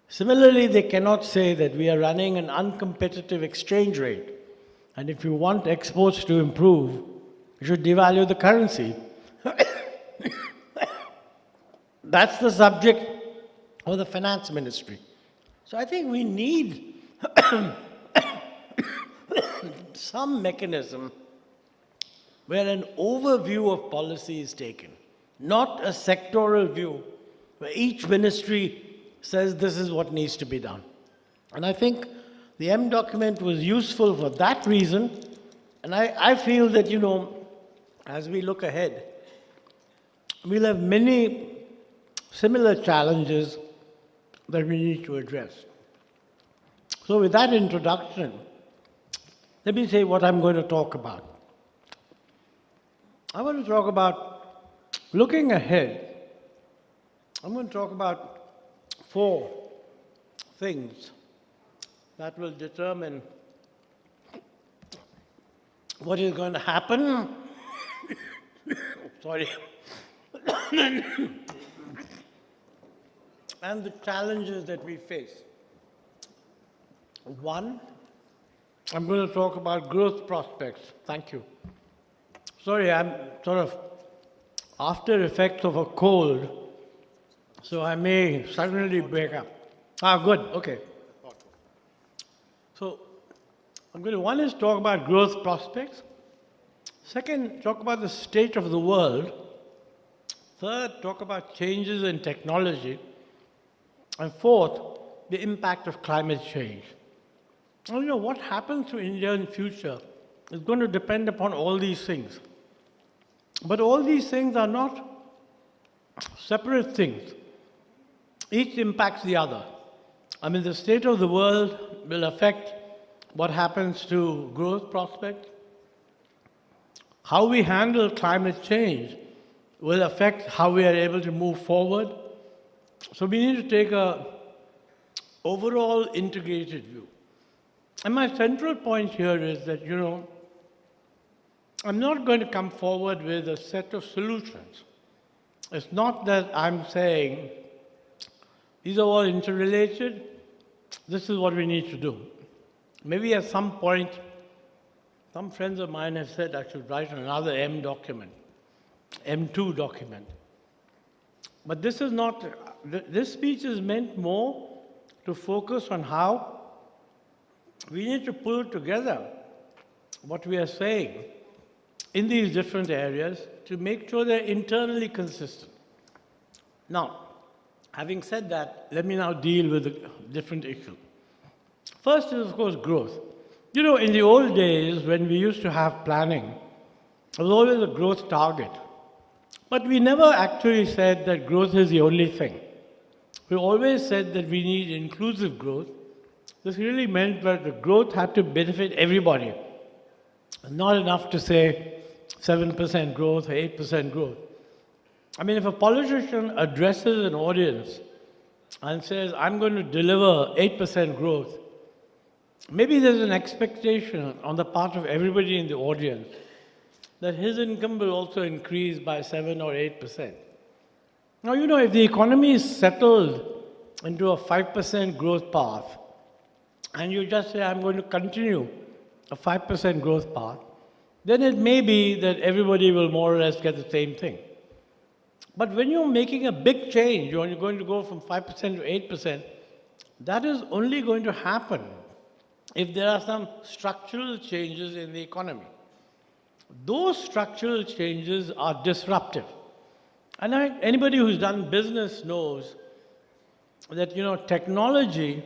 Similarly, they cannot say that we are running an uncompetitive exchange rate, and if you want exports to improve, you should devalue the currency. That's the subject of the finance ministry. So I think we need some mechanism where an overview of policy is taken, not a sectoral view where each ministry says this is what needs to be done. And I think the M document was useful for that reason. And I feel that, you know, as we look ahead, we'll have many similar challenges that we need to address. So with that introduction, let me say what I'm going to talk about. I want to talk about looking ahead. I'm going to talk about 4 things that will determine what is going to happen. Sorry. And the challenges that we face. 1, I'm going to talk about growth prospects. Thank you. Sorry, I'm sort of after effects of a cold, so I may suddenly break up. Good, okay. So, I'm going to, 1 is talk about growth prospects. 2nd, talk about the state of the world. 3rd, talk about changes in technology. And 4th, the impact of climate change. Now, you know, what happens to India in the future is going to depend upon all these things. But all these things are not separate things. Each impacts the other. I mean, the state of the world will affect what happens to growth prospects. How we handle climate change will affect how we are able to move forward. So we need to take a overall integrated view. And my central point here is that, I'm not going to come forward with a set of solutions. It's not that I'm saying these are all interrelated, this is what we need to do. Maybe at some point, some friends of mine have said I should write another M2 document. But this is not, this speech is meant more to focus on how we need to pull together what we are saying in these different areas to make sure they're internally consistent. Now, having said that, let me now deal with a different issue. First is, of course, growth. In the old days, when we used to have planning, there was always a growth target. But we never actually said that growth is the only thing. We always said that we need inclusive growth. This really meant that the growth had to benefit everybody. Not enough to say 7% growth or 8% growth. I mean, if a politician addresses an audience and says, I'm going to deliver 8% growth, maybe there's an expectation on the part of everybody in the audience that his income will also increase by 7 or 8%. Now, if the economy is settled into a 5% growth path, and you just say, I'm going to continue a 5% growth path, then it may be that everybody will more or less get the same thing. But when you're making a big change, you're going to go from 5% to 8%, that is only going to happen if there are some structural changes in the economy. Those structural changes are disruptive. And anybody who's done business knows that, technology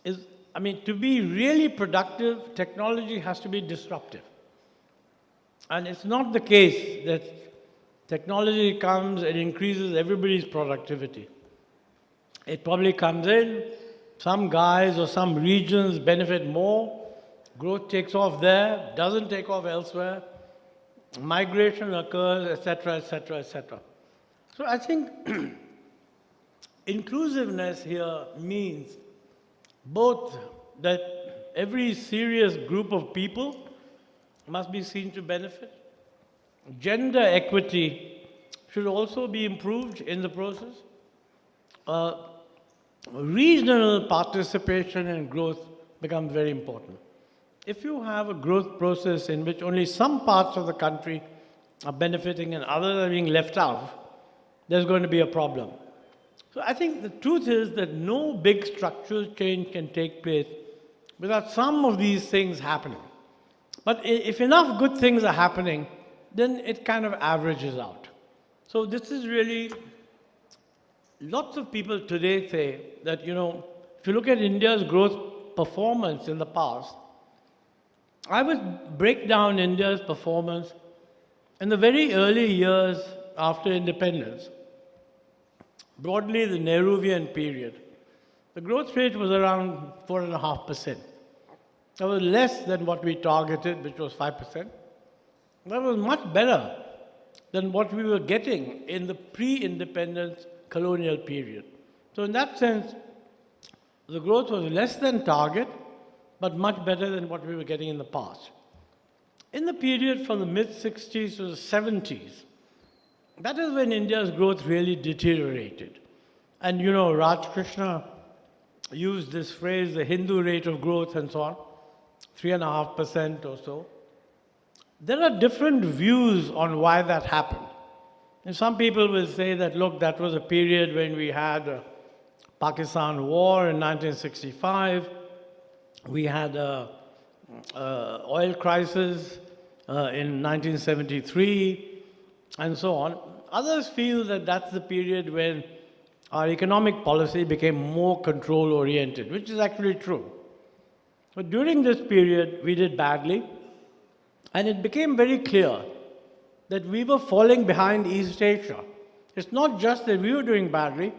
is, to be really productive, technology has to be disruptive. And it's not the case that technology comes and increases everybody's productivity. It probably comes in, some guys or some regions benefit more, growth takes off there, doesn't take off elsewhere, migration occurs, etc., etc., etc. So I think inclusiveness here means both that every serious group of people must be seen to benefit. Gender equity should also be improved in the process. Regional participation and growth becomes very important. If you have a growth process in which only some parts of the country are benefiting and others are being left out, there's going to be a problem. So I think the truth is that no big structural change can take place without some of these things happening. But if enough good things are happening, then it kind of averages out. So this is really, lots of people today say that, if you look at India's growth performance in the past, I would break down India's performance in the very early years after independence. Broadly, the Nehruvian period, the growth rate was around 4.5%. That was less than what we targeted, which was 5%. That was much better than what we were getting in the pre-independence colonial period. So in that sense, the growth was less than target, but much better than what we were getting in the past. In the period from the mid-60s to the 70s, that is when India's growth really deteriorated. And Raj Krishna used this phrase, the Hindu rate of growth and so on, 3.5% or so. There are different views on why that happened. And some people will say that, look, that was a period when we had a Pakistan war in 1965, we had an oil crisis in 1973, and so on. Others feel that that's the period when our economic policy became more control-oriented, which is actually true. But during this period, we did badly, and it became very clear that we were falling behind East Asia. It's not just that we were doing badly,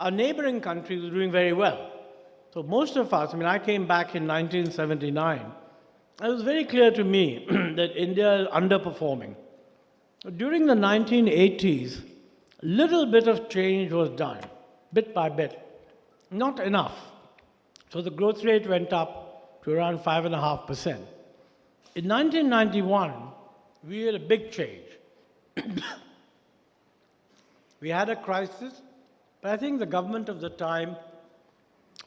our neighboring countries were doing very well. So most of us, I mean, I came back in 1979. It was very clear to me that India is underperforming. During the 1980s, little bit of change was done, bit by bit. Not enough. So the growth rate went up to around 5.5%. In 1991, we had a big change. We had a crisis, but I think the government of the time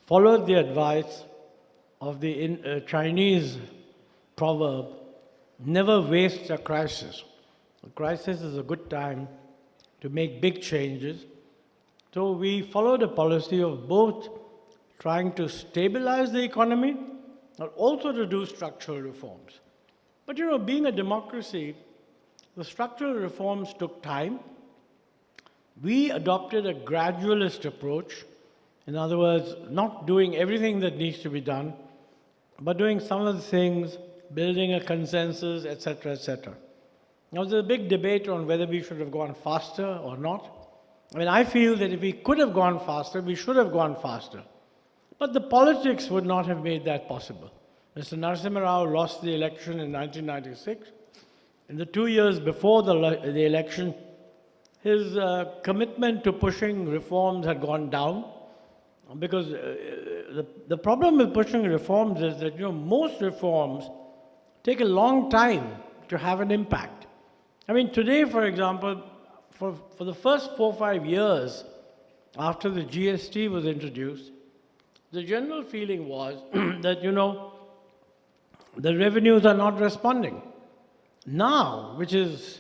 followed the advice of the Chinese proverb, never waste a crisis. A crisis is a good time to make big changes. So we followed a policy of both trying to stabilize the economy, but also to do structural reforms. But you know, being a democracy, the structural reforms took time. We adopted a gradualist approach. In other words, not doing everything that needs to be done, but doing some of the things, building a consensus, etc., etc. Now, there's a big debate on whether we should have gone faster or not. I mean, I feel that if we could have gone faster, we should have gone faster. But the politics would not have made that possible. Mr. Narasimha Rao lost the election in 1996. In the 2 years before the election, his commitment to pushing reforms had gone down. Because the problem with pushing reforms is that, you know, most reforms take a long time to have an impact. I mean, today, for example, for the first 4 or 5 years after the GST was introduced, the general feeling was that, you know, the revenues are not responding. Now, which is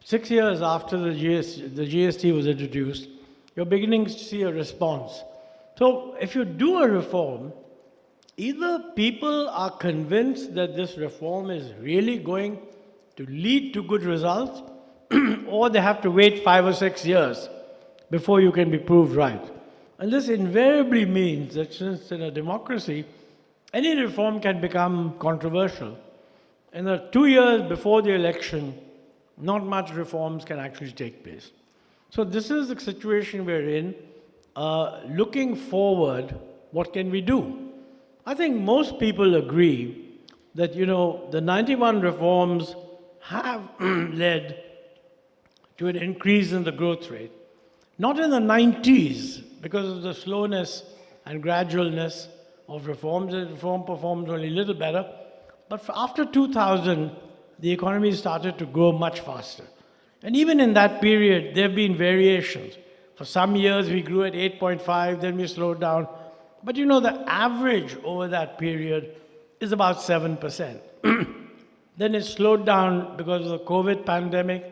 6 years after the GST was introduced, you're beginning to see a response. So if you do a reform, either people are convinced that this reform is really going to lead to good results, or they have to wait 5 or 6 years before you can be proved right. And this invariably means that since in a democracy, any reform can become controversial. In the 2 years before the election, not much reforms can actually take place. So this is the situation we're in. Looking forward, what can we do? I think most people agree that, you know, the 91 reforms have led to an increase in the growth rate. Not in the 90s, because of the slowness and gradualness of reforms. The reform performed only a little better. But after 2000, the economy started to grow much faster. And even in that period, there have been variations. For some years, we grew at 8.5, then we slowed down. But you know, the average over that period is about 7%. Then it slowed down because of the COVID pandemic.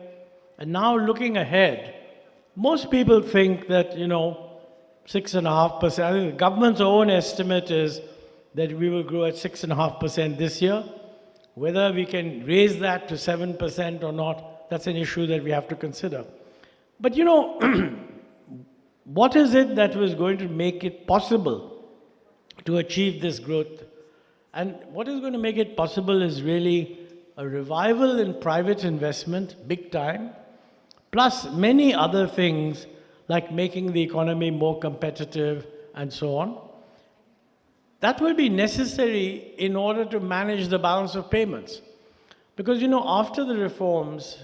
And now looking ahead, most people think that, you know, 6.5%, I think the government's own estimate is that we will grow at 6.5% this year. Whether we can raise that to 7% or not, that's an issue that we have to consider. But you know, what is it that was going to make it possible to achieve this growth? And what is going to make it possible is really a revival in private investment, big time, plus many other things like making the economy more competitive and so on. That will be necessary in order to manage the balance of payments. Because, you know, after the reforms,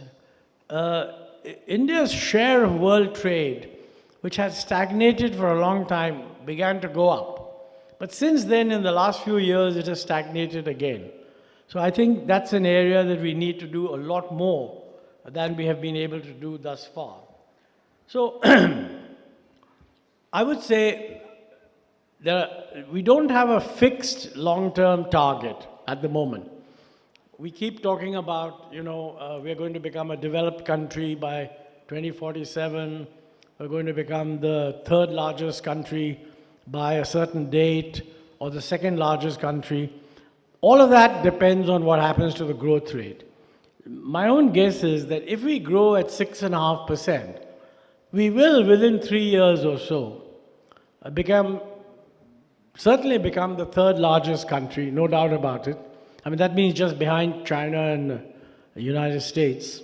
India's share of world trade, which had stagnated for a long time, began to go up. But since then, in the last few years, it has stagnated again. So I think that's an area that we need to do a lot more than we have been able to do thus far. So I would say we don't have a fixed long-term target at the moment. We keep talking about, you know, we're going to become a developed country by 2047. We're going to become the third largest country by a certain date, or the second largest country. All of that depends on what happens to the growth rate. My own guess is that if we grow at 6.5%, we will, within 3 years or so, certainly become the third largest country, no doubt about it. I mean, that means just behind China and the United States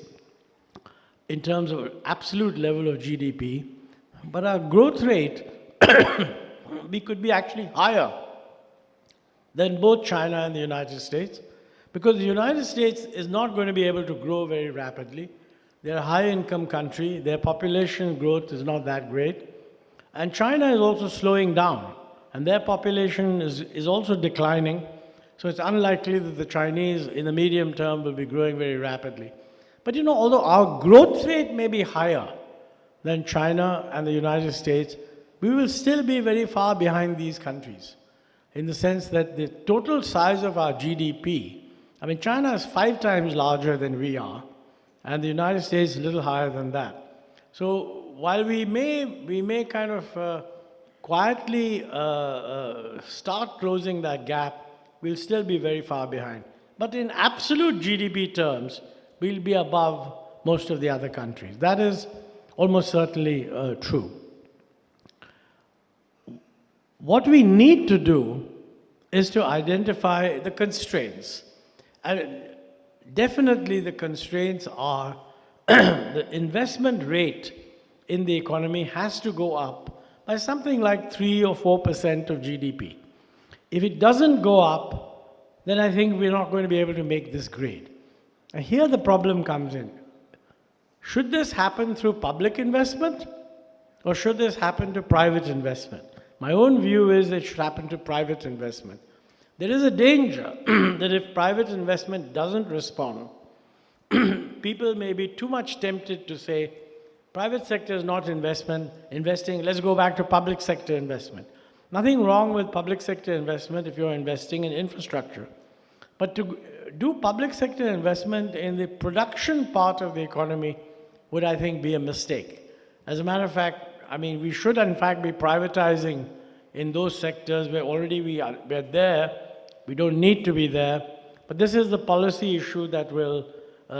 in terms of absolute level of GDP. But our growth rate we could be actually higher than both China and the United States, because the United States is not going to be able to grow very rapidly. They're a high-income country. Their population growth is not that great. And China is also slowing down, and their population is also declining. So it's unlikely that the Chinese, in the medium term, will be growing very rapidly. But you know, although our growth rate may be higher than China and the United States, we will still be very far behind these countries, in the sense that the total size of our GDP, I mean, China is 5 times larger than we are, and the United States is a little higher than that. So while we may kind of quietly start closing that gap, we'll still be very far behind. But in absolute GDP terms, we'll be above most of the other countries. That is almost certainly true. What we need to do is to identify the constraints. And definitely the constraints are the investment rate in the economy has to go up by something like 3 or 4% of GDP. If it doesn't go up, then I think we're not going to be able to make this grade. And here the problem comes in. Should this happen through public investment, or should this happen to private investment? My own view is it should happen to private investment. There is a danger that if private investment doesn't respond, people may be too much tempted to say, private sector is not investing, let's go back to public sector investment. Nothing wrong with public sector investment if you're investing in infrastructure. But to do public sector investment in the production part of the economy would, I think, be a mistake. As a matter of fact, I mean, we should in fact be privatizing in those sectors where already we're there. We don't need to be there. But this is the policy issue that will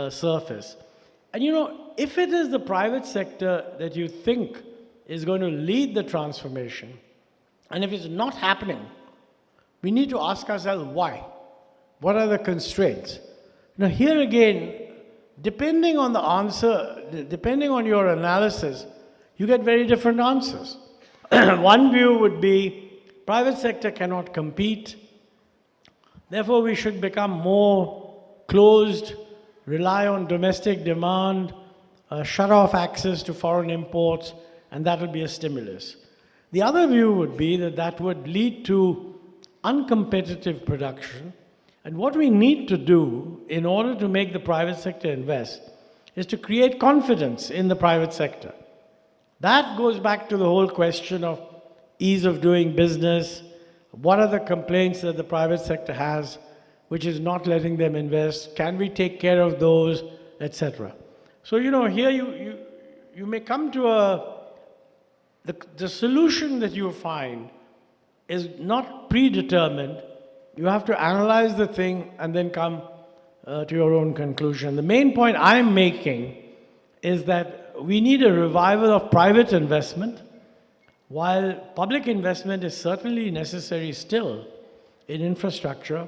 surface. And you know, if it is the private sector that you think is going to lead the transformation, and if it's not happening, we need to ask ourselves why. What are the constraints? Now here again, depending on the answer, depending on your analysis, you get very different answers. One view would be private sector cannot compete, therefore we should become more closed, rely on domestic demand, shut off access to foreign imports, and that will be a stimulus. The other view would be that that would lead to uncompetitive production, and what we need to do in order to make the private sector invest is to create confidence in the private sector. That goes back to the whole question of ease of doing business. What are the complaints that the private sector has which is not letting them invest? Can we take care of those, etc.? So, you know, here you may come to the solution that you find is not predetermined. You have to analyze the thing and then come to your own conclusion. The main point I'm making is that we need a revival of private investment, while public investment is certainly necessary still in infrastructure.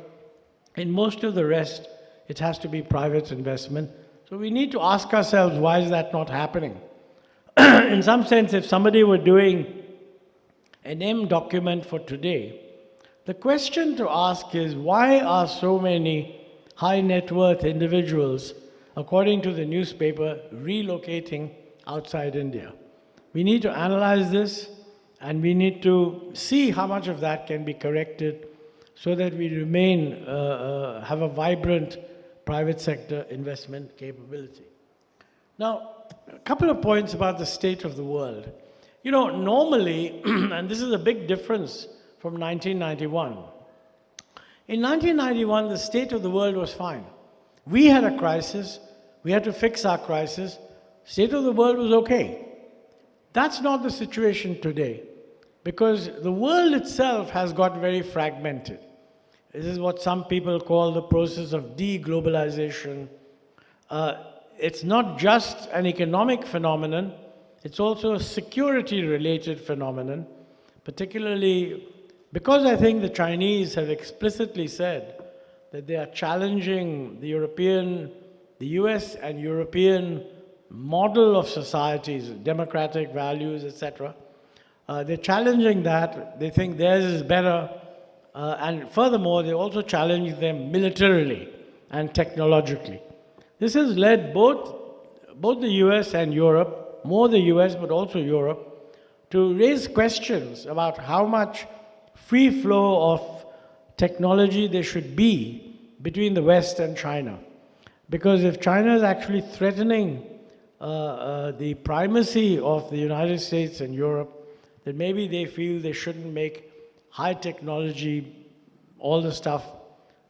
In most of the rest, it has to be private investment. So we need to ask ourselves, why is that not happening? In some sense, if somebody were doing an M document for today, the question to ask is, why are so many high net worth individuals, according to the newspaper, relocating outside India? We need to analyze this, and we need to see how much of that can be corrected so that we remain, have a vibrant private sector investment capability. Now, a couple of points about the state of the world. You know, normally, and this is a big difference from 1991. In 1991, the state of the world was fine. We had a crisis. We had to fix our crisis. State of the world was okay. That's not the situation today, because the world itself has got very fragmented. This is what some people call the process of deglobalization. It's not just an economic phenomenon, it's also a security-related phenomenon, particularly because I think the Chinese have explicitly said that they are challenging the US and European model of societies, democratic values, etc. They're challenging that. They think theirs is better. And furthermore, they also challenge them militarily and technologically. This has led both the US and Europe, more the US but also Europe, to raise questions about how much free flow of technology there should be between the West and China. Because if China is actually threatening the primacy of the United States and Europe, then maybe they feel they shouldn't make high technology, all the stuff,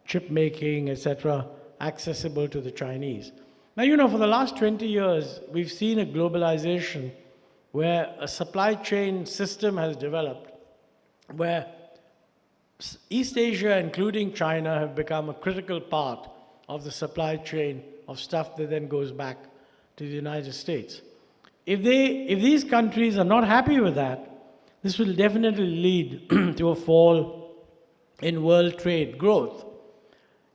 chip making, etc., accessible to the Chinese. Now, you know, for the last 20 years, we've seen a globalization where a supply chain system has developed, where East Asia, including China, have become a critical part of the supply chain of stuff that then goes back to the United States. If these countries are not happy with that, this will definitely lead to a fall in world trade growth.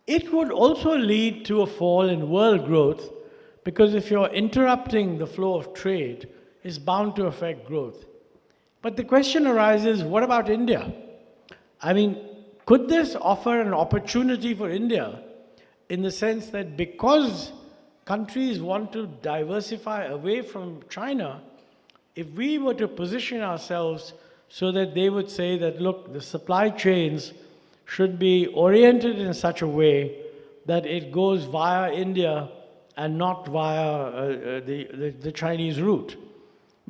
It would also lead to a fall in world growth, because if you're interrupting the flow of trade, it's bound to affect growth. But the question arises, what about India? I mean, could this offer an opportunity for India in the sense that because countries want to diversify away from China, if we were to position ourselves so that they would say that, look, the supply chains should be oriented in such a way that it goes via India and not via the Chinese route.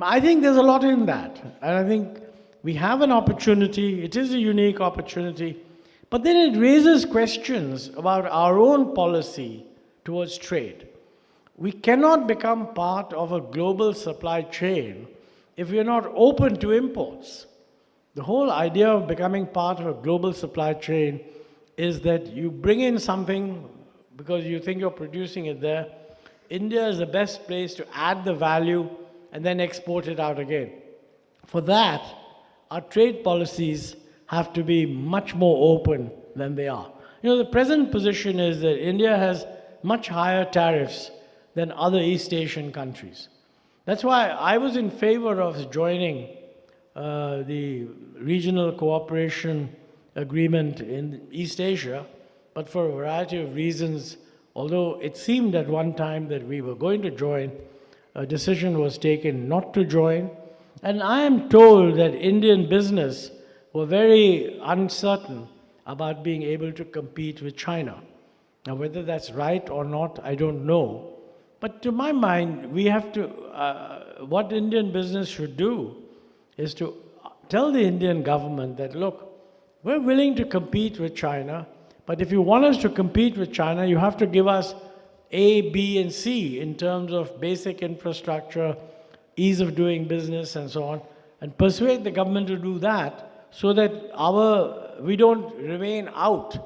I think there's a lot in that. And I think we have an opportunity. It is a unique opportunity. But then it raises questions about our own policy towards trade. We cannot become part of a global supply chain if we are not open to imports. The whole idea of becoming part of a global supply chain is that you bring in something because you think you're producing it there. India is the best place to add the value and then export it out again. For that, our trade policies have to be much more open than they are. You know, the present position is that India has much higher tariffs than other East Asian countries. That's why I was in favor of joining the regional cooperation agreement in East Asia, but for a variety of reasons, although it seemed at one time that we were going to join, a decision was taken not to join. And I am told that Indian business were very uncertain about being able to compete with China. Now, whether that's right or not, I don't know. But to my mind, we have to, what Indian business should do is to tell the Indian government that, look, we're willing to compete with China, but if you want us to compete with China, you have to give us A, B, and C in terms of basic infrastructure, ease of doing business, and so on, and persuade the government to do that so that we don't remain out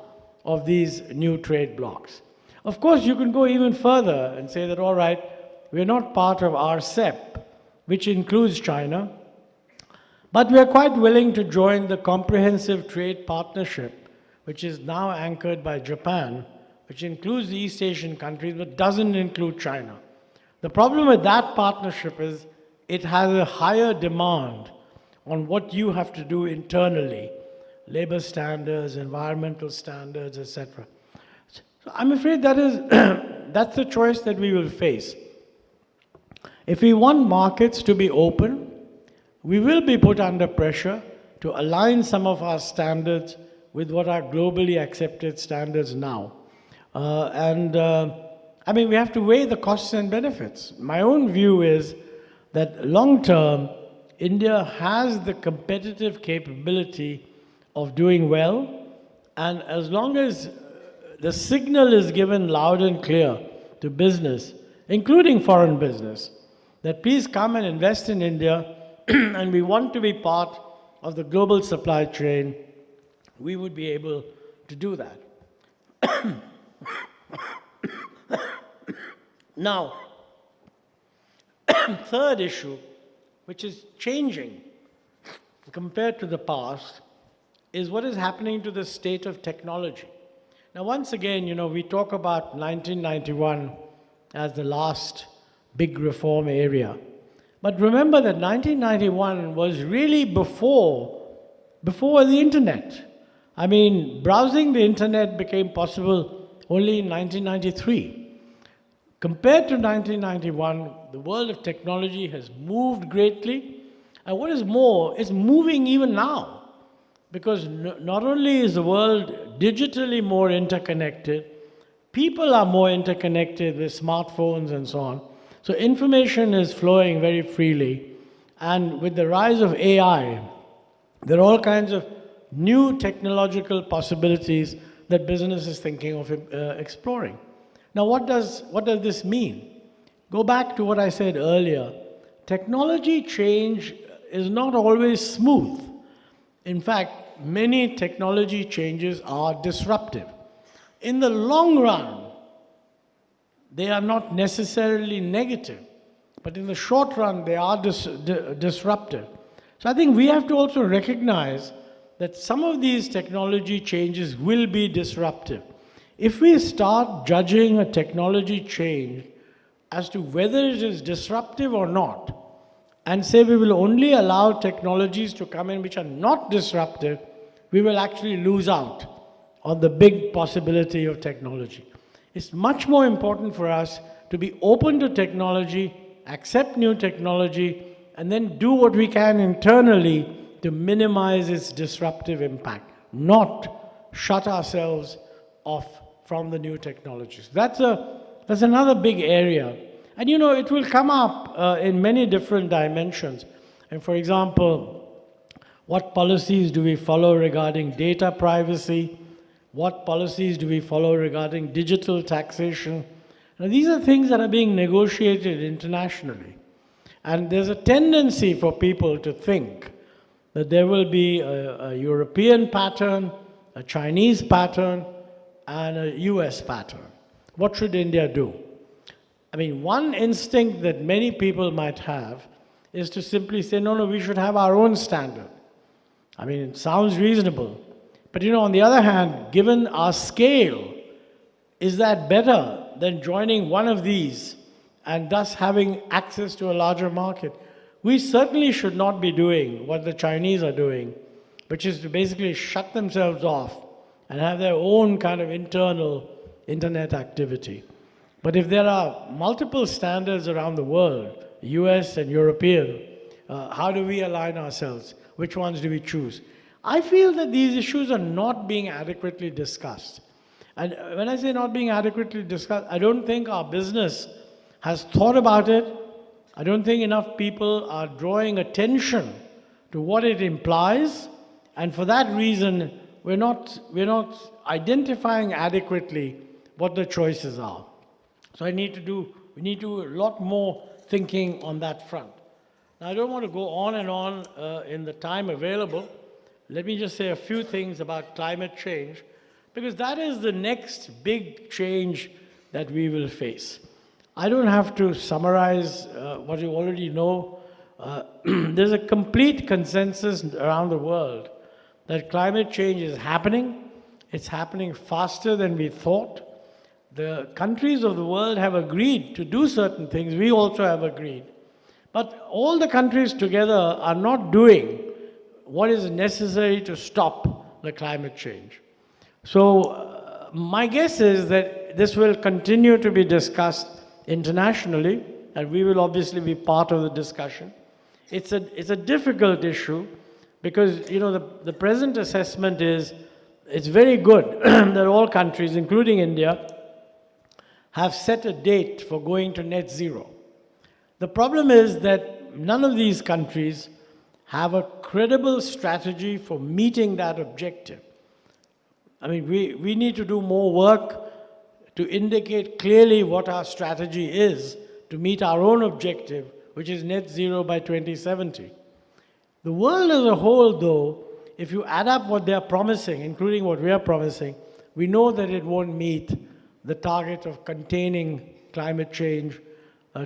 of these new trade blocs. Of course, you can go even further and say that, all right, we're not part of RCEP, which includes China, but we're quite willing to join the Comprehensive Trade Partnership, which is now anchored by Japan, which includes the East Asian countries, but doesn't include China. The problem with that partnership is it has a higher demand on what you have to do internally, labor standards, environmental standards, etc. So I'm afraid that is that's the choice that we will face. If we want markets to be open, we will be put under pressure to align some of our standards with what are globally accepted standards now. I mean, we have to weigh the costs and benefits. My own view is that long term, India has the competitive capability of doing well, and as long as the signal is given loud and clear to business, including foreign business, that please come and invest in India, and we want to be part of the global supply chain, we would be able to do that. Now, third issue, which is changing compared to the past, is what is happening to the state of technology. Now, once again, you know, we talk about 1991 as the last big reform area. But remember that 1991 was really before the internet. I mean, browsing the internet became possible only in 1993. Compared to 1991, the world of technology has moved greatly. And what is more, it's moving even now. Because not only is the world digitally more interconnected, people are more interconnected with smartphones and so on. So information is flowing very freely. And with the rise of AI, there are all kinds of new technological possibilities that business is thinking of exploring. Now, what does this mean? Go back to what I said earlier. Technology change is not always smooth. In fact, many technology changes are disruptive. In the long run, they are not necessarily negative, but in the short run, they are disruptive. So I think we have to also recognize that some of these technology changes will be disruptive. If we start judging a technology change as to whether it is disruptive or not, and say we will only allow technologies to come in which are not disruptive, we will actually lose out on the big possibility of technology. It's much more important for us to be open to technology, accept new technology, and then do what we can internally to minimize its disruptive impact, not shut ourselves off from the new technologies. That's another big area. And you know, it will come up in many different dimensions. And for example, what policies do we follow regarding data privacy? What policies do we follow regarding digital taxation? Now, these are things that are being negotiated internationally. And there's a tendency for people to think that there will be a European pattern, a Chinese pattern, and a US pattern. What should India do? I mean, one instinct that many people might have is to simply say, no, we should have our own standard. I mean, it sounds reasonable. But you know, on the other hand, given our scale, is that better than joining one of these and thus having access to a larger market? We certainly should not be doing what the Chinese are doing, which is to basically shut themselves off and have their own kind of internal internet activity. But if there are multiple standards around the world, US and European, how do we align ourselves? Which ones do we choose? I feel that these issues are not being adequately discussed. And when I say not being adequately discussed, I don't think our business has thought about it. I don't think enough people are drawing attention to what it implies. And for that reason, we're not identifying adequately what the choices are. So we need to do a lot more thinking on that front. Now, I don't want to go on and on in the time available. Let me just say a few things about climate change, because that is the next big change that we will face. I don't have to summarize what you already know. There's a complete consensus around the world that climate change is happening. It's happening faster than we thought. The countries of the world have agreed to do certain things. We also have agreed. But all the countries together are not doing what is necessary to stop the climate change. So my guess is that this will continue to be discussed internationally, and we will obviously be part of the discussion. It's a difficult issue because, you know, the present assessment is it's very good that all countries, including India, have set a date for going to net zero. The problem is that none of these countries have a credible strategy for meeting that objective. I mean, we need to do more work to indicate clearly what our strategy is to meet our own objective, which is net zero by 2070. The world as a whole, though, if you add up what they are promising, including what we are promising, we know that it won't meet the target of containing climate change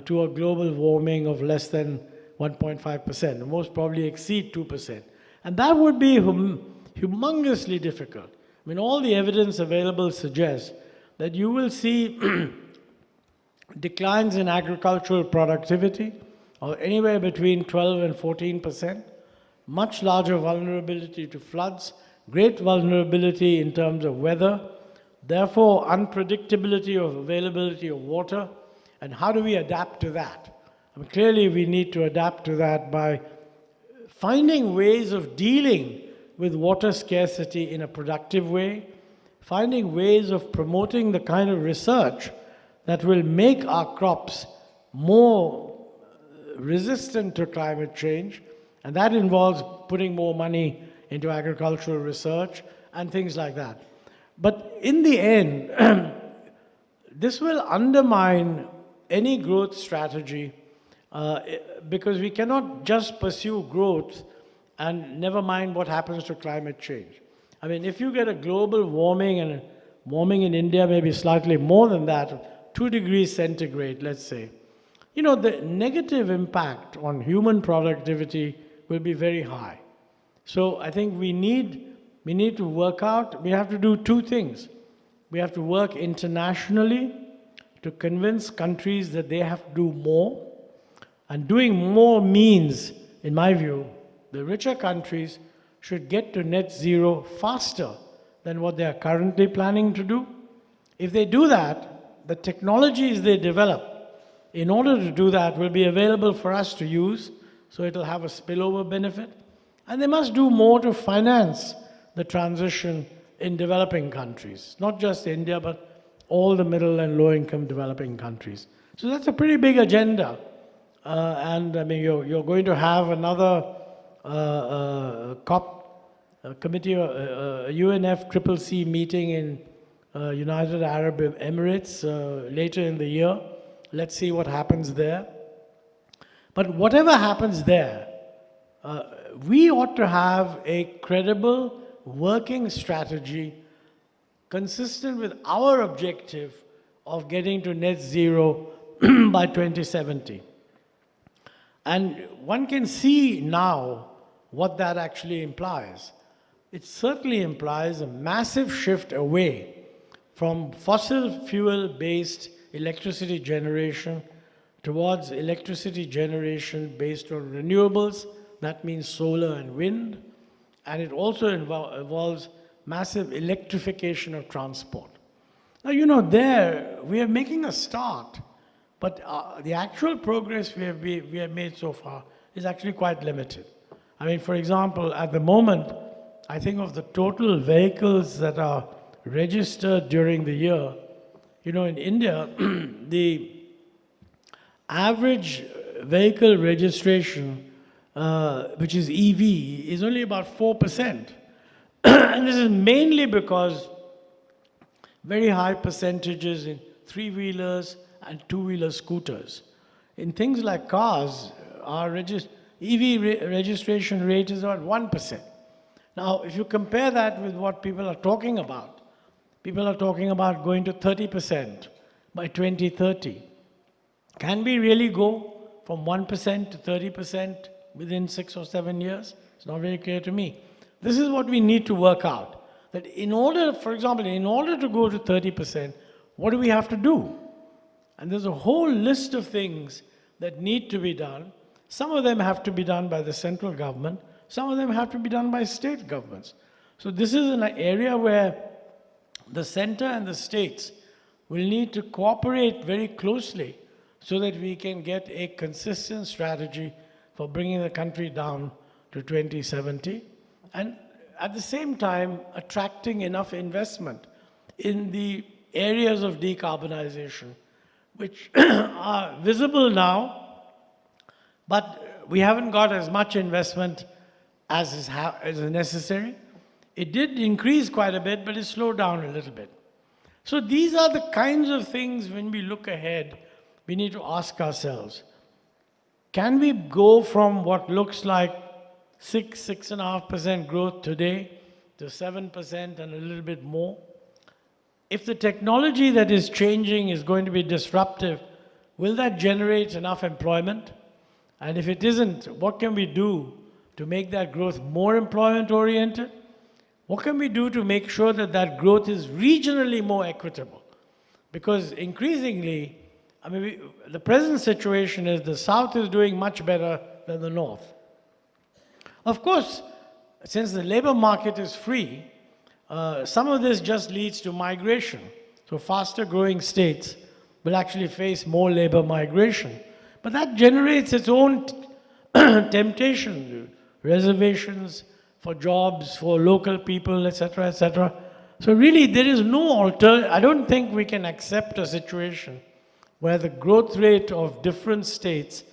to a global warming of less than 1.5%, most probably exceed 2%. And that would be humongously difficult. I mean, all the evidence available suggests that you will see declines in agricultural productivity of anywhere between 12 and 14%, much larger vulnerability to floods, great vulnerability in terms of weather, therefore unpredictability of availability of water, and how do we adapt to that? I mean, clearly we need to adapt to that by finding ways of dealing with water scarcity in a productive way, finding ways of promoting the kind of research that will make our crops more resistant to climate change, and that involves putting more money into agricultural research and things like that. But in the end, this will undermine any growth strategy because we cannot just pursue growth and never mind what happens to climate change. I mean, if you get a global warming, and warming in India maybe slightly more than that, 2 degrees centigrade, let's say, you know, the negative impact on human productivity will be very high. So I think we need to work out, we have to do 2 things. We have to work internationally to convince countries that they have to do more. And doing more means, in my view, the richer countries should get to net zero faster than what they are currently planning to do. If they do that, the technologies they develop in order to do that will be available for us to use, so it'll have a spillover benefit. And they must do more to finance the transition in developing countries, not just India, but all the middle and low-income developing countries. So that's a pretty big agenda. And I mean, you're going to have another committee, UNFCCC meeting in United Arab Emirates later in the year. Let's see what happens there. But whatever happens there, we ought to have a credible working strategy consistent with our objective of getting to net zero by 2070. And one can see now what that actually implies. It certainly implies a massive shift away from fossil fuel-based electricity generation towards electricity generation based on renewables. That means solar and wind. And it also involves massive electrification of transport. Now, you know, there we are making a start, but the actual progress we have made so far is actually quite limited. I mean, for example, at the moment, I think of the total vehicles that are registered during the year, you know, in India, the average vehicle registration, which is EV, is only about 4%. And this is mainly because very high percentages in 3-wheelers and 2-wheeler scooters. In things like cars, our EV registration rate is about 1%. Now, if you compare that with what people are talking about going to 30% by 2030. Can we really go from 1% to 30% within 6 or 7 years? It's not very clear to me. This is what we need to work out. That in order, for example, in order to go to 30%, what do we have to do? And there's a whole list of things that need to be done. Some of them have to be done by the central government. Some of them have to be done by state governments. So this is an area where the center and the states will need to cooperate very closely so that we can get a consistent strategy for bringing the country down to 2070. And at the same time, attracting enough investment in the areas of decarbonization, which are visible now, but we haven't got as much investment as is necessary. It did increase quite a bit, but it slowed down a little bit. So these are the kinds of things when we look ahead, we need to ask ourselves, can we go from what looks like 6.5% growth today to 7% and a little bit more? If the technology that is changing is going to be disruptive, will that generate enough employment? And if it isn't, what can we do to make that growth more employment-oriented? What can we do to make sure that that growth is regionally more equitable? Because increasingly, I mean, the present situation is the South is doing much better than the North. Of course, since the labor market is free, some of this just leads to migration. So faster growing states will actually face more labor migration. But that generates its own temptation, reservations for jobs, for local people, etc., etc. So really, there is no alternative. I don't think we can accept a situation where the growth rate of different states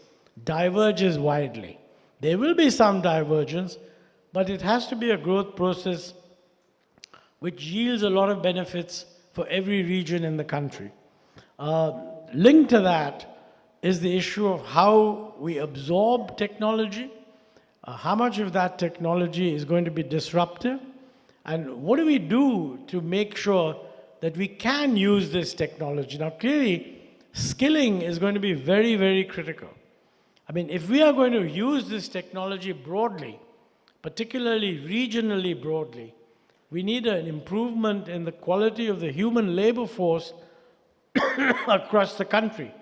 diverges widely. There will be some divergence, but it has to be a growth process which yields a lot of benefits for every region in the country. Linked to that is the issue of how we absorb technology, how much of that technology is going to be disruptive, and what do we do to make sure that we can use this technology. Now clearly, skilling is going to be very, very critical. I mean, if we are going to use this technology broadly, particularly regionally broadly, we need an improvement in the quality of the human labor force across the country.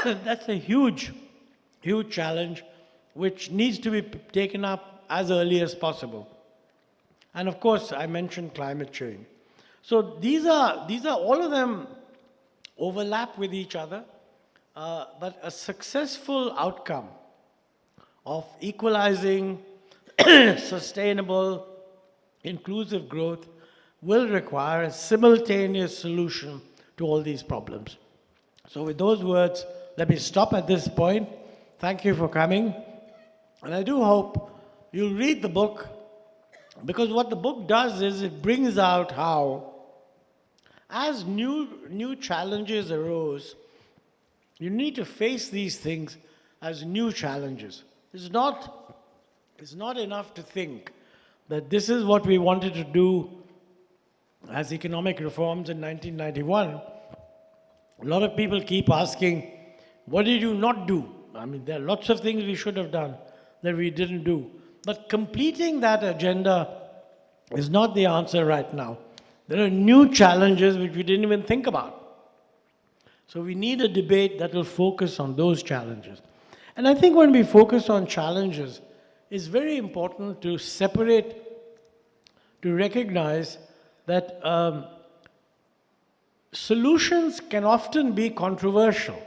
That's a huge, huge challenge which needs to be taken up as early as possible. And of course, I mentioned climate change. So these are all of them overlap with each other, but a successful outcome of equalizing sustainable, inclusive growth will require a simultaneous solution to all these problems. So with those words, let me stop at this point. Thank you for coming. And I do hope you'll read the book, because what the book does is it brings out how, as new challenges arose, you need to face these things as new challenges. It's not enough to think that this is what we wanted to do as economic reforms in 1991. A lot of people keep asking, what did you not do? I mean, there are lots of things we should have done that we didn't do. But completing that agenda is not the answer right now. There are new challenges which we didn't even think about. So we need a debate that will focus on those challenges. And I think when we focus on challenges, it's very important to separate, to recognize that solutions can often be controversial.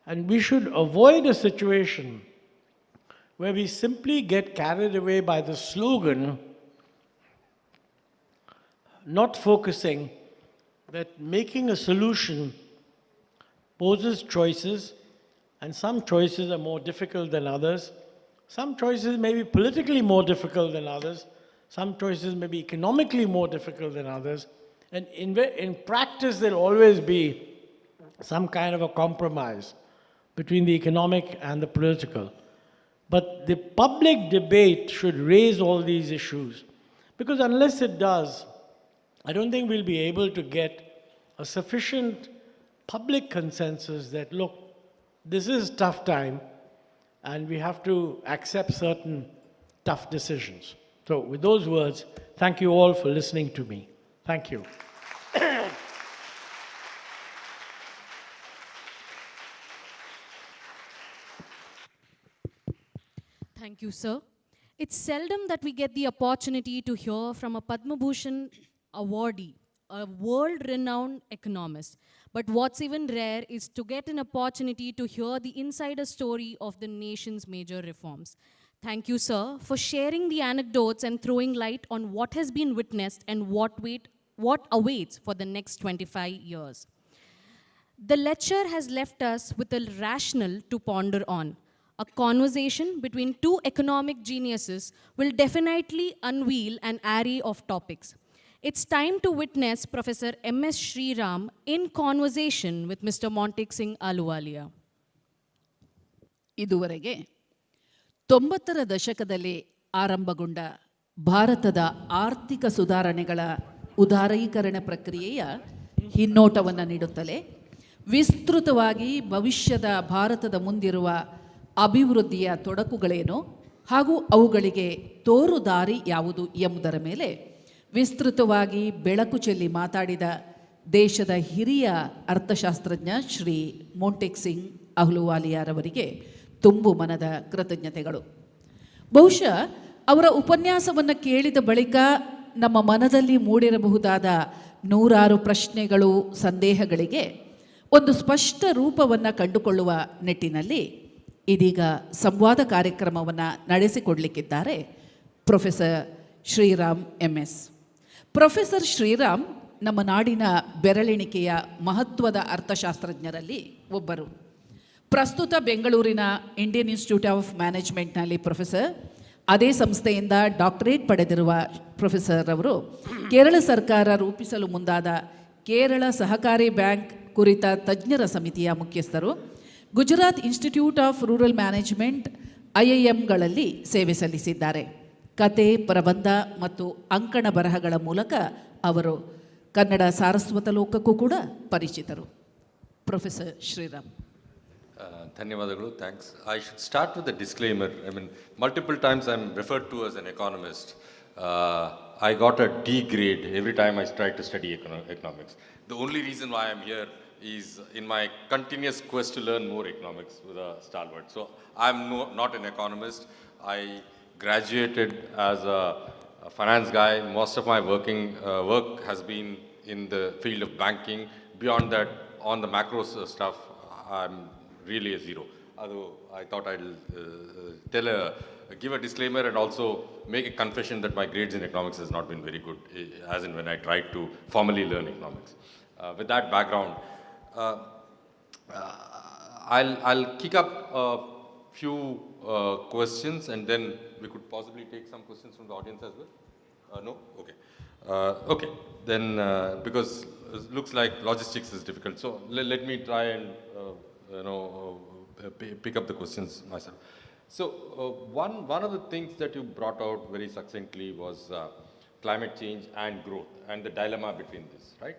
And we should avoid a situation where we simply get carried away by the slogan, not focusing that making a solution poses choices, and some choices are more difficult than others. Some choices may be politically more difficult than others. Some choices may be economically more difficult than others. And in practice, there'll always be some kind of a compromise between the economic and the political. But the public debate should raise all these issues, because unless it does, I don't think we'll be able to get a sufficient public consensus that, look, this is a tough time and we have to accept certain tough decisions. So with those words, thank you all for listening to me. Thank you. Thank you, sir. It's seldom that we get the opportunity to hear from a Padma Bhushan awardee, a world-renowned economist. But what's even rare is to get an opportunity to hear the insider story of the nation's major reforms. Thank you, sir, for sharing the anecdotes and throwing light on what has been witnessed and what awaits for the next 25 years. The lecture has left us with a rationale to ponder on. A conversation between two economic geniuses will definitely unveil an array of topics. It's time to witness Professor M.S. Sriram in conversation with Mr. Montek Singh Ahluwalia. ಇದುವರೆಗೆ 90ರ ದಶಕದಲ್ಲಿ ಆರಂಭಗೊಂಡ ಭಾರತದ ಆರ್ಥಿಕ ಸುಧಾರಣೆಗಳ ಉದಾರೀಕರಣ ಪ್ರಕ್ರಿಯೆಯ ಹಿನ್ನೋಟವನ್ನು ನೀಡುತ್ತಲೇ ವಿಸ್ತೃತವಾಗಿ ಭವಿಷ್ಯದ ಭಾರತದ ಮುಂದಿರುವ ಅಭಿವೃದ್ಧಿಯ ತೊಡಕುಗಳೇನು ಹಾಗೂ ಅವುಗಳಿಗೆ ತೋರು ದಾರಿ ಯಾವುದು ಎಂಬುದರ ಮೇಲೆ ವಿಸ್ತೃತವಾಗಿ ಬೆಳಕು ಚೆಲ್ಲಿ ಮಾತಾಡಿದ ದೇಶದ ಹಿರಿಯ ಅರ್ಥಶಾಸ್ತ್ರಜ್ಞ ಶ್ರೀ ಮೊಂಟೆಕ್ ಸಿಂಗ್ ಅಹ್ಲುವಾಲಿಯಾರವರಿಗೆ ತುಂಬು ಮನದ ಕೃತಜ್ಞತೆಗಳು. ಬಹುಶಃ ಅವರ ಉಪನ್ಯಾಸವನ್ನು ಕೇಳಿದ ಬಳಿಕ ನಮ್ಮ ಮನದಲ್ಲಿ ಮೂಡಿರಬಹುದಾದ ನೂರಾರು ಪ್ರಶ್ನೆಗಳು, ಸಂದೇಹಗಳಿಗೆ ಒಂದು ಸ್ಪಷ್ಟ ರೂಪವನ್ನು ಕಂಡುಕೊಳ್ಳುವ ನಿಟ್ಟಿನಲ್ಲಿ ಇದೀಗ ಸಂವಾದ ಕಾರ್ಯಕ್ರಮವನ್ನು ನಡೆಸಿಕೊಡಲಿಕ್ಕಿದ್ದಾರೆ professor Shriram MS. Professor Shriram ನಮ್ಮ ನಾಡಿನ ಬೆರಳೆಣಿಕೆಯ ಮಹತ್ವದ ಅರ್ಥಶಾಸ್ತ್ರಜ್ಞರಲ್ಲಿ ಒಬ್ಬರು. ಪ್ರಸ್ತುತ ಬೆಂಗಳೂರಿನ ಇಂಡಿಯನ್ ಇನ್ಸ್ಟಿಟ್ಯೂಟ್ ಆಫ್ ಮ್ಯಾನೇಜ್ಮೆಂಟ್ನಲ್ಲಿ ಪ್ರೊಫೆಸರ್, ಅದೇ ಸಂಸ್ಥೆಯಿಂದ ಡಾಕ್ಟರೇಟ್ ಪಡೆದಿರುವ ಪ್ರೊಫೆಸರ್ ಅವರು ಕೇರಳ ಸರ್ಕಾರ ರೂಪಿಸಲು ಮುಂದಾದ ಕೇರಳ ಸಹಕಾರಿ ಬ್ಯಾಂಕ್ ಕುರಿತ ತಜ್ಞರ ಸಮಿತಿಯ ಮುಖ್ಯಸ್ಥರು. Gujarat institute of rural management IIMಗಳಲ್ಲಿ ಸೇವೆ ಸಲ್ಲಿಸಿದ್ದಾರೆ. ಕತೆ, ಪ್ರಬಂಧ ಮತ್ತು ಅಂಕಣ ಬರಹಗಳ ಮೂಲಕ ಅವರು ಕನ್ನಡ ಸಾರಸ್ವತ ಲೋಕಕ್ಕೂ ಕೂಡ ಪರಿಚಿತರು. ಪ್ರೊಫೆಸರ್ ಶ್ರೀರಾಮ್. ಧನ್ಯವಾದಗಳು. Thanks. I should start with a disclaimer. I mean, multiple times I'm referred to as an economist. I got a D grade every time I tried to study economics. The only reason why I'm here is in my continuous quest to learn more economics with a stalwart. So I'm not an economist. I graduated as a finance guy. Most of my work has been in the field of banking. Beyond that, on the macro stuff, I'm really a zero. Although I thought I'll give a disclaimer and also make a confession that my grades in economics has not been very good, as in when I tried to formally learn economics. With that background, I'll kick up a few questions, and then we could possibly take some questions from the audience as well. No? Okay. Okay. Then, because it looks like logistics is difficult, so let me try and pick up the questions myself. So one of the things that you brought out very succinctly was climate change and growth and the dilemma between this, right?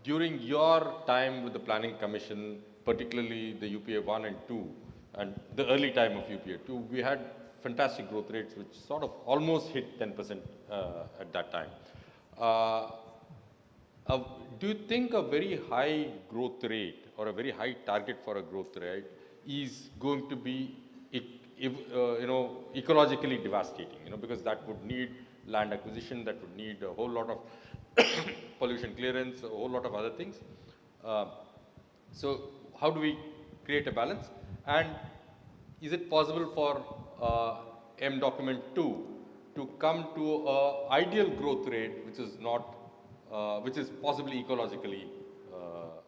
During your time with the Planning Commission, particularly the UPA 1 and 2, and the early time of UPA 2, we had fantastic growth rates which sort of almost hit 10% at that time. Do you think a very high growth rate or a very high target for a growth rate is going to be ecologically devastating? Because that would need land acquisition, that would need a whole lot of pollution clearance, a whole lot of other things. So how do we create a balance? And is it possible for M document 2 to come to a ideal growth rate which is not, which is possibly ecologically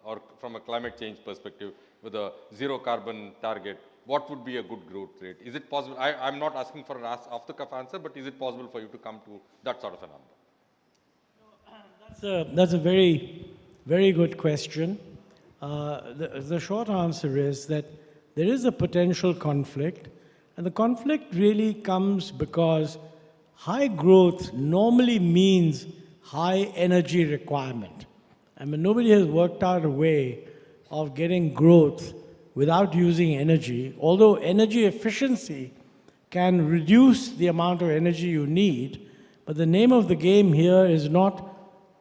or from a climate change perspective with a zero carbon target? What would be a good growth rate? Is it possible? I'm not asking for an off-the-cuff answer, but is it possible for you to come to that sort of a number? That's a very, very good question. The short answer is that there is a potential conflict, and the conflict really comes because high growth normally means high energy requirement. I mean, nobody has worked out a way of getting growth without using energy, although energy efficiency can reduce the amount of energy you need, but the name of the game here is not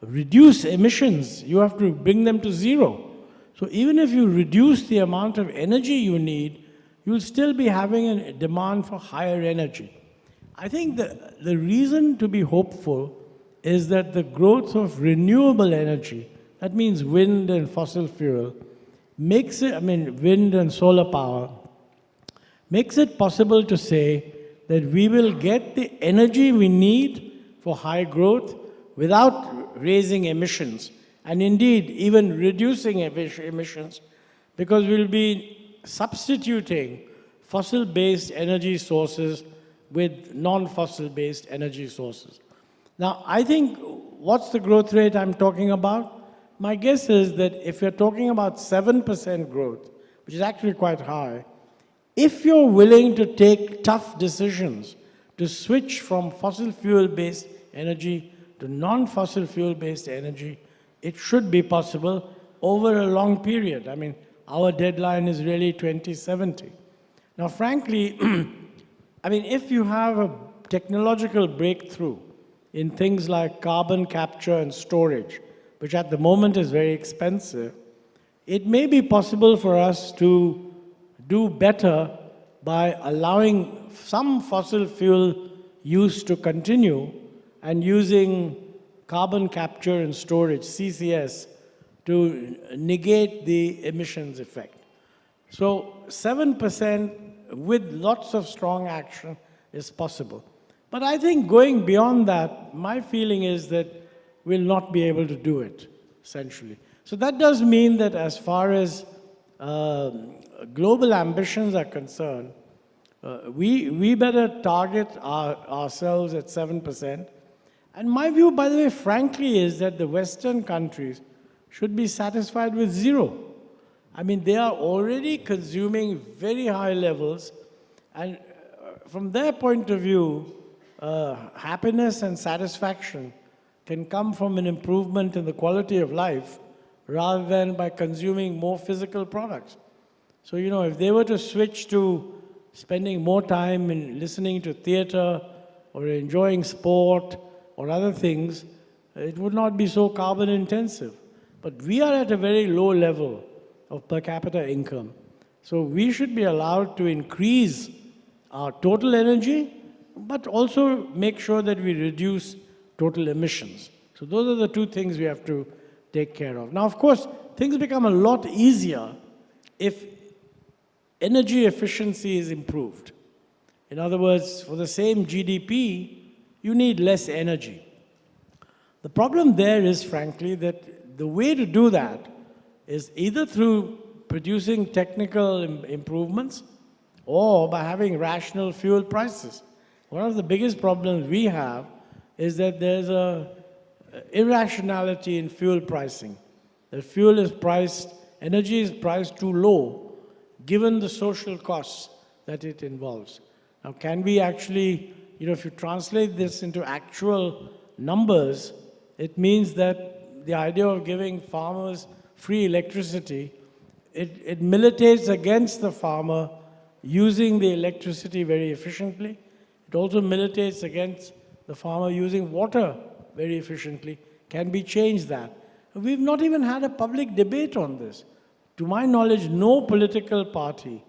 reduce emissions, you have to bring them to zero. So even if you reduce the amount of energy you need, you'll still be having a demand for higher energy. I think the reason to be hopeful is that the growth of renewable energy, that means wind and fossil fuel, makes it, wind and solar power, makes it possible to say that we will get the energy we need for high growth without raising emissions, and indeed even reducing emissions, because we'll be substituting fossil-based energy sources with non-fossil-based energy sources. Now, I think, what's the growth rate I'm talking about? My guess is that if you're talking about 7% growth, which is actually quite high, if you're willing to take tough decisions to switch from fossil fuel-based energy to non-fossil fuel-based energy, it should be possible over a long period. I mean, our deadline is really 2070. Now, frankly, if you have a technological breakthrough in things like carbon capture and storage, which at the moment is very expensive, it may be possible for us to do better by allowing some fossil fuel use to continue and using carbon capture and storage, CCS, to negate the emissions effect. So 7% with lots of strong action is possible. But I think going beyond that, my feeling is that we'll not be able to do it, essentially. So that does mean that as far as global ambitions are concerned, we better target ourselves at 7%. And my view, by the way, frankly, is that the Western countries should be satisfied with 0. I mean, they are already consuming very high levels, and from their point of view, happiness and satisfaction can come from an improvement in the quality of life rather than by consuming more physical products. So, you know, if they were to switch to spending more time in listening to theater or enjoying sport or other things, it would not be so carbon intensive. But we are at a very low level of per capita income. So we should be allowed to increase our total energy, but also make sure that we reduce total emissions. So those are the two things we have to take care of. Now, of course, things become a lot easier if energy efficiency is improved. In other words, for the same GDP, you need less energy. The problem there is, frankly, that the way to do that is either through producing technical improvements or by having rational fuel prices. One of the biggest problems we have is that there's a irrationality in fuel pricing. The fuel is priced, energy is priced too low, given the social costs that it involves. Now, can we actually, you know, if you translate this into actual numbers, it means that the idea of giving farmers free electricity, it militates against the farmer using the electricity very efficiently. It also militates against the farmer using water very efficiently. Can we change that? We've not even had a public debate on this. To my knowledge, no political party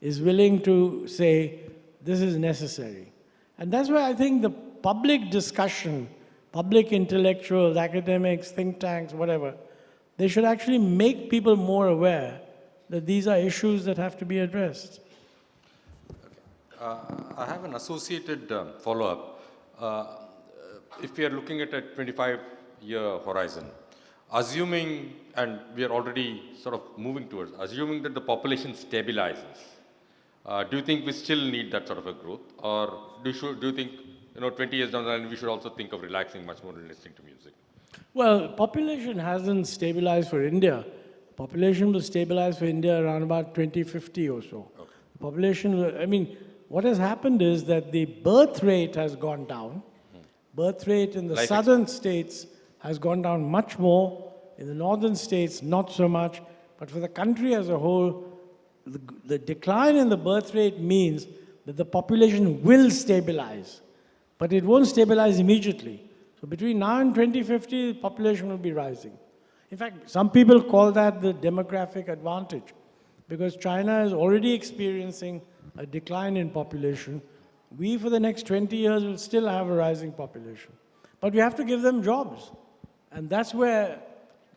is willing to say this is necessary. And that's why I think the public discussion, public intellectuals, academics, think tanks, whatever, they should actually make people more aware that these are issues that have to be addressed. I have an associated follow-up. If we are looking at a 25-year horizon, assuming, and we are already sort of moving towards, assuming that the population stabilizes, do you think we still need that sort of a growth? Or do you think, you know, 20 years down the line, we should also think of relaxing much more and listening to music? Well, population hasn't stabilized for India. Population will stabilize for India around about 2050 or so. Okay. Population will, I mean, what has happened is that the birth rate has gone down. Birth rate in the southern states has gone down much more. In the northern states, not so much. But for the country as a whole, the decline in the birth rate means that the population will stabilize. But it won't stabilize immediately. So between now and 2050, the population will be rising. In fact, some people call that the demographic advantage, because China is already experiencing a decline in population. We, for the next 20 years, will still have a rising population. But we have to give them jobs. And that's where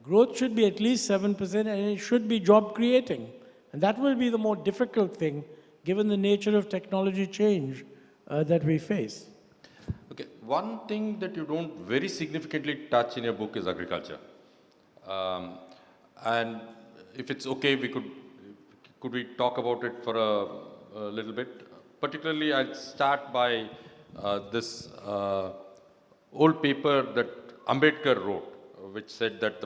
growth should be at least 7%, and it should be job creating. And that will be the more difficult thing, given the nature of technology change that we face. Okay, one thing that you don't very significantly touch in your book is agriculture. And if it's okay, could we talk about it for a little bit? Particularly, I'll start by this old paper that Ambedkar wrote, which said that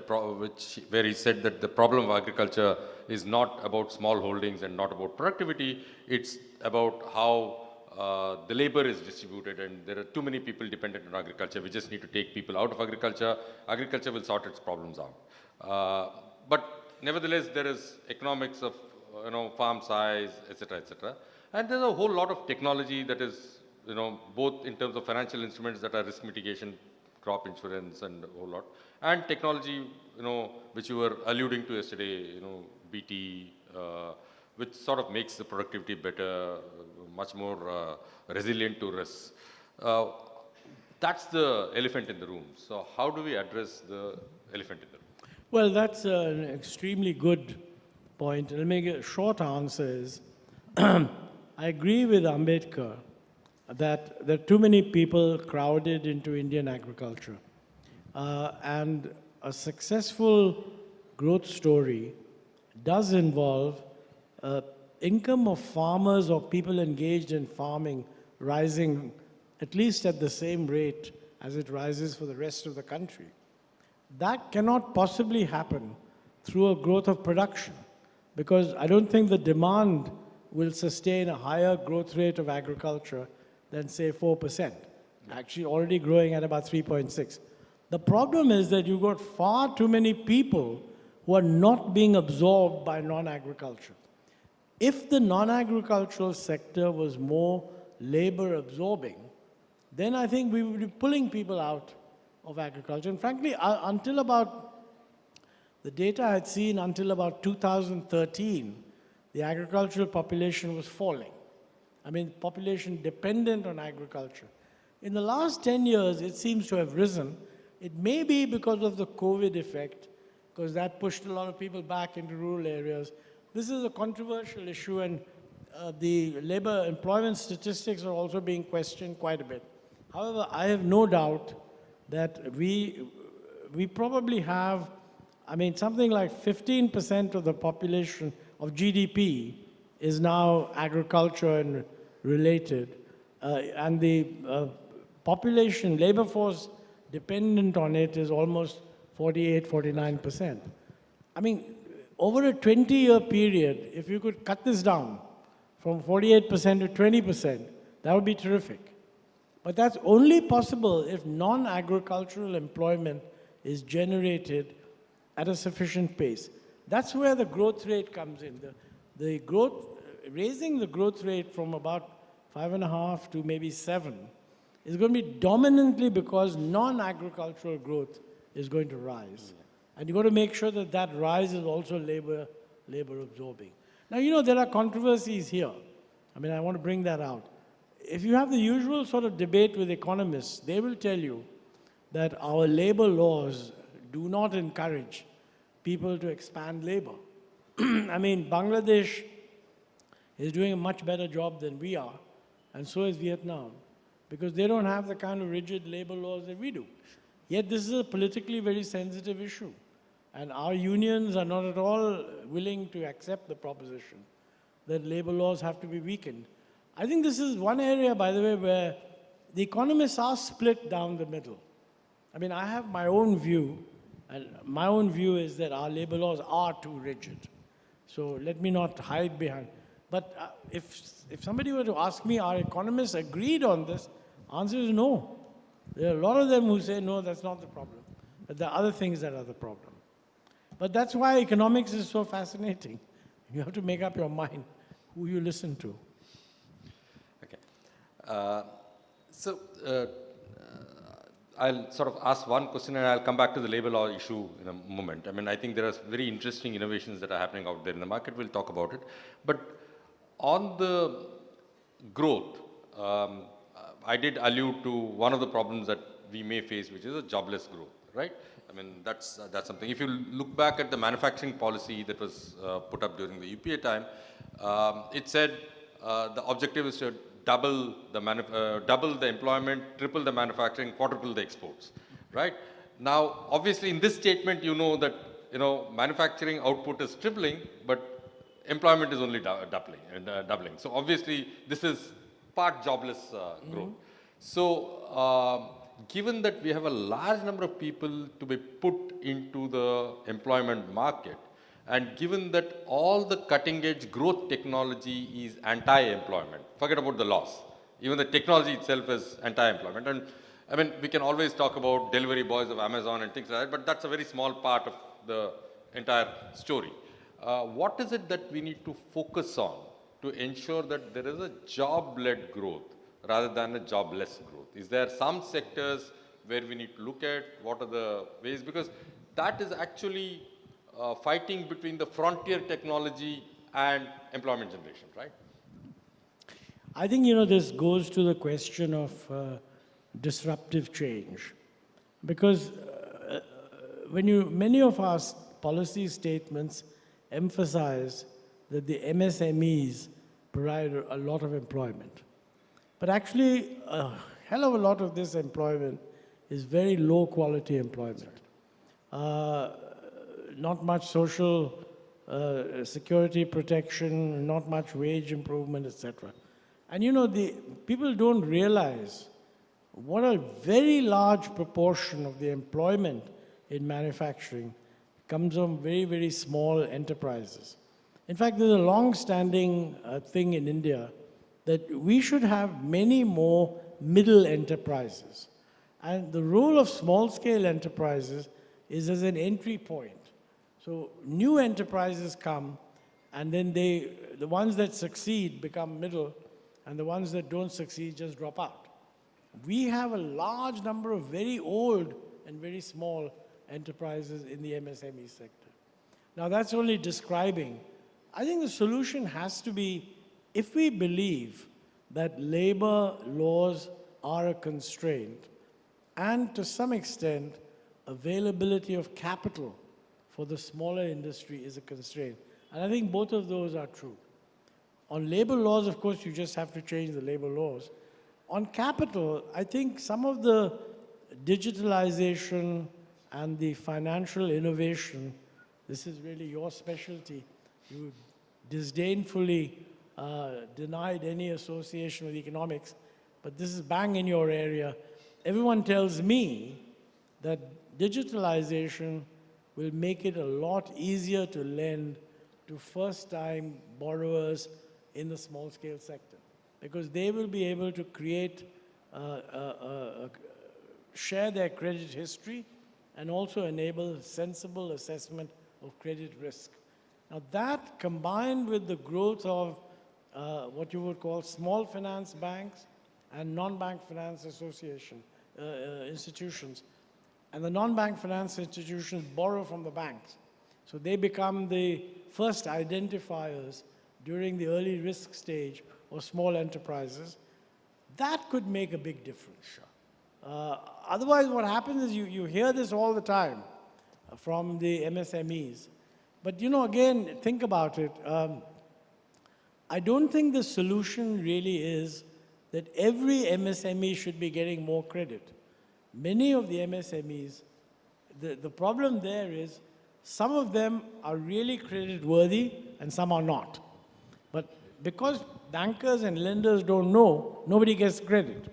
where he said that the problem of agriculture is not about small holdings and not about productivity. It's about how the labor is distributed, and there are too many people dependent on agriculture. We just need to take people out of agriculture. Agriculture will sort its problems out. But nevertheless, there is economics of farm size, etc., etc. And there's a whole lot of technology that is, both in terms of financial instruments that are risk mitigation crop insurance and a whole lot. And technology, which you were alluding to yesterday, BT, which sort of makes the productivity better, much more resilient to risks. That's the elephant in the room. So how do we address the elephant in the room? Well, that's an extremely good point. I'll make a short answer is, I agree with Ambedkar that there are too many people crowded into Indian agriculture. And a successful growth story does involve income of farmers or people engaged in farming rising at least at the same rate as it rises for the rest of the country. That cannot possibly happen through a growth of production, because I don't think the demand will sustain a higher growth rate of agriculture than, say, 4%. Actually, already growing at about 3.6. The problem is that you've got far too many people who are not being absorbed by non-agriculture. If the non-agricultural sector was more labor absorbing, then I think we would be pulling people out of agriculture. And frankly, until about, the data I had seen until about 2013, the agricultural population was falling. I mean, population dependent on agriculture. In the last 10 years, it seems to have risen. It may be because of the COVID effect, because that pushed a lot of people back into rural areas. This is a controversial issue, and the labor employment statistics are also being questioned quite a bit. However, I have no doubt that we probably have, I mean, something like 15% of the population of GDP is now agriculture and related. And the population, labor force dependent on it is almost 48, 49%. I mean, over a 20-year period, if you could cut this down from 48% to 20%, that would be terrific. But that's only possible if non-agricultural employment is generated at a sufficient pace. That's where the growth rate comes in. The growth, raising the growth rate from about 5.5 to maybe 7 is going to be dominantly because non-agricultural growth is going to rise. And you've got to make sure that that rise is also labor absorbing. Now, there are controversies here. I mean, I want to bring that out. If you have the usual sort of debate with economists, they will tell you that our labor laws do not encourage people to expand labor. I mean, Bangladesh is doing a much better job than we are, and so is Vietnam, because they don't have the kind of rigid labor laws that we do. Yet this is a politically very sensitive issue, and our unions are not at all willing to accept the proposition that labor laws have to be weakened. I think this is one area, by the way, where the economists are split down the middle. I mean, I have my own view, and my own view is that our labor laws are too rigid. So let me not hide behind. But if somebody were to ask me, are economists agreed on this? Answer is no. There are a lot of them who say, no, that's not the problem. But there are other things that are the problem. But that's why economics is so fascinating. You have to make up your mind who you listen to. So I'll sort of ask one question and I'll come back to the labor law issue in a moment. I mean, I think there are very interesting innovations that are happening out there in the market. We'll talk about it. But on the growth, I did allude to one of the problems that we may face, which is a jobless growth, right? I mean, that's something. If you look back at the manufacturing policy that was put up during the UPA time, it said the objective is to double the employment, triple the manufacturing, quadruple the exports, right? Now, obviously, in this statement, you know that manufacturing output is tripling, but employment is only doubling. So obviously, this is part jobless growth. So, given that we have a large number of people to be put into the employment market, and given that all the cutting-edge growth technology is anti-employment, forget about the laws. Even the technology itself is anti-employment. And I mean, we can always talk about delivery boys of Amazon and things like that, but that's a very small part of the entire story. What is it that we need to focus on to ensure that there is a job-led growth rather than a jobless growth? Is there some sectors where we need to look at, what are the ways, because that is actually fighting between the frontier technology and employment generation, right? I think, this goes to the question of disruptive change. Because many of our policy statements emphasize that the MSMEs provide a lot of employment. But actually, a hell of a lot of this employment is very low quality employment. Not much social security protection, not much wage improvement, etc. And the people don't realize what a very large proportion of the employment in manufacturing comes from very, very small enterprises. In fact, there's a long-standing thing in India that we should have many more middle enterprises. And the role of small-scale enterprises is as an entry point. So new enterprises come, and then the ones that succeed become middle, and the ones that don't succeed just drop out. We have a large number of very old and very small enterprises in the MSME sector. Now that's only describing. I think the solution has to be, if we believe that labor laws are a constraint, and to some extent, availability of capital for the smaller industry is a constraint. And I think both of those are true. On labor laws, of course, you just have to change the labor laws. On capital, I think some of the digitalization and the financial innovation, this is really your specialty. You disdainfully denied any association with economics, but this is bang in your area. Everyone tells me that digitalization will make it a lot easier to lend to first-time borrowers in the small-scale sector, because they will be able to create, share their credit history and also enable sensible assessment of credit risk. Now that, combined with the growth of what you would call small finance banks and non-bank finance institutions, and the non-bank finance institutions borrow from the banks. So they become the first identifiers during the early risk stage of small enterprises. That could make a big difference. Otherwise, what happens is you hear this all the time from the MSMEs. But again, think about it. I don't think the solution really is that every MSME should be getting more credit. Many of the MSMEs, the problem there is some of them are really credit worthy and some are not. But because bankers and lenders don't know, nobody gets credit.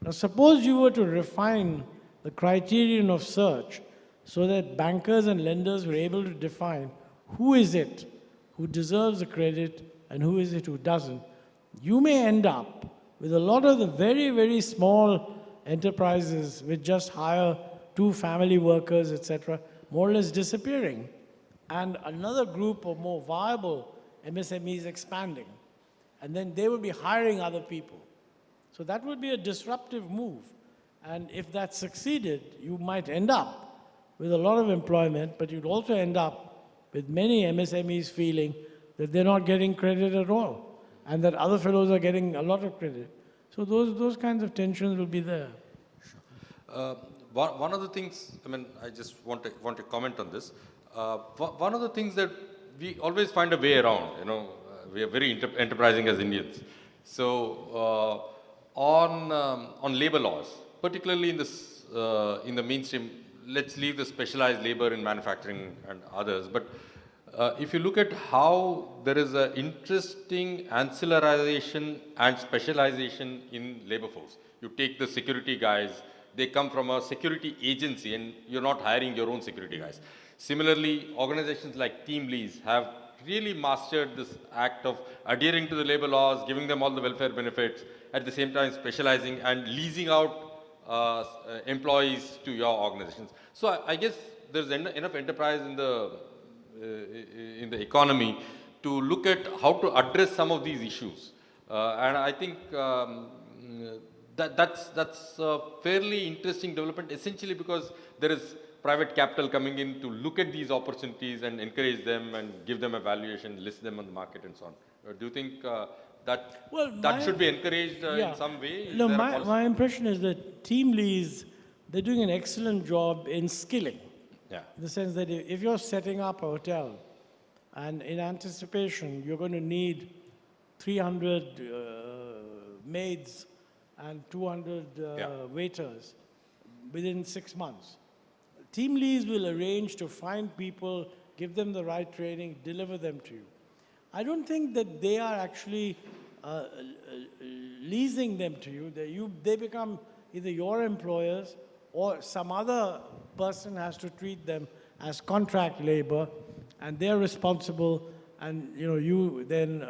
Now suppose you were to refine the criterion of search so that bankers and lenders were able to define who is it who deserves the credit and who is it who doesn't. You may end up with a lot of the very, very small enterprises which just hire 2 family workers, etc., more or less disappearing, and another group of more viable MSMEs expanding. And then they will be hiring other people. So that would be a disruptive move. And if that succeeded, you might end up with a lot of employment, but you'd also end up with many MSMEs feeling that they're not getting credit at all, and that other fellows are getting a lot of credit. So those kinds of tensions will be there. Sure. One of the things, I just want to comment on this. One of the things that we always find a way around, we are very enterprising as Indians. So on labor laws, particularly in the mainstream, let's leave the specialized labor in manufacturing and others, but if you look at how there is an interesting ancillarization and specialization in labor force. You take the security guys, they come from a security agency and you're not hiring your own security guys. Similarly, organizations like Team Lease have really mastered this act of adhering to the labor laws, giving them all the welfare benefits, at the same time specializing and leasing out employees to your organizations. So I guess there's enough enterprise in the economy to look at how to address some of these issues. And I think that's a fairly interesting development, essentially because there is private capital coming in to look at these opportunities and encourage them and give them a valuation, list them on the market and so on. Do you think that should be encouraged in some way? No, my impression is that team leads, they're doing an excellent job in skilling. Yeah. In the sense that if you're setting up a hotel and in anticipation you're going to need 300 maids and 200 waiters within 6 months, team leads will arrange to find people, give them the right training, deliver them to you. I don't think that they are actually leasing them to you. They become either your employers or some other person has to treat them as contract labor, and they're responsible, and you then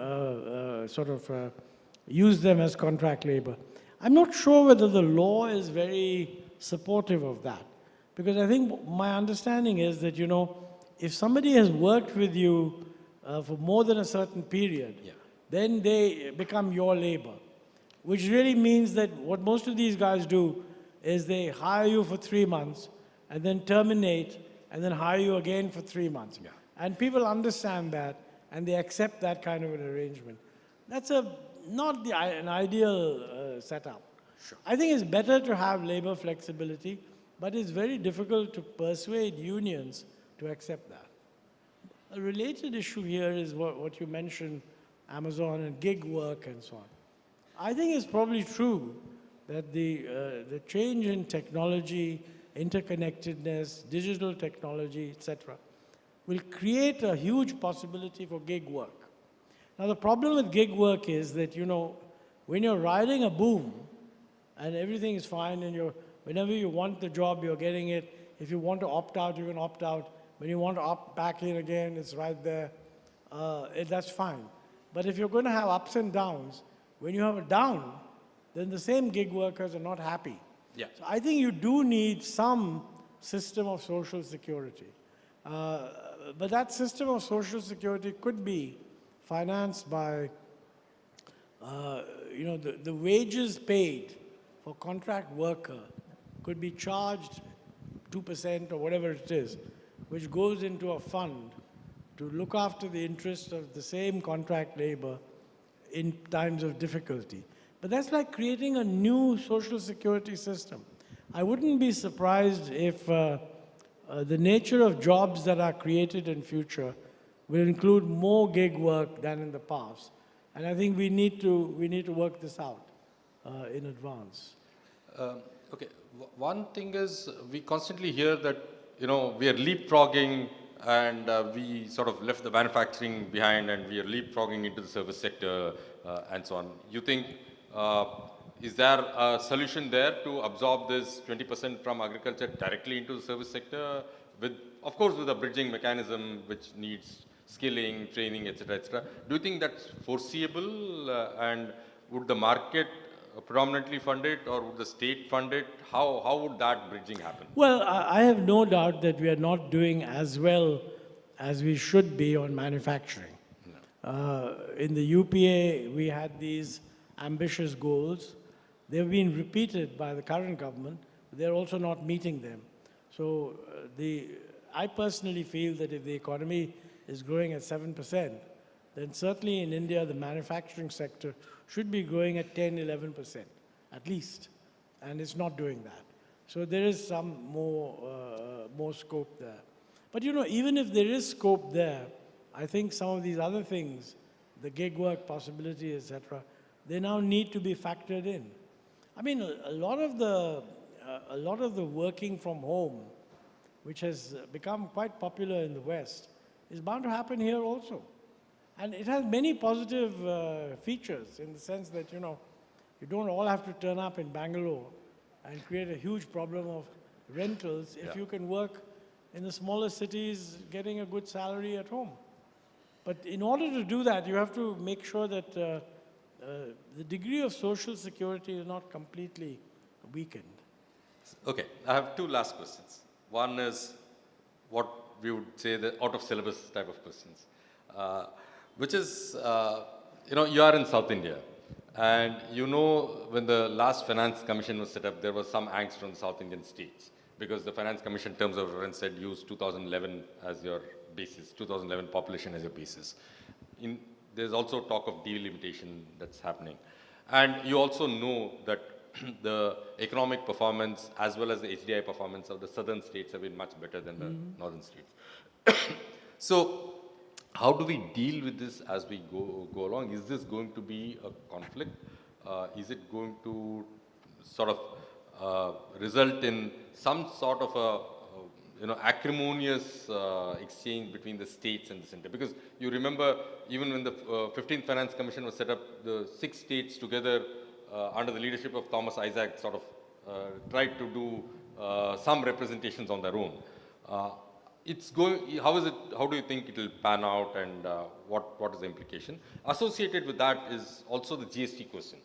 use them as contract labor. I'm not sure whether the law is very supportive of that, because I think my understanding is that if somebody has worked with you for more than a certain period, then they become your labor, which really means that what most of these guys do is they hire you for 3 months and then terminate and then hire you again for 3 months. Yeah. And people understand that and they accept that kind of an arrangement. That's not an ideal setup. Sure. I think it's better to have labor flexibility, but it's very difficult to persuade unions to accept that. A related issue here is what you mentioned, Amazon and gig work and so on. I think it's probably true that the change in technology, interconnectedness, digital technology, etc., will create a huge possibility for gig work. Now, the problem with gig work is that, when you're riding a boom and everything is fine and whenever you want the job, you're getting it. If you want to opt out, you can opt out. When you want to opt back in again, it's right there. That's fine. But if you're going to have ups and downs, when you have a down, then the same gig workers are not happy. Yeah. So I think you do need some system of social security. But that system of social security could be financed by, the wages paid for contract worker could be charged 2% or whatever it is, which goes into a fund to look after the interests of the same contract labor in times of difficulty. But that's like creating a new social security system. I wouldn't be surprised if the nature of jobs that are created in future will include more gig work than in the past. And I think we need to work this out in advance. Okay, one thing is we constantly hear that, we are leapfrogging and we sort of left the manufacturing behind and we are leapfrogging into the service sector and so on. You think, is there a solution there to absorb this 20% from agriculture directly into the service sector of course, with a bridging mechanism which needs skilling, training, etc., etc.? Do you think that's foreseeable and would the market predominantly fund it or would the state fund it? How would that bridging happen? Well, I have no doubt that we are not doing as well as we should be on manufacturing. No. In the UPA, we had these ambitious goals. They've been repeated by the current government, but they're also not meeting them. So I personally feel that if the economy is growing at 7%, then certainly in India, the manufacturing sector should be growing at 10, 11%, at least. And it's not doing that. So there is some more scope there. But even if there is scope there, I think some of these other things, the gig work possibility, etc., they now need to be factored in. I mean, a lot of the working from home, which has become quite popular in the West, is bound to happen here also. And it has many positive features in the sense that, you don't all have to turn up in Bangalore and create a huge problem of rentals if you can work in the smaller cities getting a good salary at home. But in order to do that, you have to make sure that the degree of social security is not completely weakened. Okay, I have two last questions. One is what we would say the out-of-syllabus type of questions, which is, you are in South India, And you know, when the last Finance Commission was set up, there was some angst from the South Indian states because the Finance Commission terms of reference said use 2011 as your basis, 2011 population as your basis. There's also talk of delimitation that's happening. And you also know that the economic performance as well as the HDI performance of the southern states have been much better than the northern states. So how do we deal with this as we go along? Is this going to be a conflict? Is it going to sort of result in some sort of a acrimonious exchange between the states and the center? Because you remember, even when the 15th Finance Commission was set up, the 6 states together under the leadership of Thomas Isaac sort of tried to do some representations on their own. How do you think it will pan out, and what is the implication? Associated with that is also the GST question.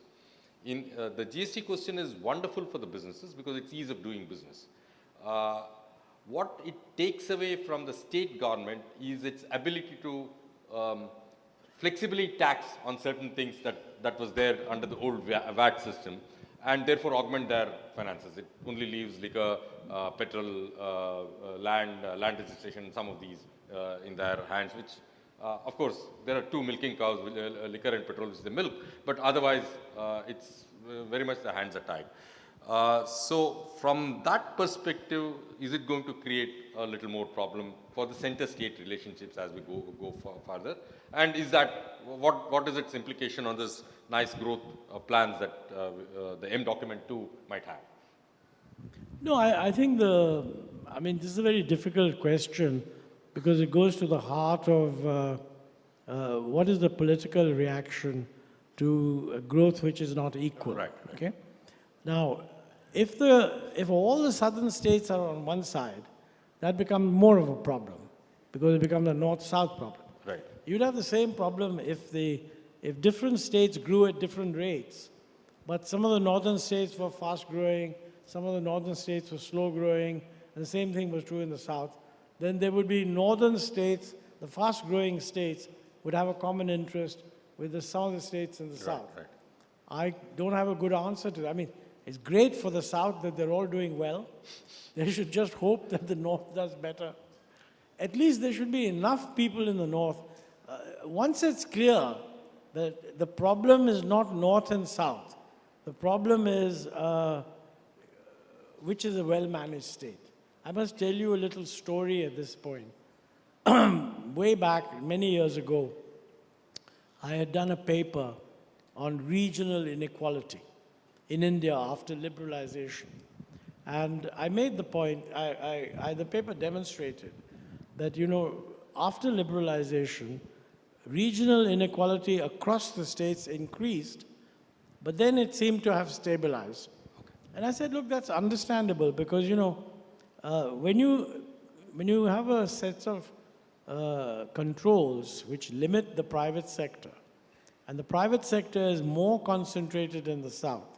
The GST question is wonderful for the businesses because it's ease of doing business. What it takes away from the state government is its ability to flexibly tax on certain things that was there under the old VAT system, and therefore augment their finances. It only leaves liquor, petrol, land registration, some of these in their hands, which of course there are 2 milking cows, liquor and petrol, which is the milk, but otherwise it's very much the hands are tied. So from that perspective, is it going to create a little more problem for the center-state relationships as we go further? And is that, what is its implication on this nice growth plans that the M document 2 might have? No, I think this is a very difficult question because it goes to the heart of what is the political reaction to a growth which is not equal. Right. Okay. Now, if all the southern states are on one side, that becomes more of a problem because it becomes a north-south problem. Right. You'd have the same problem if different states grew at different rates, but some of the northern states were fast-growing, some of the northern states were slow-growing, and the same thing was true in the south. Then there would be northern states, the fast-growing states, would have a common interest with the southern states in the south. Right. I don't have a good answer to that. I mean, it's great for the south that they're all doing well. They should just hope that the north does better. At least there should be enough people in the north. Once it's clear that the problem is not north and south, the problem is which is a well-managed state. I must tell you a little story at this point. Way back, many years ago, I had done a paper on regional inequality in India after liberalization. And I made the point, the paper demonstrated that, after liberalization, regional inequality across the states increased, but then it seemed to have stabilized. Okay. And I said, look, that's understandable because, when you have a set of controls which limit the private sector, and the private sector is more concentrated in the south,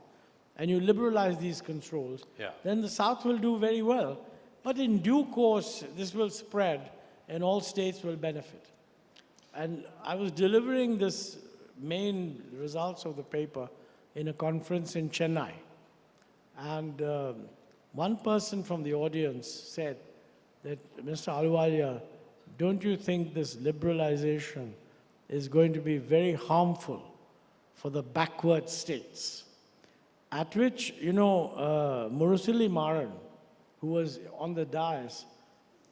and you liberalize these controls, then the south will do very well. But in due course, this will spread and all states will benefit. And I was delivering this main results of the paper in a conference in Chennai. And one person from the audience said that, Mr. Ahluwalia, don't you think this liberalization is going to be very harmful for the backward states? At which, Murusili Maran, who was on the dais,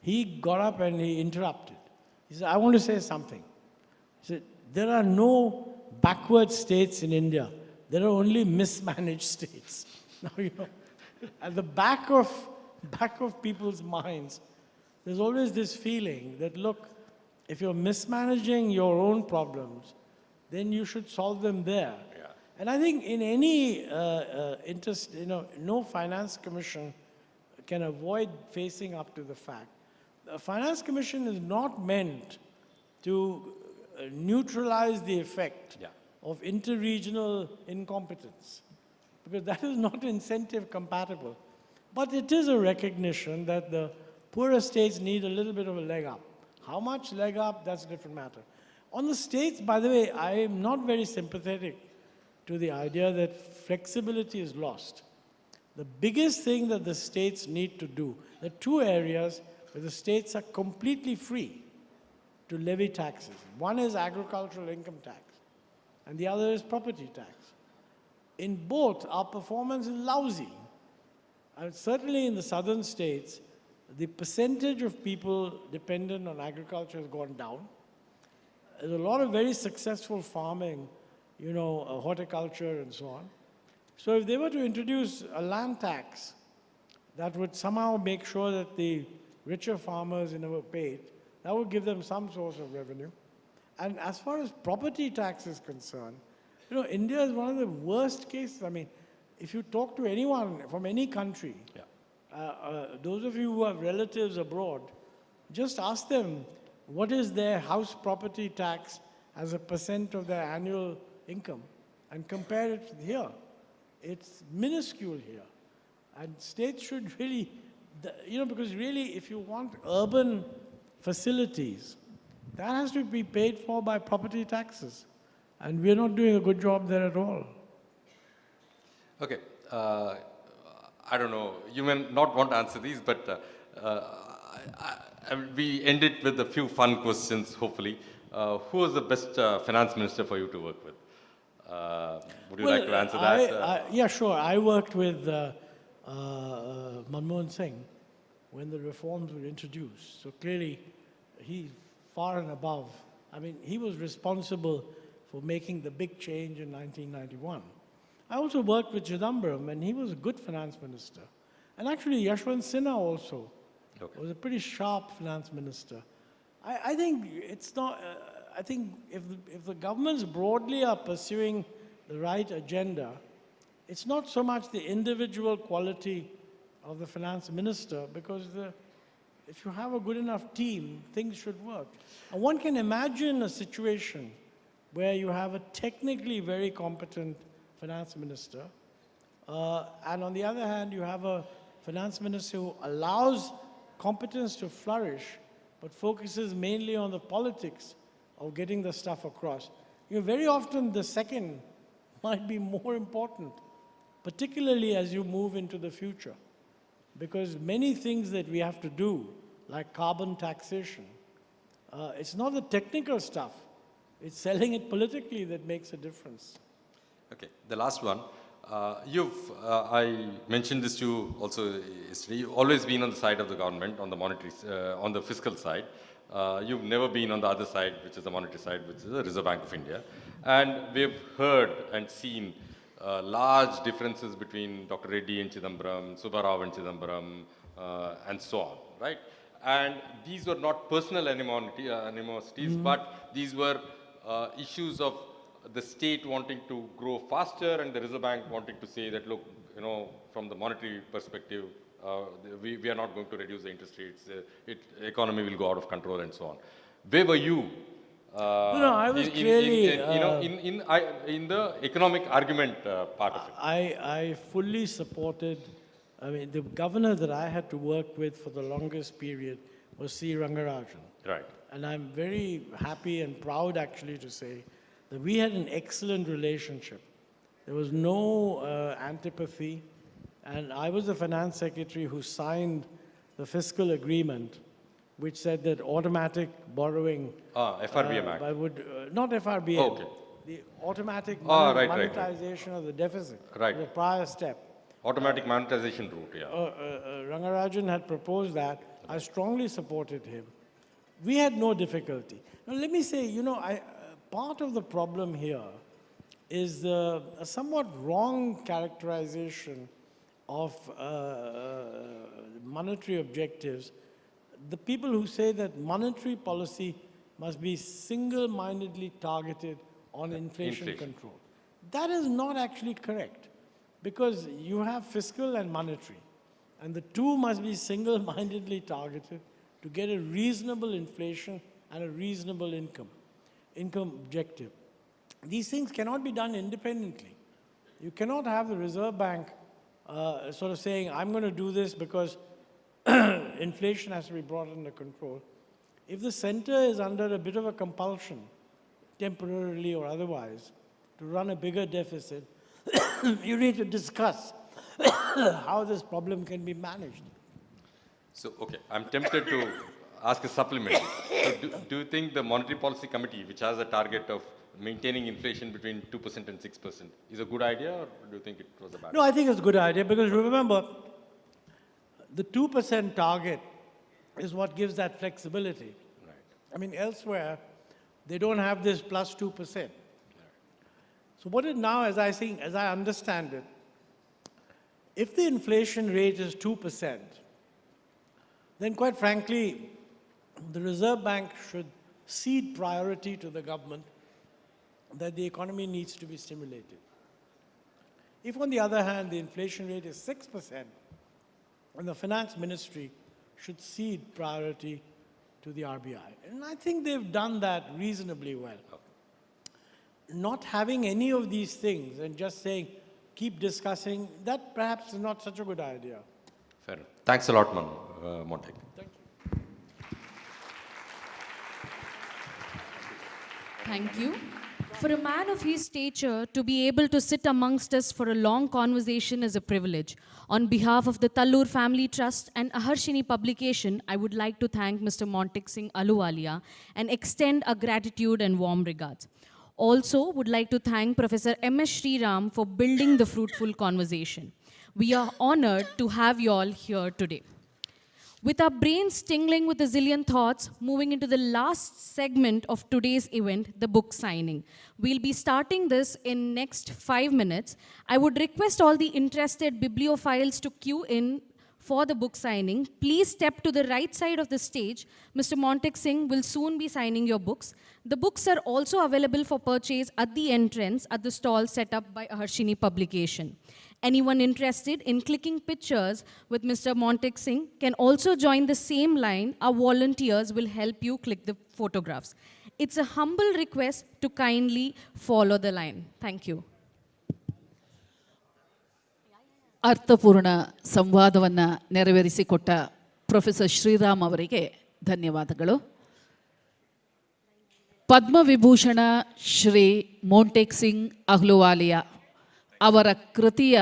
he got up and he interrupted. He said, I want to say something. He said, there are no backward states in India. There are only mismanaged states. Now, at the back of people's minds, there's always this feeling that, look, if you're mismanaging your own problems, then you should solve them there. Yeah. And I think in any no finance commission can avoid facing up to the fact. The finance commission is not meant to neutralize the effect of interregional incompetence, because that is not incentive compatible. But it is a recognition that the poorer states need a little bit of a leg up. How much leg up, that's a different matter. On the states, by the way, I am not very sympathetic to the idea that flexibility is lost. The biggest thing that the states need to do, there are two areas where the states are completely free to levy taxes. One is agricultural income tax, and the other is property tax. In both, our performance is lousy. And certainly in the southern states, the percentage of people dependent on agriculture has gone down. There's a lot of very successful farming, horticulture and so on. So if they were to introduce a land tax that would somehow make sure that the richer farmers were paid, that would give them some source of revenue. And as far as property tax is concerned, India is one of the worst cases. I mean, if you talk to anyone from any country, those of you who have relatives abroad, just ask them what is their house property tax as a percent of their annual income and compare it with here. It's minuscule here. And states should really, because really if you want urban facilities, that has to be paid for by property taxes. And we're not doing a good job there at all. Okay. I don't know. You may not want to answer these, but we end it with a few fun questions, hopefully. Who was the best finance minister for you to work with? Would you like to answer that? Yeah, sure. I worked with Manmohan Singh when the reforms were introduced. So clearly, he's far and above. I mean, he was responsible for making the big change in 1991. I also worked with Chidambaram, and he was a good finance minister. And actually, Yashwant Sinha also was a pretty sharp finance minister. I think it's not. I think if the governments broadly are pursuing the right agenda, it's not so much the individual quality of the finance minister, because if you have a good enough team, things should work. And one can imagine a situation where you have a technically very competent finance minister, and on the other hand, you have a finance minister who allows competence to flourish, but focuses mainly on the politics of getting the stuff across. Very often the second might be more important, particularly as you move into the future, because many things that we have to do, like carbon taxation, it's not the technical stuff, it's selling it politically that makes a difference. Okay, the last one. I mentioned this to you also yesterday. You've always been on the side of the government, on the monetary, on the fiscal side. You've never been on the other side, which is the monetary side, which is the Reserve Bank of India. And we've heard and seen large differences between Dr. Reddy and Chidambaram, Subbarao and Chidambaram, and so on, right? And these were not personal animosities, but these were issues of the state wanting to grow faster and the Reserve Bank wanting to say that, look, from the monetary perspective, we are not going to reduce the interest rates, economy will go out of control and so on. Where were you? I was clearly... in the economic argument part of it. I fully supported, the governor that I had to work with for the longest period was C. Rangarajan. Right. And I'm very happy and proud actually to say that we had an excellent relationship. There was no antipathy, and I was the finance secretary who signed the fiscal agreement, which said that automatic borrowing... FRBM Act. Not FRBM. Oh, okay. The automatic monetization of the deficit. Right. The prior step. Automatic monetization route, yeah. Rangarajan had proposed that. I strongly supported him. We had no difficulty. Now, let me say, part of the problem here is a somewhat wrong characterization of monetary objectives. The people who say that monetary policy must be single-mindedly targeted on inflation control. That is not actually correct, because you have fiscal and monetary, and the two must be single-mindedly targeted to get a reasonable inflation and a reasonable income objective. These things cannot be done independently. You cannot have the Reserve Bank sort of saying, I'm going to do this because inflation has to be brought under control. If the center is under a bit of a compulsion, temporarily or otherwise, to run a bigger deficit, you need to discuss how this problem can be managed. So, okay, I'm tempted to ask a supplement. So do you think the Monetary Policy Committee, which has a target of maintaining inflation between 2% and 6%, is a good idea, or do you think it was a bad idea? No, I think it's a good idea because remember, the 2% target is what gives that flexibility. Right. I mean, elsewhere, they don't have this plus 2%. So what it now, as I understand it, if the inflation rate is 2%, then quite frankly, the Reserve Bank should cede priority to the government that the economy needs to be stimulated. If, on the other hand, the inflation rate is 6%, then the Finance Ministry should cede priority to the RBI. And I think they've done that reasonably well. Not having any of these things and just saying, keep discussing, that perhaps is not such a good idea. Fair enough. Thanks a lot, Montek. Thank you. Thank you. For a man of his stature to be able to sit amongst us for a long conversation is a privilege. On behalf of the Tallur Family Trust and Aharshini Publication, I would like to thank Mr. Montek Singh Ahluwalia and extend our gratitude and warm regards. Also, would like to thank Professor M.S. Sriram for building the fruitful conversation. We are honored to have you all here today. With our brains tingling with a zillion thoughts, moving into the last segment of today's event, the book signing. We'll be starting this in next 5 minutes. I would request all the interested bibliophiles to queue in for the book signing. Please step to the right side of the stage. Mr. Montek Singh will soon be signing your books. The books are also available for purchase at the entrance at the stall set up by Aharshini Publication. Anyone interested in clicking pictures with Mr. Montek Singh can also join the same line. Our volunteers will help you click the photographs. It's a humble request to kindly follow the line. Thank you. ಅರ್ಥಪೂರ್ಣ ಸಂವಾದವನ್ನು ನೆರವೇರಿಸಿಕೊಟ್ಟ professor Shriram ಅವರಿಗೆ ಧನ್ಯವಾದಗಳು. ಪದ್ಮವಿಭೂಷಣ ಶ್ರೀ ಮೋಂಟೆಕ್ ಸಿಂಗ್ ಅಹ್ಲುವಾಲಿಯಾ ಅವರ ಕೃತಿಯ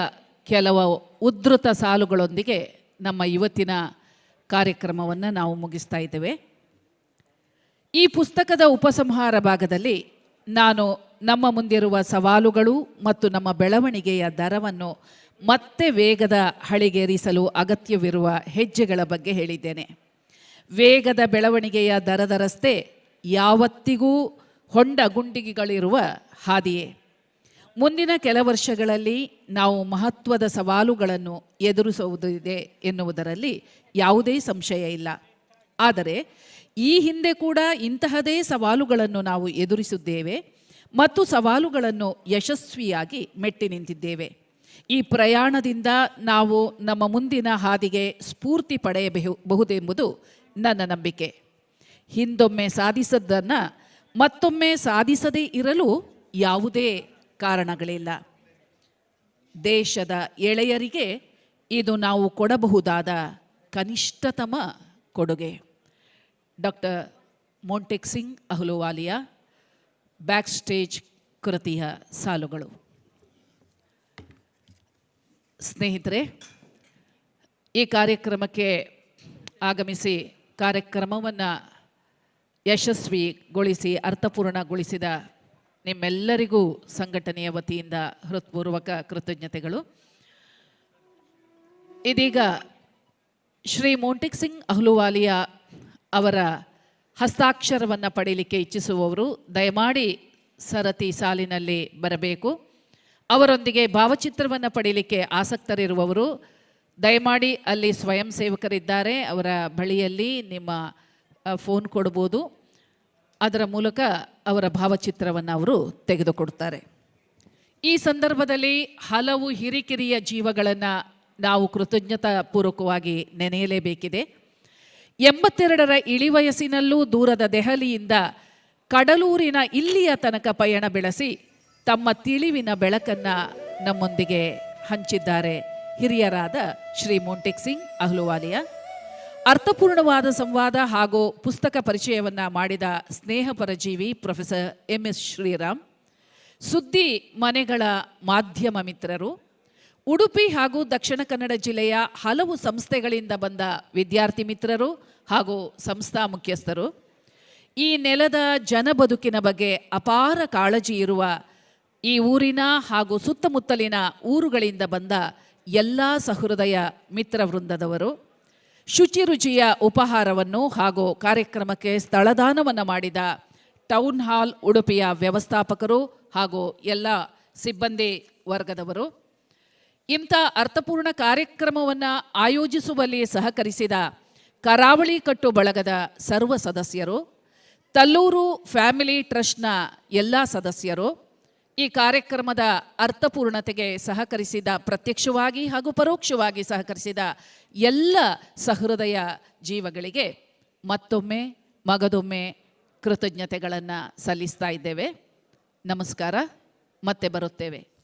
ಕೆಲವು ಉದ್ಧೃತ ಸಾಲುಗಳೊಂದಿಗೆ ನಮ್ಮ ಇವತ್ತಿನ ಕಾರ್ಯಕ್ರಮವನ್ನು ನಾವು ಮುಗಿಸ್ತಾ ಇದ್ದೇವೆ. ಈ ಪುಸ್ತಕದ ಉಪಸಂಹಾರ ಭಾಗದಲ್ಲಿ ನಾನು ನಮ್ಮ ಮುಂದಿರುವ ಸವಾಲುಗಳು ಮತ್ತು ನಮ್ಮ ಬೆಳವಣಿಗೆಯ ದರವನ್ನು ಮತ್ತೆ ವೇಗದ ಹಳಿಗೇರಿಸಲು ಅಗತ್ಯವಿರುವ ಹೆಜ್ಜೆಗಳ ಬಗ್ಗೆ ಹೇಳಿದ್ದೇನೆ. ವೇಗದ ಬೆಳವಣಿಗೆಯ ದರದ ರಸ್ತೆ ಯಾವತ್ತಿಗೂ ಹೊಂಡ ಗುಂಡಿಗಳಿರುವ ಹಾದಿಯೇ. ಮುಂದಿನ ಕೆಲ ವರ್ಷಗಳಲ್ಲಿ ನಾವು ಮಹತ್ವದ ಸವಾಲುಗಳನ್ನು ಎದುರಿಸುವುದಿದೆ ಎನ್ನುವುದರಲ್ಲಿ ಯಾವುದೇ ಸಂಶಯ ಇಲ್ಲ. ಆದರೆ ಈ ಹಿಂದೆ ಕೂಡ ಇಂತಹದೇ ಸವಾಲುಗಳನ್ನು ನಾವು ಎದುರಿಸಿದ್ದೇವೆ ಮತ್ತು ಸವಾಲುಗಳನ್ನು ಯಶಸ್ವಿಯಾಗಿ ಮೆಟ್ಟಿ ನಿಂತಿದ್ದೇವೆ. ಈ ಪ್ರಯಾಣದಿಂದ ನಾವು ನಮ್ಮ ಮುಂದಿನ ಹಾದಿಗೆ ಸ್ಫೂರ್ತಿ ಪಡೆಯಬಹುದೆಂಬುದು ನನ್ನ ನಂಬಿಕೆ. ಹಿಂದೊಮ್ಮೆ ಸಾಧಿಸದ್ದನ್ನು ಮತ್ತೊಮ್ಮೆ ಸಾಧಿಸದೇ ಇರಲು ಯಾವುದೇ ಕಾರಣಗಳಿಲ್ಲ. ದೇಶದ ಎಳೆಯರಿಗೆ ಇದು ನಾವು ಕೊಡಬಹುದಾದ ಕನಿಷ್ಠತಮ ಕೊಡುಗೆ. Doctor Montek Singh Ahluwalia, backstage ಕೃತಿಯ ಸಾಲುಗಳು. ಸ್ನೇಹಿತರೆ, ಈ ಕಾರ್ಯಕ್ರಮಕ್ಕೆ ಆಗಮಿಸಿ ಕಾರ್ಯಕ್ರಮವನ್ನು ಯಶಸ್ವಿಗೊಳಿಸಿ ಅರ್ಥಪೂರ್ಣಗೊಳಿಸಿದ ನಿಮ್ಮೆಲ್ಲರಿಗೂ ಸಂಘಟನೆಯ ವತಿಯಿಂದ ಹೃತ್ಪೂರ್ವಕ ಕೃತಜ್ಞತೆಗಳು. ಇದೀಗ ಶ್ರೀ ಮೋಂಟೆಕ್ ಸಿಂಗ್ ಅಹ್ಲುವಾಲಿಯಾ ಅವರ ಹಸ್ತಾಕ್ಷರವನ್ನು ಪಡೆಯಲಿಕ್ಕೆ ಇಚ್ಛಿಸುವವರು ದಯಮಾಡಿ ಸರತಿ ಸಾಲಿನಲ್ಲಿ ಬರಬೇಕು. ಅವರೊಂದಿಗೆ ಭಾವಚಿತ್ರವನ್ನು ಪಡೆಯಲಿಕ್ಕೆ ಆಸಕ್ತರಿರುವವರು ದಯಮಾಡಿ ಅಲ್ಲಿ ಸ್ವಯಂ ಸೇವಕರಿದ್ದಾರೆ, ಅವರ ಬಳಿಯಲ್ಲಿ ನಿಮ್ಮ ಫೋನ್ ಕೊಡ್ಬೋದು. ಅದರ ಮೂಲಕ ಅವರ ಭಾವಚಿತ್ರವನ್ನು ಅವರು ತೆಗೆದುಕೊಡ್ತಾರೆ. ಈ ಸಂದರ್ಭದಲ್ಲಿ ಹಲವು ಹಿರಿಕಿರಿಯ ಜೀವಗಳನ್ನು ನಾವು ಕೃತಜ್ಞತಾಪೂರ್ವಕವಾಗಿ ನೆನೆಯಲೇಬೇಕಿದೆ. 82ರ ಇಳಿವಯಸ್ಸಿನಲ್ಲೂ ದೂರದ ದೆಹಲಿಯಿಂದ ಕಡಲೂರಿನ ಇಲ್ಲಿಯ ತನಕ ಪಯಣ ಬೆಳೆಸಿ ತಮ್ಮ ತಿಳಿವಿನ ಬೆಳಕನ್ನು ನಮ್ಮೊಂದಿಗೆ ಹಂಚಿದ್ದಾರೆ ಹಿರಿಯರಾದ ಶ್ರೀ ಮೋಂಟೆಕ್ ಸಿಂಗ್ ಅಹ್ಲುವಾಲಿಯಾ. ಅರ್ಥಪೂರ್ಣವಾದ ಸಂವಾದ ಹಾಗೂ ಪುಸ್ತಕ ಪರಿಚಯವನ್ನು ಮಾಡಿದ ಸ್ನೇಹಪರ ಜೀವಿ ಪ್ರೊಫೆಸರ್ ಎಂ.ಎಸ್. ಶ್ರೀರಾಮ್. ಸುದ್ದಿ ಮನೆಗಳ ಮಾಧ್ಯಮ ಮಿತ್ರರು, ಉಡುಪಿ ಹಾಗೂ ದಕ್ಷಿಣ ಕನ್ನಡ ಜಿಲ್ಲೆಯ ಹಲವು ಸಂಸ್ಥೆಗಳಿಂದ ಬಂದ ವಿದ್ಯಾರ್ಥಿ ಮಿತ್ರರು ಹಾಗೂ ಸಂಸ್ಥಾ ಮುಖ್ಯಸ್ಥರು, ಈ ನೆಲದ ಜನಬದುಕಿನ ಬಗ್ಗೆ ಅಪಾರ ಕಾಳಜಿ ಇರುವ ಈ ಊರಿನ ಹಾಗೂ ಸುತ್ತಮುತ್ತಲಿನ ಊರುಗಳಿಂದ ಬಂದ ಎಲ್ಲ ಸಹೃದಯ ಮಿತ್ರವೃಂದದವರು, ಶುಚಿರುಚಿಯ ಉಪಹಾರವನ್ನು ಹಾಗೂ ಕಾರ್ಯಕ್ರಮಕ್ಕೆ ಸ್ಥಳದಾನವನ್ನು ಮಾಡಿದ ಟೌನ್ ಹಾಲ್ ಉಡುಪಿಯ ವ್ಯವಸ್ಥಾಪಕರು ಹಾಗೂ ಎಲ್ಲ ಸಿಬ್ಬಂದಿ ವರ್ಗದವರು, ಇಂಥ ಅರ್ಥಪೂರ್ಣ ಕಾರ್ಯಕ್ರಮವನ್ನು ಆಯೋಜಿಸುವಲ್ಲಿ ಸಹಕರಿಸಿದ ಕರಾವಳಿ ಕಟ್ಟು ಬಳಗದ ಸರ್ವ ಸದಸ್ಯರು, ತಲ್ಲೂರು ಫ್ಯಾಮಿಲಿ ಟ್ರಸ್ಟ್ನ ಎಲ್ಲ ಸದಸ್ಯರು, ಈ ಕಾರ್ಯಕ್ರಮದ ಅರ್ಥಪೂರ್ಣತೆಗೆ ಸಹಕರಿಸಿದ ಪ್ರತ್ಯಕ್ಷವಾಗಿ ಹಾಗೂ ಪರೋಕ್ಷವಾಗಿ ಸಹಕರಿಸಿದ ಎಲ್ಲ ಸಹೃದಯ ಜೀವಗಳಿಗೆ ಮತ್ತೊಮ್ಮೆ ಮಗದೊಮ್ಮೆ ಕೃತಜ್ಞತೆಗಳನ್ನು ಸಲ್ಲಿಸ್ತಾ ಇದ್ದೇವೆ. ನಮಸ್ಕಾರ. ಮತ್ತೆ ಬರುತ್ತೇವೆ.